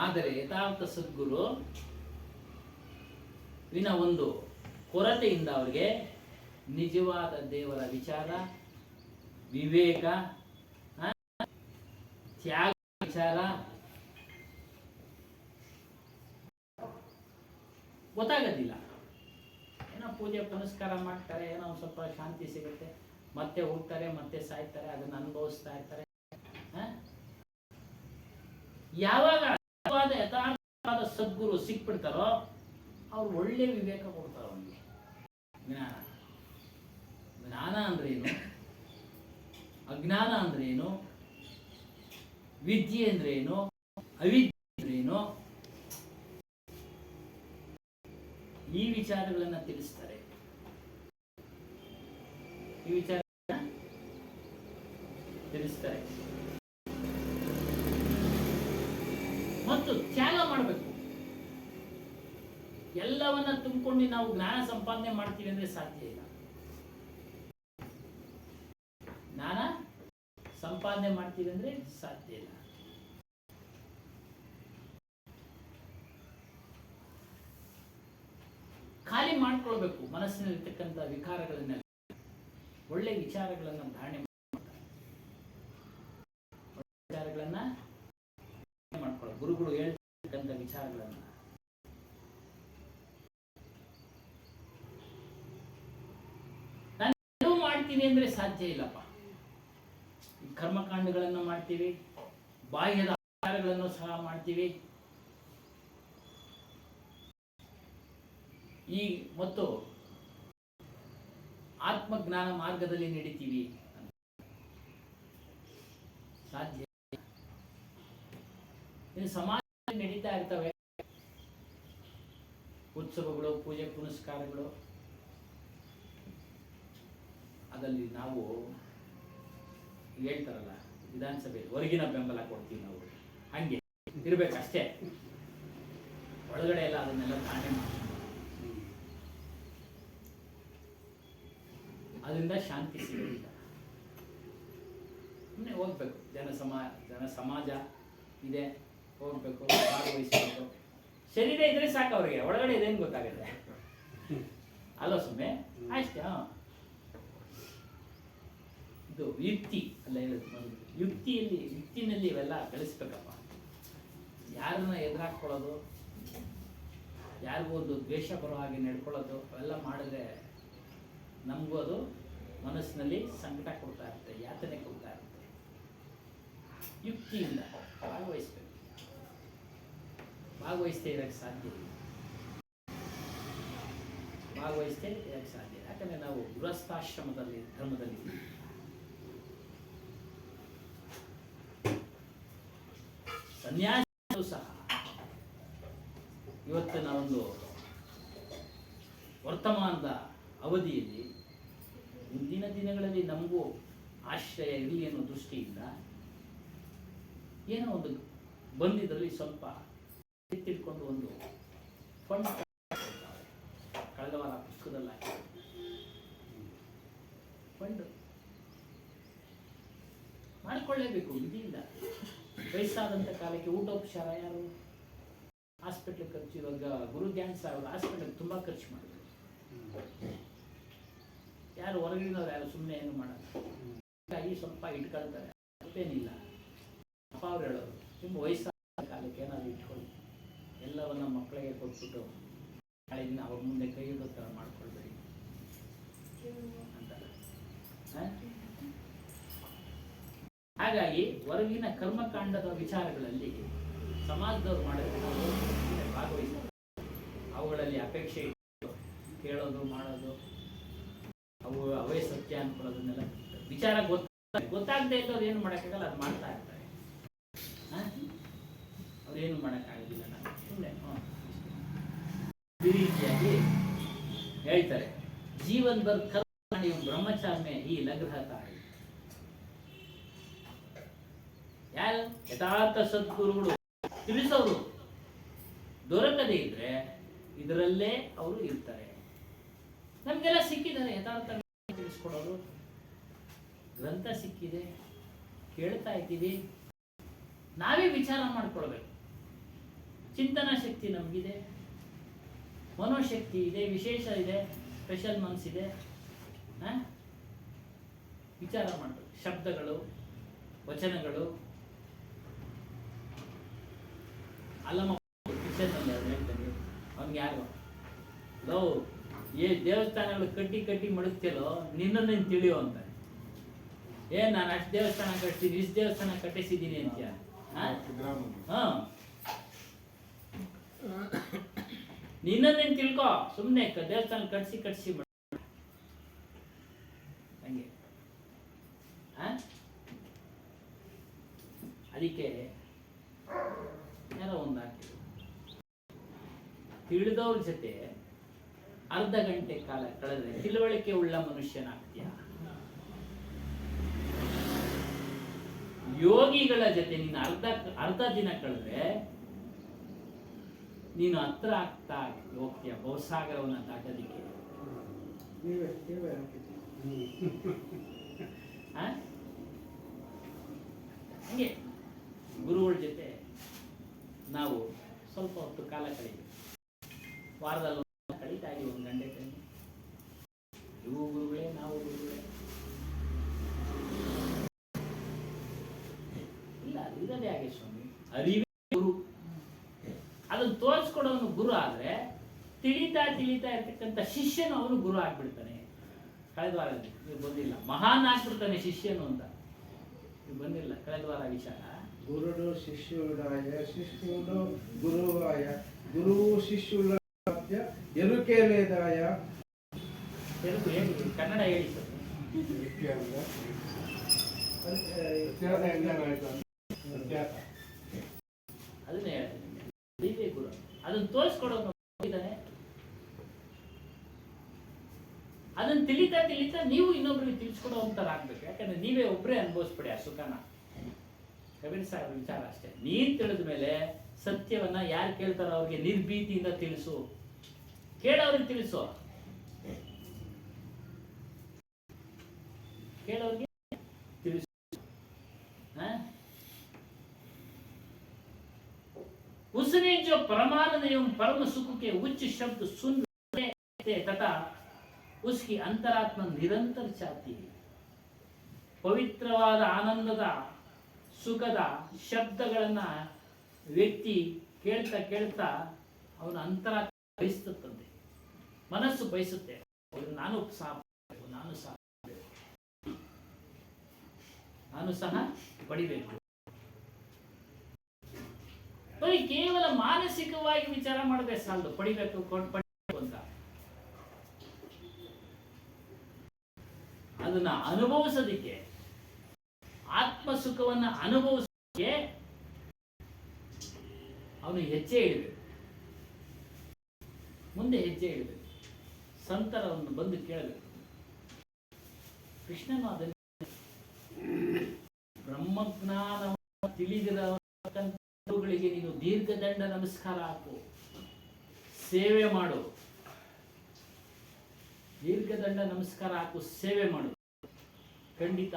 ಆದರೆ ಯಥಾರ್ಥ ಸದ್ಗುರು ವಿನ ಒಂದು ಕೊರತೆಯಿಂದ ಅವರಿಗೆ ನಿಜವಾದ ದೇವರ ವಿಚಾರ, ವಿವೇಕ, ತ್ಯಾಗ ವಿಚಾರ ಗೊತ್ತಾಗೋದಿಲ್ಲ. ಏನೋ ಪೂಜೆ ಪುನಸ್ಕಾರ ಮಾಡ್ತಾರೆ, ಏನೋ ಒಂದು ಸ್ವಲ್ಪ ಶಾಂತಿ ಸಿಗುತ್ತೆ, ಮತ್ತೆ ಹೋಗ್ತಾರೆ, ಮತ್ತೆ ಸಾಯ್ತಾರೆ, ಅದನ್ನು ಅನುಭವಿಸ್ತಾ ಇರ್ತಾರೆ. ಯಾವಾಗ ಯಥಾರ್ಥವಾದ ಸದ್ಗುರು ಸಿಕ್ಬಿಡ್ತಾರೋ ಅವ್ರು ಒಳ್ಳೆ ವಿವೇಕ ಕೊಡ್ತಾರ. ಅವನಿಗೆ ಜ್ಞಾನ ಅಂದ್ರೆ ಏನು, ಅಜ್ಞಾನ ಅಂದ್ರೆ ಏನು, ವಿದ್ಯೆ ಅಂದ್ರೆ ಏನು, ಅವಿದ್ಯೆ ಅಂದ್ರೆ ಏನು, ಈ ವಿಚಾರಗಳನ್ನ ತಿಳಿಸ್ತಾರೆ. ಈ ವಿಚಾರ ತಿಳಿಸ್ತಾರೆ. ಮತ್ತು ತ್ಯಾಗ ಮಾಡಬೇಕು. ಎಲ್ಲವನ್ನ ತುಂಬಿಕೊಂಡು ನಾವು ಜ್ಞಾನ ಸಂಪಾದನೆ ಮಾಡ್ತೀವಿ ಅಂದ್ರೆ ಸಾಧ್ಯ ಇಲ್ಲ. ಜ್ಞಾನ ಸಂಪಾದನೆ ಮಾಡ್ತೀವಿ ಅಂದ್ರೆ ಸಾಧ್ಯ ಇಲ್ಲ. ಖಾಲಿ ಮಾಡ್ಕೊಳ್ಬೇಕು ಮನಸ್ಸಿನಲ್ಲಿರ್ತಕ್ಕಂಥ ವಿಕಾರಗಳನ್ನೆಲ್ಲ. ಒಳ್ಳೆ ವಿಚಾರಗಳನ್ನ ಧಾರಣೆ ವಿಚಾರಗಳನ್ನ ಮಾಡ್ಕೊಳ್ಳೋ ಗುರುಗಳು ಹೇಳ್ತಕ್ಕಂಥ ವಿಚಾರಗಳನ್ನ ನಾನು ಮಾಡ್ತೀನಿ ಅಂದ್ರೆ ಸಾಧ್ಯ ಇಲ್ಲಪ್ಪ. ಈ ಕರ್ಮಕಾಂಡಗಳನ್ನು ಮಾಡ್ತೀವಿ, ಬಾಹ್ಯದ ಆಚಾರಗಳನ್ನು ಸಹ ಮಾಡ್ತೀವಿ, ಈ ಮತ್ತು ಆತ್ಮಜ್ಞಾನ ಮಾರ್ಗದಲ್ಲಿ ನಡೀತೀವಿ. ಸಾಧ್ಯ ಇನ್ನು ಸಮಾಜದಲ್ಲಿ ನಡೀತಾ ಇರ್ತವೆ ಉತ್ಸವಗಳು, ಪೂಜೆ ಪುನಸ್ಕಾರಗಳು. ಅದರಲ್ಲಿ ನಾವು ಹೇಳ್ತಾರಲ್ಲ ವಿಧಾನಸಭೆ ಹೊರಗಿನ ಬೆಂಬಲ ಕೊಡ್ತೀವಿ ನಾವು, ಹಂಗೆ ಇರ್ಬೇಕಷ್ಟೇ. ಒಳಗಡೆ ಎಲ್ಲ ಅದನ್ನೆಲ್ಲ ತಾಂಡೆ ಮಾಡ್ತೀವಿ. ಅದರಿಂದ ಶಾಂತಿ ಸಿಗೋದಿಲ್ಲ. ಸುಮ್ಮನೆ ಹೋಗ್ಬೇಕು. ಜನ ಸಮಾಜ ಇದೆ, ಹೋಗ್ಬೇಕು, ಭಾಗವಹಿಸಬೇಕು. ಶರೀರ ಇದ್ರೆ ಸಾಕು ಅವ್ರಿಗೆ, ಒಳಗಡೆ ಇದೇನು ಗೊತ್ತಾಗುತ್ತೆ ಅಲ್ಲ? ಸುಮ್ಮನೆ ಅಷ್ಟೇ. ಇದು ಯುಕ್ತಿ ಅಲ್ಲ ಹೇಳುದು. ಮೊದಲು ಯುಕ್ತಿನಲ್ಲಿ ಇವೆಲ್ಲ ಬೆಳೆಸ್ಬೇಕಪ್ಪ. ಯಾರನ್ನ ಎದುರಾಕೊಳ್ಳೋದು, ಯಾರಿಗೂ ಒಂದು ದ್ವೇಷ ಬರೋ ಹಾಗೆ ನಡ್ಕೊಳ್ಳೋದು, ಅವೆಲ್ಲ ಮಾಡಿದ್ರೆ ನಮಗೂ ಅದು ಮನಸ್ಸಿನಲ್ಲಿ ಸಂಕಟ ಕೊಡ್ತಾ ಇರುತ್ತೆ, ಯಾತನೆ ಕೊಡ್ತಾ ಇರುತ್ತೆ. ಯುಕ್ತಿಯಿಂದ ಭಾಗವಹಿಸ್ಬೇಕು. ಭಾಗವಹಿಸ್ತೇ ಇರಕ್ಕೆ ಸಾಧ್ಯ ಇಲ್ಲ. ಭಾಗವಹಿಸ್ತೇ ಇರಕ್ಕೆ ಸಾಧ್ಯ ಇಲ್ಲ. ಯಾಕಂದ್ರೆ ನಾವು ಗೃಹಸ್ಥಾಶ್ರಮದಲ್ಲಿ ಧರ್ಮದಲ್ಲಿ ಸನ್ಯಾಸಿಗಳು ಸಹ ಇವತ್ತಿನ ಒಂದು ವರ್ತಮಾನದ ಅವಧಿಯಲ್ಲಿ ಮುಂದಿನ ದಿನಗಳಲ್ಲಿ ನಮಗೂ ಆಶ್ರಯ ಇರಲಿ ಅನ್ನೋ ದೃಷ್ಟಿಯಿಂದ ಏನೋ ಒಂದು ಬಂದಿದ್ರಲ್ಲಿ ಸ್ವಲ್ಪ ಎತ್ತಿಟ್ಕೊಂಡು ಒಂದು ಫಂಡ್ ಕಳೆದ ವಾರ ಪುಸ್ತಕದಲ್ಲಿ ಫಂಡ್ ಮಾಡಿಕೊಳ್ಳೇಬೇಕು. ವಿಧಿಯಿಂದ ವಯಸ್ಸಾದಂಥ ಕಾಲಕ್ಕೆ ಊಟೋಪಚಾರ ಯಾರು ಹಾಸ್ಪಿಟ್ಲ್ ಖರ್ಚು. ಇವಾಗ ಗುರು ಧ್ಯಾನ್ ಸಾಹೇಬ್ ಹಾಸ್ಪಿಟಲ್ ತುಂಬ ಖರ್ಚು ಮಾಡಿದ್ರು. ಯಾರು ಹೊರಗಿನವ್ರು ಯಾರು ಸುಮ್ಮನೆ ಏನು ಮಾಡಲ್ಲ. ಹಾಗಾಗಿ ಸ್ವಲ್ಪ ಇಟ್ಕೊಳ್ತಾರೆ. ತಪ್ಪೇನಿಲ್ಲ. ಅಪ್ಪ ಅವ್ರು ಹೇಳೋರು, ನಿಮ್ಮ ವಯಸ್ಸಾದ ಕಾಲಕ್ಕೆ ಏನಾದ್ರು ಇಟ್ಕೊಳ್ಳಿ, ಎಲ್ಲವನ್ನ ಮಕ್ಕಳಿಗೆ ಕೊಟ್ಬಿಟ್ಟು ನಾಳೆ ದಿನ ಅವ್ರ ಮುಂದೆ ಕೈ ಇಡೋ ಥರ ಮಾಡ್ಕೊಳ್ಬೇಡಿ ಅಂತಾರೆ. ಹಾಗಾಗಿ ಹೊರಗಿನ ಕರ್ಮಕಾಂಡದ ವಿಚಾರಗಳಲ್ಲಿ ಸಮಾಜದವ್ರು ಮಾಡೋದಕ್ಕೆ ನಾವು ಭಾಗವಹಿಸ್ತಾರೆ. ಅವುಗಳಲ್ಲಿ ಅಪೇಕ್ಷೆ ಕೇಳೋದು ಮಾಡೋದು, ಅವು ಅವೇ ಸತ್ಯ ಅನ್ಕೊಳ್ಳೋದನ್ನೆಲ್ಲ ವಿಚಾರ ಗೊತ್ತಾಗದೆ ಇದ್ದವ್ರು ಏನು ಮಾಡೋಕ್ಕಾಗಲ್ಲ, ಅದು ಮಾಡ್ತಾ ಇರ್ತಾರೆ. ಅವ್ರೇನು ಮಾಡೋಕ್ಕಾಗೋದಿಲ್ಲ. ನಾನು ಸುಮ್ಮನೆ ಈ ರೀತಿಯಾಗಿ ಹೇಳ್ತಾರೆ. ಜೀವನ್ ಭರ್ ಕರ್ಮ ಬ್ರಹ್ಮಚಾರ್ಯ ಈ ಲಗ್ರಹತಾಯಿ. ಯಾರು ಯಥಾರ್ಥ ಸದ್ಗುರುಗಳು ತಿಳಿಸೋರು ದೊರಕದೇ ಇದ್ರೆ ಇದರಲ್ಲೇ ಅವರು ಇರ್ತಾರೆ. ನಮ್ಗೆಲ್ಲ ಸಿಕ್ಕಿದ್ದಾರೆ ಯಥಾರ್ಥ ತಿಳಿಸ್ಕೊಡೋರು, ಗ್ರಂಥ ಸಿಕ್ಕಿದೆ, ಕೇಳ್ತಾ ಇದ್ದೀವಿ, ನಾವೇ ವಿಚಾರ ಮಾಡ್ಕೊಳ್ಬೇಕು. ಚಿಂತನಾ ಶಕ್ತಿ ನಮಗಿದೆ, ಮನೋಶಕ್ತಿ ಇದೆ, ವಿಶೇಷ ಇದೆ, ಸ್ಪೆಷಲ್ ಮನಸ್ಸಿದೆ. ವಿಚಾರ ಮಾಡಬೇಕು. ಶಬ್ದಗಳು, ವಚನಗಳು, ಅಲ್ಲಮ್ಮ ಕಿಚನ್ನಲ್ಲಿ ಅದು ಹೇಳ್ತಾನೆ, ಅವ್ನಿಗೆ ಯಾರು ಲೋ ದೇವಸ್ಥಾನಗಳು ಕಟ್ಟಿ ಮಡಗ್ತಿರೋ ನಿನ್ನನ್ನು ತಿಳಿಯೋ ಅಂತ. ನಾನು ಅಷ್ಟು ದೇವಸ್ಥಾನ ಕಟ್ತೀನಿ, ಇಷ್ಟು ದೇವಸ್ಥಾನ ಕಟ್ಟಿಸಿದ್ದೀನಿ ಅಂತ್ಯ. ನಿನ್ನನ್ನೇನು ತಿಳ್ಕೊ, ಸುಮ್ಮನೆ ದೇವಸ್ಥಾನ ಕಟ್ಸಿ ಹಂಗೆ. ಅದಕ್ಕೆ ಯಾರೋ ಒಂದು ಹಾಕಿದ್ರು, ತಿಳಿದವ್ರ ಜೊತೆ ಅರ್ಧ ಗಂಟೆ ಕಾಲ ಕಳೆದ್ರೆ ತಿಳುವಳಿಕೆ ಉಳ್ಳ ಮನುಷ್ಯನಾಗ್ತೀಯ. ಯೋಗಿಗಳ ಜೊತೆ ನೀನು ಅರ್ಧ ದಿನ ಕಳೆದ್ರೆ ನೀನು ಹತ್ರ ಆಗ್ತಾ ಹೋಗ್ತೀಯ ಬಹುಸಾಗರವನ್ನ ದಾಟೋದಿಕ್ಕೆ. ಹಂಗೆ ಗುರುಗಳ ಜೊತೆ ನಾವು ಸ್ವಲ್ಪ ಹೊತ್ತು ಕಾಲ ಕಳೀತೀವಿ. ವಾರದಲ್ಲಿ ಕಳೀತಾ ಇದೀವಿ 1 ಗಂಟೆ ಟೈಮ್. ಇವು ಗುರುಗಳೇ, ನಾವು ಗುರುಗಳೇ ಇಲ್ಲ. ಇರೋದೇ ಹಾಗೆ ಸ್ವಾಮಿ, ಅರಿವೇ ಗುರು. ಅದನ್ನು ತೋರಿಸ್ಕೊಡೋನು ಗುರು ಆದ್ರೆ ತಿಳಿತಾ ಇರ್ತಕ್ಕಂಥ ಶಿಷ್ಯನು ಅವನು ಗುರು ಆಗ್ಬಿಡ್ತಾನೆ. ಕಳೆದ ವಾರದಲ್ಲಿ ನೀವು ಬಂದಿಲ್ಲ, ಮಹಾನ್ ಆಗ್ಬಿಡ್ತಾನೆ ಶಿಷ್ಯನು ಅಂತ. ನೀವು ಬಂದಿಲ್ಲ ಕಳೆದ ವಾರ ವಿಚಾರ. ಗುರುಡು ಶಿಷ್ಯುಡಾಯ, ಶಿಷ್ಯುಡು ಗುರುವಾಯ, ಗುರುವು ಶಿಷ್ಯುಡ ಎರುಕೇಲೇದಾಯ. ತೆಲುಗು ಹೇಳಿ, ಕನ್ನಡ ಹೇಳಿ ಸರ್. ಅದನ್ನೇ ಹೇಳ್ತೀನಿ, ಗುರು ಅದನ್ನು ತೋರಿಸ್ಕೊಡೋನು ಇದ್ದಾನೆ. ಅದನ್ನು ತಿಳಿತಾ ನೀವು ಇನ್ನೊಬ್ರಿಗೆ ತಿಳಿಸ್ಕೊಡೋ ಅಂತರ ಆಗ್ಬೇಕು. ಯಾಕಂದ್ರೆ ನೀವೇ ಒಬ್ಬರೇ ಅನುಭವಿಸ್ಬಿಡಿ ಆ ಸುಖನ. ಕಬೀರ್ ಸಾಹೇಬ್ ವಿಚಾರ ಅಷ್ಟೇ. ನೀನ್ ತಿಳಿದ ಮೇಲೆ ಸತ್ಯವನ್ನ ಯಾರು ಕೇಳ್ತಾರೋ ಅವ್ರಿಗೆ ನಿರ್ಭೀತಿಯಿಂದ ತಿಳಿಸು, ಕೇಳೋರಿಗೆ ತಿಳಿಸು, ಕೇಳೋರಿಗೆ ತಿಳಿಸು. उसने जो परमानंद एवं परम सुख के उच्च शब्द सुन थे तथा उसकी अंतरात्मा निरंतर चाहती है. ಪವಿತ್ರವಾದ ಆನಂದದ ಸುಖದ ಶಬ್ದಗಳನ್ನ ವ್ಯಕ್ತಿ ಕೇಳ್ತಾ ಅವನ ಅಂತರಾತ್ಮ ಬಯಸುತ್ತಂತೆ, ಮನಸ್ಸು ಬಯಸುತ್ತೆ. ನಾನು ಸಹ ಪಡಿಬೇಕು. ಬರೀ ಕೇವಲ ಮಾನಸಿಕವಾಗಿ ವಿಚಾರ ಮಾಡದೆ ಸಾಲದು, ಪಡಿಬೇಕು ಅಂತ. ಅದನ್ನ ಅನುಭವಿಸೋದಿಕ್ಕೆ, ಆತ್ಮ ಸುಖವನ್ನ ಅನುಭವಿಸೋದಕ್ಕೆ ಅವನು ಹೆಜ್ಜೆ ಇಡಬೇಕು, ಮುಂದೆ ಹೆಜ್ಜೆ ಇಡಬೇಕು. ಸಂತರವನ್ನು ಬಂದು ಕೇಳಬೇಕು. ಕೃಷ್ಣನು ಅದನ್ನು ಬ್ರಹ್ಮಜ್ಞಾನವನ್ನು ತಿಳಿದಿರುವವರಿಗೆ ನೀನು ದೀರ್ಘದಂಡ ನಮಸ್ಕಾರ ಹಾಕು, ಸೇವೆ ಮಾಡು. ದೀರ್ಘದಂಡ ನಮಸ್ಕಾರ ಹಾಕು, ಸೇವೆ ಮಾಡು. ಖಂಡಿತ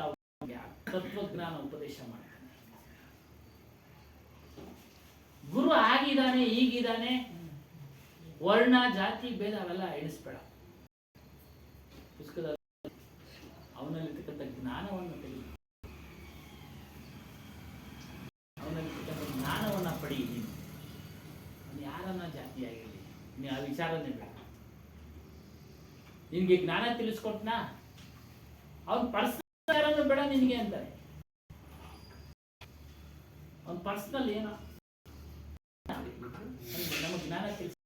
ತತ್ವಜ್ಞಾನ ಉಪದೇಶ ಮಾಡ್ತಾನೆ. ಗುರು ಆಗಿದ್ದಾನೆ, ಈಗಿದ್ದಾನೆ, ವರ್ಣ ಜಾತಿ ಭೇದ ಅವೆಲ್ಲ ಎಣಿಸ್ಬೇಡ. ಪುಸ್ತಕದಲ್ಲಿ ಅವನಲ್ಲಿರ್ತಕ್ಕಂಥ ಜ್ಞಾನವನ್ನು ತೆಗೆದು ವಿಚಾರನೇ ಬೇಡ. ನಿನ್ಗೆ ಜ್ಞಾನ ತಿಳಿಸ್ಕೊಟ್ನಾ, ಅವ್ನ ಪರ್ಸನಲ್ ಬೇಡ ನಿನಗೆ ಅಂತಾರೆ. ಅವ್ನ ಪರ್ಸನಲ್ ಏನೋ ನಮಗೆ ಜ್ಞಾನ ತಿಳಿಸ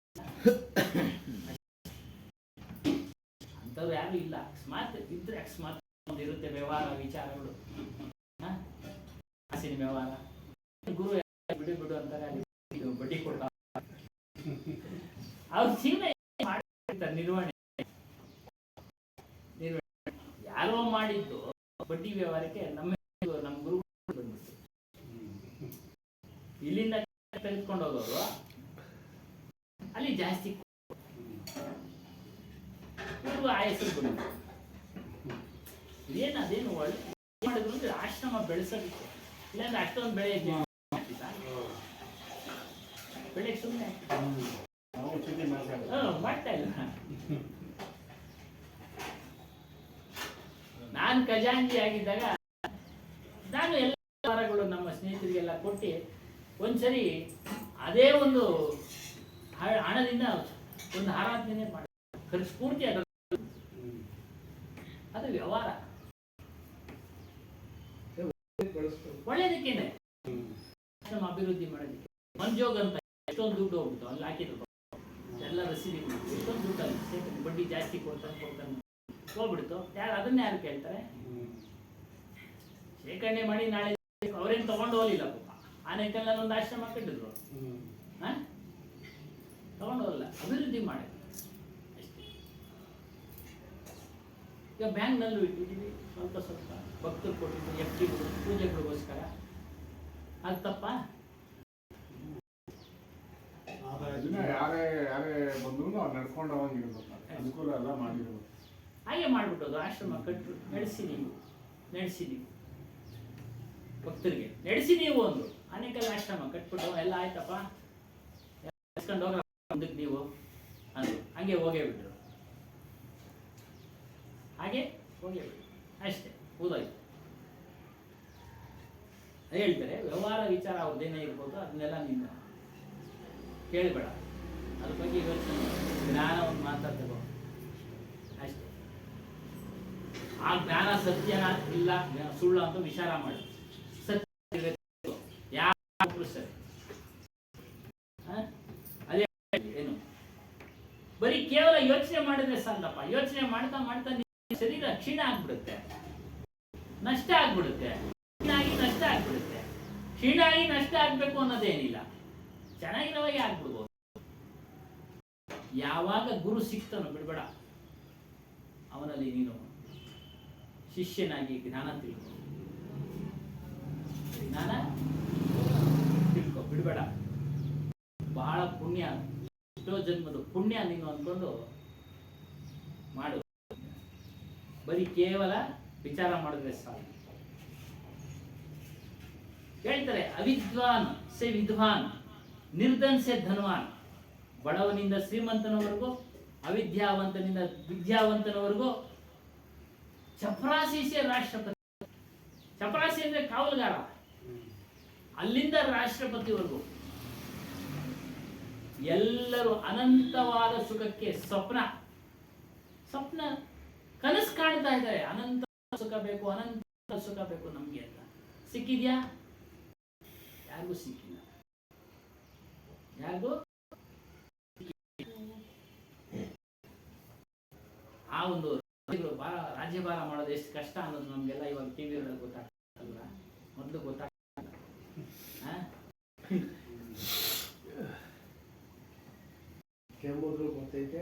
ಅಂತವ್ರು ಯಾರು ಇಲ್ಲ. ಅಕಸ್ಮಾತ್ ಇದ್ರೆ ಅಕಸ್ಮಾತ್ ಒಂದು ಇರುತ್ತೆ ವ್ಯವಹಾರ ವಿಚಾರಗಳು, ಹಸಿನ ವ್ಯವಹಾರ, ಗುರು ಬಿಡು ಬಿಡು ಅಂತಾರೆ, ಬಡ್ಡಿ ಕೊಡ್ತಾರೆ, ಅವ್ರ ಜೀವನ ಮಾಡ್ತಾರೆ ನಿರ್ವಹಣೆ. ಯಾರೋ ಮಾಡಿದ್ದು ಬಡ್ಡಿ ವ್ಯವಹಾರಕ್ಕೆ ನಮ್ಮ ಗುರು ಬಂದ್ಬಿಟ್ಟು ಇಲ್ಲಿಂದ ತೆಗೆದುಕೊಂಡು ಹೋಗೋರು ಅಲ್ಲಿ ಜಾಸ್ತಿ ಆಯಸ್ಸು ಬಂದು ಅದೇನು ಒಳ್ಳೆ ಮಾಡಿದ್ರು ಅಂದ್ರೆ ಆಶ್ರಮ ಬೆಳೆಸೋದಕ್ಕೆ. ಇಲ್ಲಾಂದ್ರೆ ಅಷ್ಟೊಂದು ಬೆಳೆಯಕ್ಕೆ ಸುಮ್ಮನೆ ಮಾಡ್ತಾ ಇಲ್ಲ. ನಾನು ಖಜಾಂಚಿ ಆಗಿದ್ದಾಗ ನಾನು ಎಲ್ಲ ವಾರಗಳು ನಮ್ಮ ಸ್ನೇಹಿತರಿಗೆಲ್ಲ ಕೊಟ್ಟು ಒಂದ್ಸರಿ ಅದೇ ಒಂದು ಹಣದಿಂದ ಒಂದು ಆರಾಧನೆ ಮಾಡಿ ಖರ್ಚು ಪೂರ್ತಿ ಅದು ವ್ಯವಹಾರ ಒಳ್ಳೇದಕ್ಕೇನೆ ನಮ್ಮ ಅಭಿವೃದ್ಧಿ ಮಾಡೋದಕ್ಕೆ. ಮಂಜೋಗ್ ಅಂತ ಎಷ್ಟೊಂದು ದುಡ್ಡು ಹೋಗ್ಬಿಟ್ಟು ಅಲ್ಲಿ ಹಾಕಿದ್ರು ಎಲ್ಲ ರಸೀದಿ ಎಷ್ಟೊಂದು ದುಡ್ಡು ಅಲ್ಲಿ ಬಡ್ಡಿ ಜಾಸ್ತಿ ಕೊಡ್ತಾನೆ ಹೋಗ್ಬಿಡ್ತು. ಅದನ್ನ ಯಾರು ಕೇಳ್ತಾರೆ? ಶೇಖರಣೆ ಮಾಡಿ ನಾಳೆ ಅವ್ರೇನು ತಗೊಂಡು ಹೋಗಲಿಲ್ಲ ಪಾಪ. ಆನೆಕಲ್ಲ ಒಂದು ಆಶ್ರಮ ಕಟ್ಟಿದ್ರು, ತಗೊಂಡು ಹೋಗಲ್ಲ, ಅಭಿವೃದ್ಧಿ ಮಾಡಿ ಅಷ್ಟೇ. ಈಗ ಬ್ಯಾಂಕ್ನಲ್ಲೂ ಇಟ್ಟಿದ್ದೀವಿ ಸ್ವಲ್ಪ ಸ್ವಲ್ಪ ಭಕ್ತರು ಕೊಟ್ಟಿದ್ದು ಎಫ್ಡಿಗಳು ಪೂಜೆಗಳಿಗೋಸ್ಕರ. ಅದು ತಪ್ಪ? ಯಾರೇ ಬಂದ್ರು ನಡ್ಕೊಂಡು ಹೋಗಿರ್ಬೇಕು, ಅನುಕೂಲ ಎಲ್ಲ ಮಾಡಿರ್ಬೇಕು. ಹಾಗೆ ಮಾಡ್ಬಿಟ್ಟೋದು. ಆಶ್ರಮ ಕಟ್ಟರು, ನಡೆಸಿ ನೀವು ಭಕ್ತರಿಗೆ ನಡೆಸಿ ನೀವು ಒಂದು ಅನೇಕಲ್ಲ ಆಶ್ರಮ ಕಟ್ಬಿಟ್ಟು ಎಲ್ಲ ಆಯ್ತಪ್ಪ ನಡೆಸ್ಕೊಂಡು ಹೋಗ್ರ ಮುಂದಕ್ಕೆ ನೀವು ಅಂದರು. ಹಂಗೆ ಹೋಗೇ ಬಿಟ್ರು, ಹಾಗೆ ಹೋಗೇ ಬಿಟ್ರು ಅಷ್ಟೇ, ಓದೋಯ್ತು. ಹೇಳ್ತಾರೆ ವ್ಯವಹಾರ ವಿಚಾರ ಅವ್ರದ್ದೇನೇ ಇರ್ಬೋದು, ಅದನ್ನೆಲ್ಲ ನೀನು ಕೇಳಬೇಡ, ಅದ್ರ ಬಗ್ಗೆ ಯೋಚನೆ ಜ್ಞಾನವನ್ನು ಮಾತಾಡ್ತೇವೋ ಅಷ್ಟೇ. ಆ ಜ್ಞಾನ ಸತ್ಯನ ಇಲ್ಲ ಸುಳ್ಳು ಅಂತ ವಿಚಾರ ಮಾಡಿ ಸತ್ಯ ಯಾರು ಸರಿ. ಅದೇ ಏನು ಬರೀ ಕೇವಲ ಯೋಚನೆ ಮಾಡಿದ್ರೆ ಸಾಲಪ್ಪ. ಯೋಚನೆ ಮಾಡ್ತಾ ಮಾಡ್ತಾ ಶರೀರ ಕ್ಷೀಣ ಆಗ್ಬಿಡುತ್ತೆ, ನಷ್ಟ ಆಗ್ಬಿಡುತ್ತೆ, ನಷ್ಟ ಆಗ್ಬಿಡುತ್ತೆ. ಕ್ಷೀಣ ಆಗಿ ನಷ್ಟ ಆಗ್ಬೇಕು ಅನ್ನೋದೇನಿಲ್ಲ, ಚೆನ್ನಾಗಿರೋವಾಗೆ ಆಗ್ಬಿಡ್ಬೋದು. ಯಾವಾಗ ಗುರು ಸಿಕ್ತಾನೋ ಬಿಡ್ಬೇಡ, ಅವನಲ್ಲಿ ನೀನು ಶಿಷ್ಯನಾಗಿ ಜ್ಞಾನ ತಿಳ್ಕೊ ಬಿಡ್ಬೇಡ. ಬಹಳ ಪುಣ್ಯ, ಎಷ್ಟೋ ಜನ್ಮದ ಪುಣ್ಯ ನೀನು ಅಂದ್ಕೊಂಡು ಮಾಡು. ಬರೀ ಕೇವಲ ವಿಚಾರ ಮಾಡಿದ್ರೆ ಸಾಕು. ಹೇಳ್ತಾರೆ ಅವಿದ್ವಾನ್ ಸೆ ವಿದ್ವಾನ್, ನಿರ್ಧನ್ ಸೆ ಧನವಾನ್. ಬಡವನಿಂದ ಶ್ರೀಮಂತನವರೆಗೂ, ಅವಿದ್ಯಾವಂತನಿಂದ ವಿದ್ಯಾವಂತನವರೆಗೂ, ಚಪರಾಸಿ ಸೆ ರಾಷ್ಟ್ರಪತಿ. ಚಪರಾಸಿ ಅಂದ್ರೆ ಕಾವಲುಗಾರ, ಅಲ್ಲಿಂದ ರಾಷ್ಟ್ರಪತಿವರೆಗೂ ಎಲ್ಲರೂ ಅನಂತವಾದ ಸುಖಕ್ಕೆ ಸ್ವಪ್ನ ಕನಸು ಕಾಣ್ತಾ ಇದ್ದಾರೆ. ಅನಂತ ಸುಖ ಬೇಕು, ಅನಂತ ಸುಖ ಬೇಕು ನಮ್ಗೆ ಅಂತ. ಸಿಕ್ಕಿದ್ಯಾ? ಯಾರಿಗೂ ಸಿಕ್ಕಿಲ್ಲ. ಯಾರಿಗೂ ಆ ಒಂದು ರಾಜ್ಯಭಾರ ಮಾಡೋದು ಎಷ್ಟು ಕಷ್ಟ ಅನ್ನೋದು ನಮ್ಗೆಲ್ಲ ಇವಾಗ ಟಿವಿಗಳಲ್ಲಿ ಗೊತ್ತಾಗ್ತಲ್ಲ, ಮೊದಲು ಗೊತ್ತಾಗ್ತಲ್ಲ. ಕೆಮ್ಮುದ್ರು ಗೊತ್ತೈತೆ,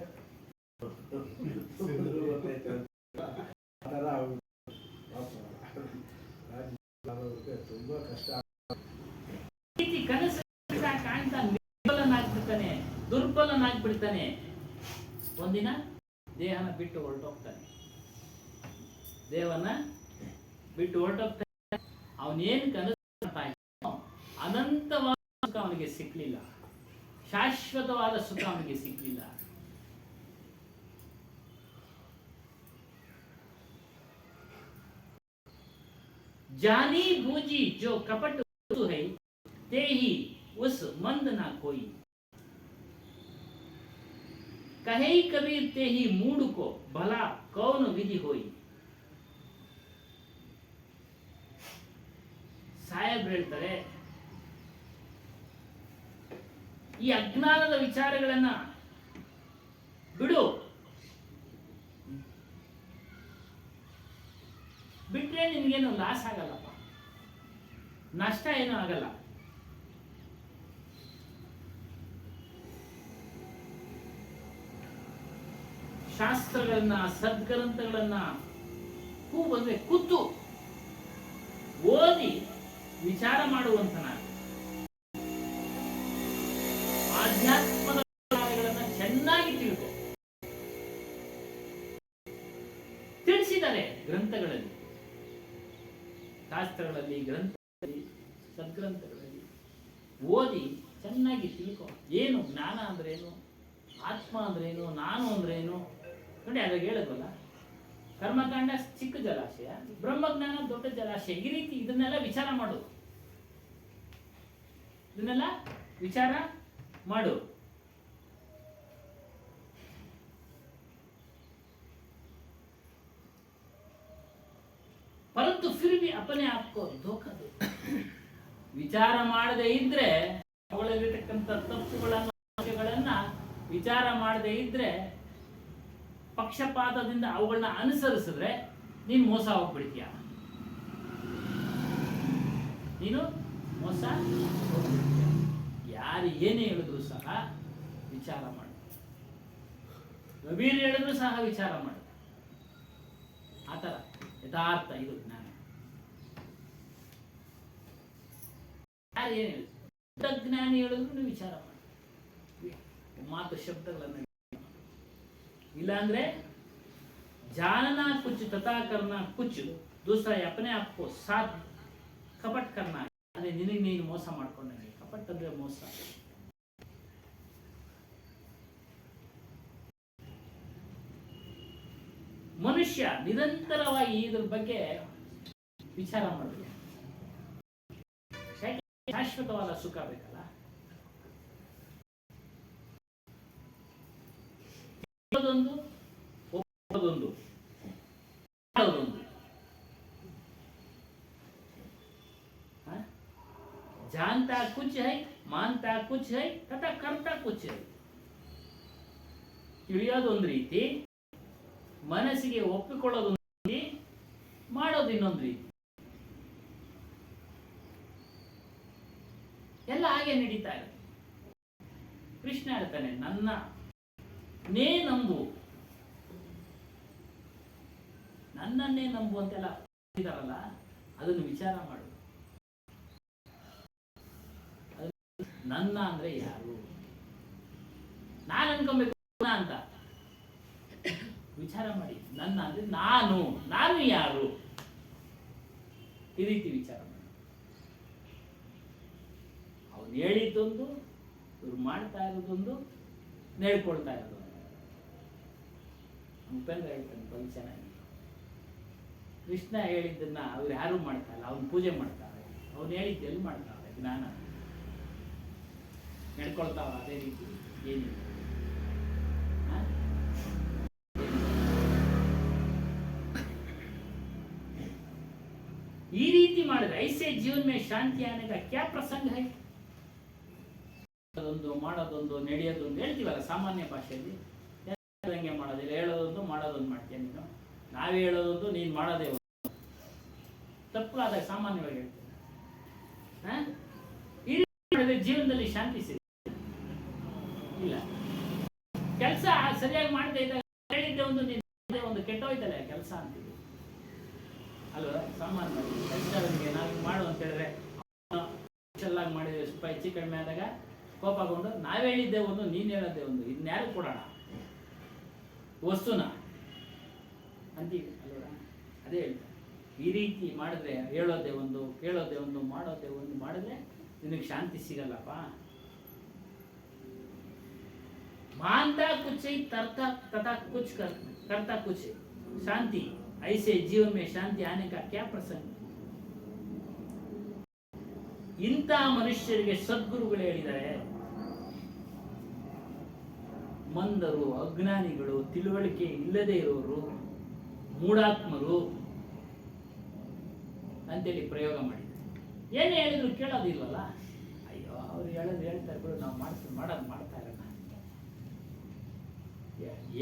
ತುಂಬಾ ಕಷ್ಟ. ಕನಸು ಕಾಣ್ತಾ ನಿರ್ಬಲನಾಗ್ಬಿಡ್ತಾನೆ, ದುರ್ಬಲನಾಗ್ಬಿಡ್ತಾನೆ. ಒಂದಿನ ದೇಹನ ಬಿಟ್ಟು ಹೊರಟೋಗ್ತಾನೆ, ದೇವನ ಬಿಟ್ಟು ಹೊರಟೋಗ್ತಾನೆ. ಅವನೇನು ಕನಸು ಅನಂತವಾದ ಸುಖ ಅವನಿಗೆ ಸಿಕ್ಲಿಲ್ಲ, ಶಾಶ್ವತವಾದ ಸುಖ ಅವನಿಗೆ ಸಿಕ್ಲಿಲ್ಲ. जानी बूझी जो कपट है ते ही उस मंद ना कोई. कहे कबीर ते ही मूड को भला कौन विधि होई. ಸಾಹೇಬ್ರು ಹೇಳ್ತಾರೆ, ಈ ಅಜ್ಞಾನದ ವಿಚಾರಗಳನ್ನ ಬಿಡು, ಬಿಟ್ರೆ ನಿನ್ಗೇನು ಲಾಸ್ ಆಗಲ್ಲಪ್ಪ, ನಷ್ಟ ಏನೂ ಆಗಲ್ಲ. ಶಾಸ್ತ್ರಗಳನ್ನ ಸದ್ಗ್ರಂಥಗಳನ್ನ ಬಂದ್ರೆ ಕೂತು ಓದಿ ವಿಚಾರ ಮಾಡುವಂತ ನಾನು ಆಧ್ಯಾತ್ಮದ ವಿಚಾರಗಳನ್ನ ಚೆನ್ನಾಗಿ ತಿಳ್ಕೊ. ತಿಳಿಸಿದ್ದಾರೆ ಗ್ರಂಥಗಳಲ್ಲಿ, ಶಾಸ್ತ್ರಗಳಲ್ಲಿ, ಗ್ರಂಥಗಳಲ್ಲಿ, ಸದ್ಗ್ರಂಥಗಳಲ್ಲಿ ಓದಿ ಚೆನ್ನಾಗಿ ತಿಳ್ಕೊ. ಏನು ಜ್ಞಾನ ಅಂದ್ರೇನು, ಆತ್ಮ ಅಂದ್ರೇನು, ನಾನು ಅಂದ್ರೇನು ನೋಡಿ. ಅದಾಗ ಹೇಳಿದ್ವಲ್ಲ, ಕರ್ಮಕಾಂಡ ಚಿಕ್ಕ ಜಲಾಶಯ, ಬ್ರಹ್ಮಜ್ಞಾನ ದೊಡ್ಡ ಜಲಾಶಯ. ಈ ರೀತಿ ಇದನ್ನೆಲ್ಲ ವಿಚಾರ ಮಾಡು, ಇದನ್ನೆಲ್ಲ ವಿಚಾರ ಮಾಡು. ಪರಂತು ಫಿರ್ ಭಿ ಅಪನೆ ಆಪ್ಕೋ ಧೋಖಾ ದೇ. ವಿಚಾರ ಮಾಡದೇ ಇದ್ರೆ, ಅವಳಲ್ಲಿರತಕ್ಕಂಥ ತಪ್ಪುಗಳನ್ನ ವಿಚಾರ ಮಾಡದೇ ಇದ್ರೆ, ಪಕ್ಷಪಾತದಿಂದ ಅವುಗಳನ್ನ ಅನುಸರಿಸಿದ್ರೆ ನೀನು ಮೋಸ ಹೋಗ್ಬಿಡ್ತೀಯ. ನೀನು ಮೋಸ ಹೋಗ್ಬಿಡ್ತೀಯ. ಯಾರು ಏನೇ ಹೇಳಿದ್ರು ಸಹ ವಿಚಾರ ಮಾಡು. ಕಬೀರ್ ಹೇಳಿದ್ರು ಸಹ ವಿಚಾರ ಮಾಡು. ಆ ಥರ ಯಥಾರ್ಥ ಇದು ಜ್ಞಾನ. ಯಾರು ಏನು ಹೇಳಿದ್ರು, ಜ್ಞಾನಿ ಹೇಳಿದ್ರು ನೀವು ವಿಚಾರ ಮಾಡಿ. ಮಾತು ಶಬ್ದಗಳನ್ನು ಇಲ್ಲಾಂದ್ರೆ जानना कुछ तथा करना कुछ दूसरा अपने आप को साथ कपट करना. ಅದೇ ನಿನಗೆ ನೀನು ಮೋಸ ಮಾಡ್ಕೊಂಡಂಗೆ. ಕಪಟ್ ಅಂದ್ರೆ ಮೋಸ. ಮನುಷ್ಯ ನಿರಂತರವಾಗಿ ಇದ್ರ ಬಗ್ಗೆ ವಿಚಾರ ಮಾಡಬೇಕು. ಶಾಶ್ವತವಾದ ಸುಖ ಬೇಕಲ್ಲ. ಒಂದು ಮಾಡೋದೊಂದು जानता कुछ है, मानता कुछ है तथा करता कुछ है. ತಿಳಿಯೋದೊಂದು ರೀತಿ, ಮನಸ್ಸಿಗೆ ಒಪ್ಪಿಕೊಳ್ಳೋದೊಂದು ರೀತಿ, ಮಾಡೋದು ಇನ್ನೊಂದು ರೀತಿ. ಎಲ್ಲ ಹಾಗೆ ನಡೀತಾ ಇದೆ. ಕೃಷ್ಣ ಹೇಳ್ತಾನೆ, ನನ್ನನ್ನೇ ನಂಬು, ನನ್ನನ್ನೇ ನಂಬು ಅಂತೆಲ್ಲ ಇದಾರಲ್ಲ, ಅದನ್ನು ವಿಚಾರ ಮಾಡು. ನನ್ನ ಅಂದ್ರೆ ಯಾರು, ನಾನು ಅನ್ಕೊಬೇಕು ಅಂತ ವಿಚಾರ ಮಾಡಿ. ನನ್ನ ಅಂದ್ರೆ ನಾನು ಯಾರು, ಈ ರೀತಿ ವಿಚಾರ ಮಾಡಿ. ಅವನು ಹೇಳಿದ್ದೊಂದು, ಇವ್ರು ಮಾಡ್ತಾ ಇರೋದೊಂದು, ನೇಳ್ಕೊಳ್ತಾ ಇರೋದೊಂದು. ಉಪೇಂದ್ರ ಹೇಳ್ತಾನೆ ಬಹಳ ಚೆನ್ನಾಗಿ, ಕೃಷ್ಣ ಹೇಳಿದ್ದನ್ನ ಅವ್ರು ಯಾರು ಮಾಡ್ತಾ ಇಲ್ಲ, ಅವನು ಪೂಜೆ ಮಾಡ್ತಾರೆ. ಅವನು ಹೇಳಿದ್ದು ಎಲ್ಲಿ ಮಾಡ್ತಾರೆ, ಜ್ಞಾನ ನಡ್ಕೊಳ್ತಾವ ಅದೇ ರೀತಿ ಏನಿಲ್ಲ. ಈ ರೀತಿ ಮಾಡಿದ್ರೆ ಐಸೆ ಜೀವನ ಮೇ ಶಾಂತಿ ಆನೆ ಕಾ ಕ್ಯಾ ಪ್ರಸಂಗ ಹೈ. ಮಾಡೋದೊಂದು ನಡೆಯೋದೊಂದು ಹೇಳ್ತೀವಲ್ಲ ಸಾಮಾನ್ಯ ಭಾಷೆಯಲ್ಲಿ. ಹಂಗೆ ಮಾಡೋದಿಲ್ಲ, ಹೇಳೋದೊಂದು ಮಾಡೋದೊಂದು ಮಾಡ್ತೀಯ ನೀನು. ನಾವೇ ಹೇಳೋದೊಂದು, ನೀನು ಮಾಡೋದೇ ಒಂದು. ತಪ್ಪು ಆದಾಗ ಸಾಮಾನ್ಯವಾಗಿ ಹೇಳ್ತೇನೆ. ಈ ರೀತಿ ಮಾಡಿದ್ರೆ ಜೀವನದಲ್ಲಿ ಶಾಂತಿ ಸಿಗುತ್ತೆ. ಇಲ್ಲ, ಕೆಲಸ ಸರಿಯಾಗಿ ಮಾಡದೇ ಇದ್ದಾಗ ಹೇಳಿದ್ದೆ ಒಂದು ಕೆಟ್ಟೋಯ್ತಲ್ಲ ಕೆಲಸ ಅಂತೀವಿ ಅಲ್ವಾ. ಸಾಮಾನ್ಯವಾಗಿ ಕೆಲಸದವನಿಗೆ ನಾವು ಮಾಡು ಅಂತ ಹೇಳಿದ್ರೆ ಚೆನ್ನಾಗಿ ಮಾಡಿದ್ರೆ ಸ್ವಲ್ಪ ಹೆಚ್ಚು ಕಡಿಮೆ ಆದಾಗ ಕೋಪಗೊಂಡು ನಾವೇ ಹೇಳಿದ್ದೆ ಒಂದು, ನೀನು ಹೇಳೋದೇ ಒಂದು, ಇದನ್ಯಾರು ಕೊಡೋಣ ವಸ್ತುನ ಅಂತೀವಿ ಅಲ್ವಾ. ಅದೇ ಹೇಳ್ತಾರೆ, ಈ ರೀತಿ ಮಾಡಿದ್ರೆ ಹೇಳೋದೇ ಒಂದು, ಕೇಳೋದೇ ಒಂದು, ಮಾಡೋದೇ ಒಂದು ಮಾಡಿದ್ರೆ ನಿನಗೆ ಶಾಂತಿ ಸಿಗಲ್ಲಪ್ಪ. मानता कुछ है तथा कुछ करता कुछ है. शांति ऐसे जीवन में शांति आने का क्या प्रसंग. ಇಂಥ ಮನುಷ್ಯರಿಗೆ ಸದ್ಗುರುಗಳು ಹೇಳಿದ್ದಾರೆ, ಮಂದರು, ಅಜ್ಞಾನಿಗಳು, ತಿಳುವಳಿಕೆ ಇಲ್ಲದೆ ಇರೋರು, ಮೂಢಾತ್ಮರು ಅಂತೇಳಿ ಪ್ರಯೋಗ ಮಾಡಿದ್ರು. ಏನು ಹೇಳಿದ್ರು ಕೇಳೋದಿಲ್ವಲ್ಲ. ಅಯ್ಯೋ ಅವ್ರು ಹೇಳೋದು ಹೇಳ್ತಾರೆ ಬಿಡು, ನಾವು ಮಾಡೋದು ಮಾಡ್ತಾ ಇರೋಣ.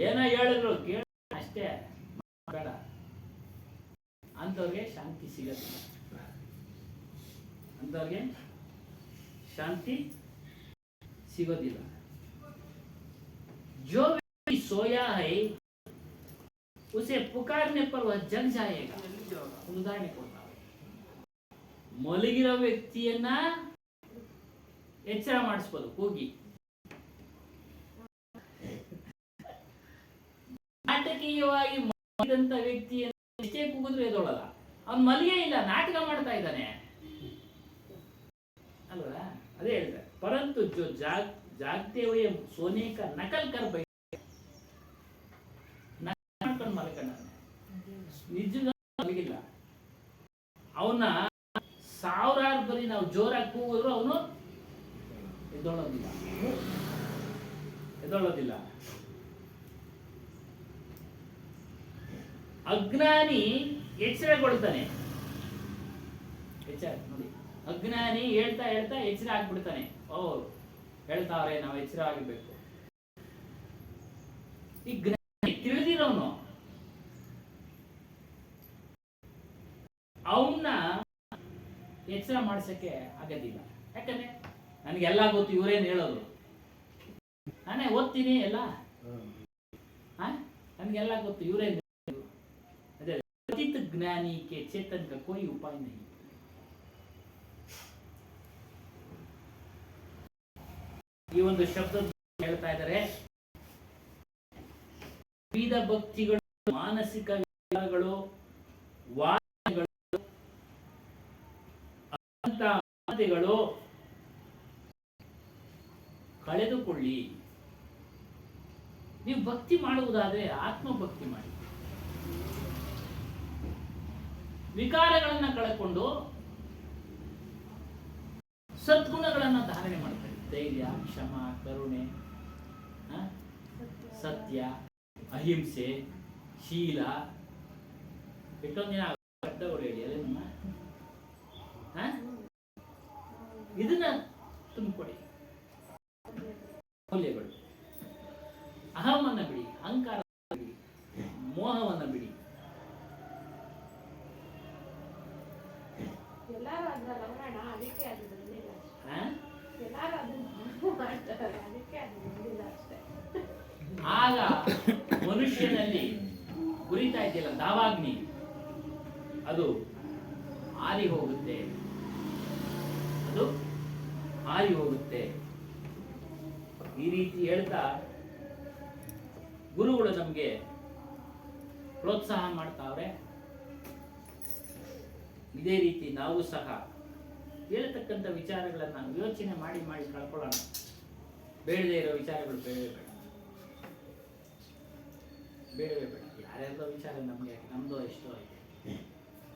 ಏನೋ ಹೇಳಿದ್ರು ಕೇಳ ಅಷ್ಟೇ, ಬೇಡ ಅಂಥವ್ರಿಗೆ ಶಾಂತಿ ಸಿಗೋದಿಲ್ಲ. ಅಂಥವ್ರಿಗೆ ಶಾಂತಿ ಸಿಗೋದಿಲ್ಲ. जो व्यक्ति सोया है उसे पुकारने पर वह जग जाएगा. ಉದಾಹರಣೆ ಕೊಡ್ತಾರೆ. ಮಲಗಿರೋ ವ್ಯಕ್ತಿಯನ್ನ ಎಚ್ಚರ ಮಾಡಿಸ್ಬೋದು ಕೂಗಿ. ನಾಟಕೀಯವಾಗಿ ಮಲಗಿದಂತ ವ್ಯಕ್ತಿಯನ್ನು ಎಷ್ಟೇ ಕೂಗಿದ್ರು ಎದೊಳಲ್ಲ. ಅವ್ನು ಮಲಗೇ ಇಲ್ಲ, ನಾಟಕ ಮಾಡ್ತಾ ಇದ್ದಾನೆ ಅಲ್ವಾ. ಅದೇ ಹೇಳ್ತಾರೆ, ಪರಂತು ಜೋ ಜಾಗತೆ ಹುए सोने का नकल कर बैठे. ನಕಲ್ ಮಾಡ್ಕೊಂಡು ಮಲ್ಕೊಂಡಾನೆ, ನಿಜ ಮಲಗಿಲ್ಲ. ಅವನ್ನ ಸಾವಿರಾರು ಬರೀ ನಾವು ಜೋರಾಗಿ ಕೂಗಿದ್ರು ಅವನು ಎದ್ದೊಳ್ಳೋದಿಲ್ಲ. ಅಜ್ಞಾನಿ ಎಚ್ಚರಗೊಳ್ತಾನೆ. ನೋಡಿ, ಅಜ್ಞಾನಿ ಹೇಳ್ತಾ ಹೇಳ್ತಾ ಎಚ್ಚರ ಆಗ್ಬಿಡ್ತಾನೆ. ಓ ಹೇಳ್ತಾವ್ರೆ, ನಾವು ಎಚ್ಚರ ಆಗಿರ್ಬೇಕು. ಈ ಜ್ಞಾನಿ ತಿಳಿದಿರೋನು ಅವನ್ನ ಎಚ್ಚರ ಮಾಡ್ಸಕ್ಕೆ ಆಗೋದಿಲ್ಲ. ಯಾಕಂದ್ರೆ ನನಗೆಲ್ಲ ಗೊತ್ತು, ಇವರೇನು ಹೇಳೋದು, ನಾನೇ ಓದ್ತೀನಿ ಎಲ್ಲ, ನನಗೆಲ್ಲ ಗೊತ್ತು, ಇವರೇನು. ಅದೇ ಪತಿತ ಜ್ಞಾನಿ ಕೆ ಚೇತನ್ का कोई उपाय नहीं. ಈ ಒಂದು ಶಬ್ದ ಹೇಳ್ತಾ ಇದ್ದಾರೆ, ವಿವಿಧ ಭಕ್ತಿಗಳು, ಮಾನಸಿಕ ವಿಚಾರಗಳು, ವಾದಗಳು, ಮಾತುಗಳು ಕಳೆದುಕೊಳ್ಳಿ. ನೀವು ಭಕ್ತಿ ಮಾಡುವುದಾದ್ರೆ ಆತ್ಮಭಕ್ತಿ ಮಾಡಿ. ವಿಕಾರಗಳನ್ನ ಕಳೆದುಕೊಂಡು ಸದ್ಗುಣಗಳನ್ನ ಧಾರಣೆ ಮಾಡ್ತಾರೆ. ಧೈರ್ಯ, ಕ್ಷಮ, ಕರುಣೆ, ಸತ್ಯ, ಅಹಿಂಸೆ, ಶೀಲ. ಎಷ್ಟೊಂದು ದಿನ ಶಬ್ದಗಳು ಹೇಳಿ ಅಲ್ಲ ನಮ್ಮ, ಇದನ್ನ ತುಂಬಿಕೊಡಿ. ಮೌಲ್ಯಗಳು. ಅಹಮನ್ನ ಬಿಡಿ, ಅಹಂಕಾರ ಬಿಡಿ, ಮೋಹವನ್ನ ಬಿಡಿ. ಆಗ ಮನುಷ್ಯನಲ್ಲಿ ಉರಿತಾ ಇದೆಯಲ್ಲ ದಾವಾಗ್ನಿ, ಅದು ಆರಿ ಹೋಗುತ್ತೆ. ಅದು ಆರಿ ಹೋಗುತ್ತೆ. ಈ ರೀತಿ ಹೇಳ್ತಾ ಗುರುಗಳು ನಮಗೆ ಪ್ರೋತ್ಸಾಹ ಮಾಡ್ತಾವ್ರೆ. ಇದೇ ರೀತಿ ನಾವು ಸಹ ಹೇಳ್ತಕ್ಕಂಥ ವಿಚಾರಗಳನ್ನ ಯೋಚನೆ ಮಾಡಿ ಮಾಡಿ ಕಳ್ಕೊಳ್ಳೋಣ. ಬೇಡದೇ ಇರೋ ವಿಚಾರಗಳು ಬೇಡವೇ ಬೇಡ. ಯಾರ್ಯಾರೋ ವಿಚಾರ ನಮಗೆ, ನಮ್ದು ಎಷ್ಟೋ ಐತೆ,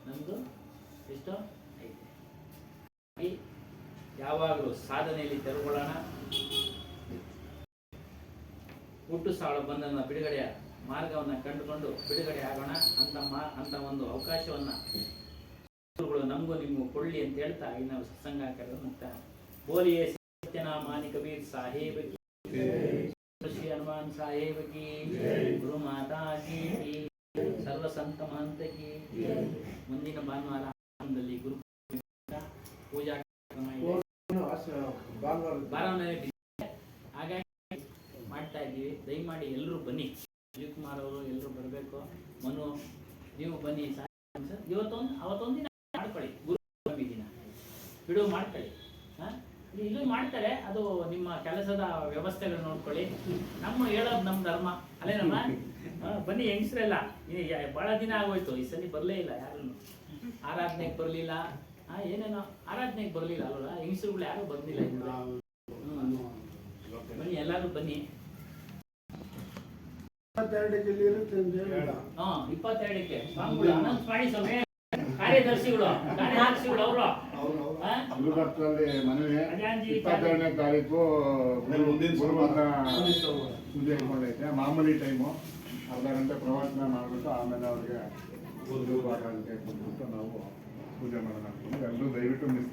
ನಮ್ದು ಎಷ್ಟೋ ಐತೆ. ಯಾವಾಗಲೂ ಸಾಧನೆಯಲ್ಲಿ ತೆರವುಗೊಳ್ಳೋಣ. ಹುಟ್ಟು ಸಾಳು ಬಂಧನ ಬಿಡುಗಡೆಯ ಮಾರ್ಗವನ್ನು ಕಂಡುಕೊಂಡು ಬಿಡುಗಡೆ ಆಗೋಣ ಅಂತ ಒಂದು ಅವಕಾಶವನ್ನ ಗುರುಗಳು ನಮಗೂ ನಿಮಗೂ ಕೊಡ್ಲಿ ಅಂತ ಹೇಳ್ತಾ ಈ ನಾವು ಸತ್ಸಂಗ ಮುಕ್ತ. ಬೋಲಿಯೇ ಸತ್ಯನಾಮಾನಿ ಕಬೀರ್ ಸಾಹೇಬ್ ಕಿ, ಶ್ರೀ ಹನುಮಾನ್ ಸಾಹೇಬ್ ಕಿ, ಗುರು ಮಾತಾ ಕಿ, ಸರ್ವ ಸಂತ ಮಹಂತ ಕಿ. ಮುಂದಿನ ಭಾನುವಾರ ಗುರು ಪೂಜಾ ಕಾರ್ಯಕ್ರಮ ಇದೆ. ಹಾಗಾಗಿ ಮಾಡ್ತಾ ಇದ್ದೀವಿ. ದಯಮಾಡಿ ಎಲ್ಲರೂ ಬನ್ನಿ. ಶಿವಕುಮಾರ್ ಅವರು ಎಲ್ಲರೂ ಬರಬೇಕು. ಮನು ನೀವು ಬನ್ನಿ. ಅವತ್ತೊಂದು ದಿನ ಮಾಡ್ಕೊಳ್ಳಿ, ಗುರು ದಿನ ಬಿಡು ಮಾಡ್ಕೊಳ್ಳಿ. ಇಲ್ಲೂ ಮಾಡ್ತಾರೆ, ಅದು ನಿಮ್ಮ ಕೆಲಸದ ವ್ಯವಸ್ಥೆಗಳು ನೋಡ್ಕೊಳ್ಳಿ. ನಮ್ಮ ಹೇಳೋದು ನಮ್ಮ ಧರ್ಮ ಅಲ್ಲೇನಮ್ಮ. ಬನ್ನಿ ಹೆಂಗಸ್ರೆಲ್ಲ. ಬಹಳ ದಿನ ಆಗೋಯ್ತು, ಈ ಸಲ ಬರಲೇ ಇಲ್ಲ ಯಾರು. ಆರಾಧನೆಗೆ ಬರಲಿಲ್ಲ, ಏನೇನೋ ಆರಾಧನೆಗೆ ಬರಲಿಲ್ಲ ಅಲ್ವಲ್ಲ. ಹೆಂಗಸರುಗಳು ಯಾರು ಬಂದಿಲ್ಲ. ಬನ್ನಿ ಎಲ್ಲರೂ ಬನ್ನಿ. 22ಕ್ಕೆ ಸ್ವಾಮಿಗಳು ಅನೌನ್ಸ್ ಮಾಡಿ. ಕಾರ್ಯದರ್ಶಿಗಳು ಅವರು ಆ? ಗುರುಭಕ್ತರಲ್ಲಿ ಮನವಿ ಅಜಾಂಜಿ 22ನೇ ತಾರೀಕು ಮುಂದಿನ ಗುರುವಂತ ಸೋಮವಾರ. ಪೂಜೆ ಇಟ್ಕೊಂಡೈತೆ. ಮಾಮೂಲಿ ಟೈಮು ಅರ್ಧ ಗಂಟೆ ಪ್ರವಚನ ಮಾಡಿಬಿಟ್ಟು ಆಮೇಲೆ ಅವ್ರಿಗೆ ಕೊಟ್ಬಿಟ್ಟು ನಾವು ಪೂಜೆ ಮಾಡೋಣ. ಎಲ್ಲರೂ ದಯವಿಟ್ಟು ಮಿಸ್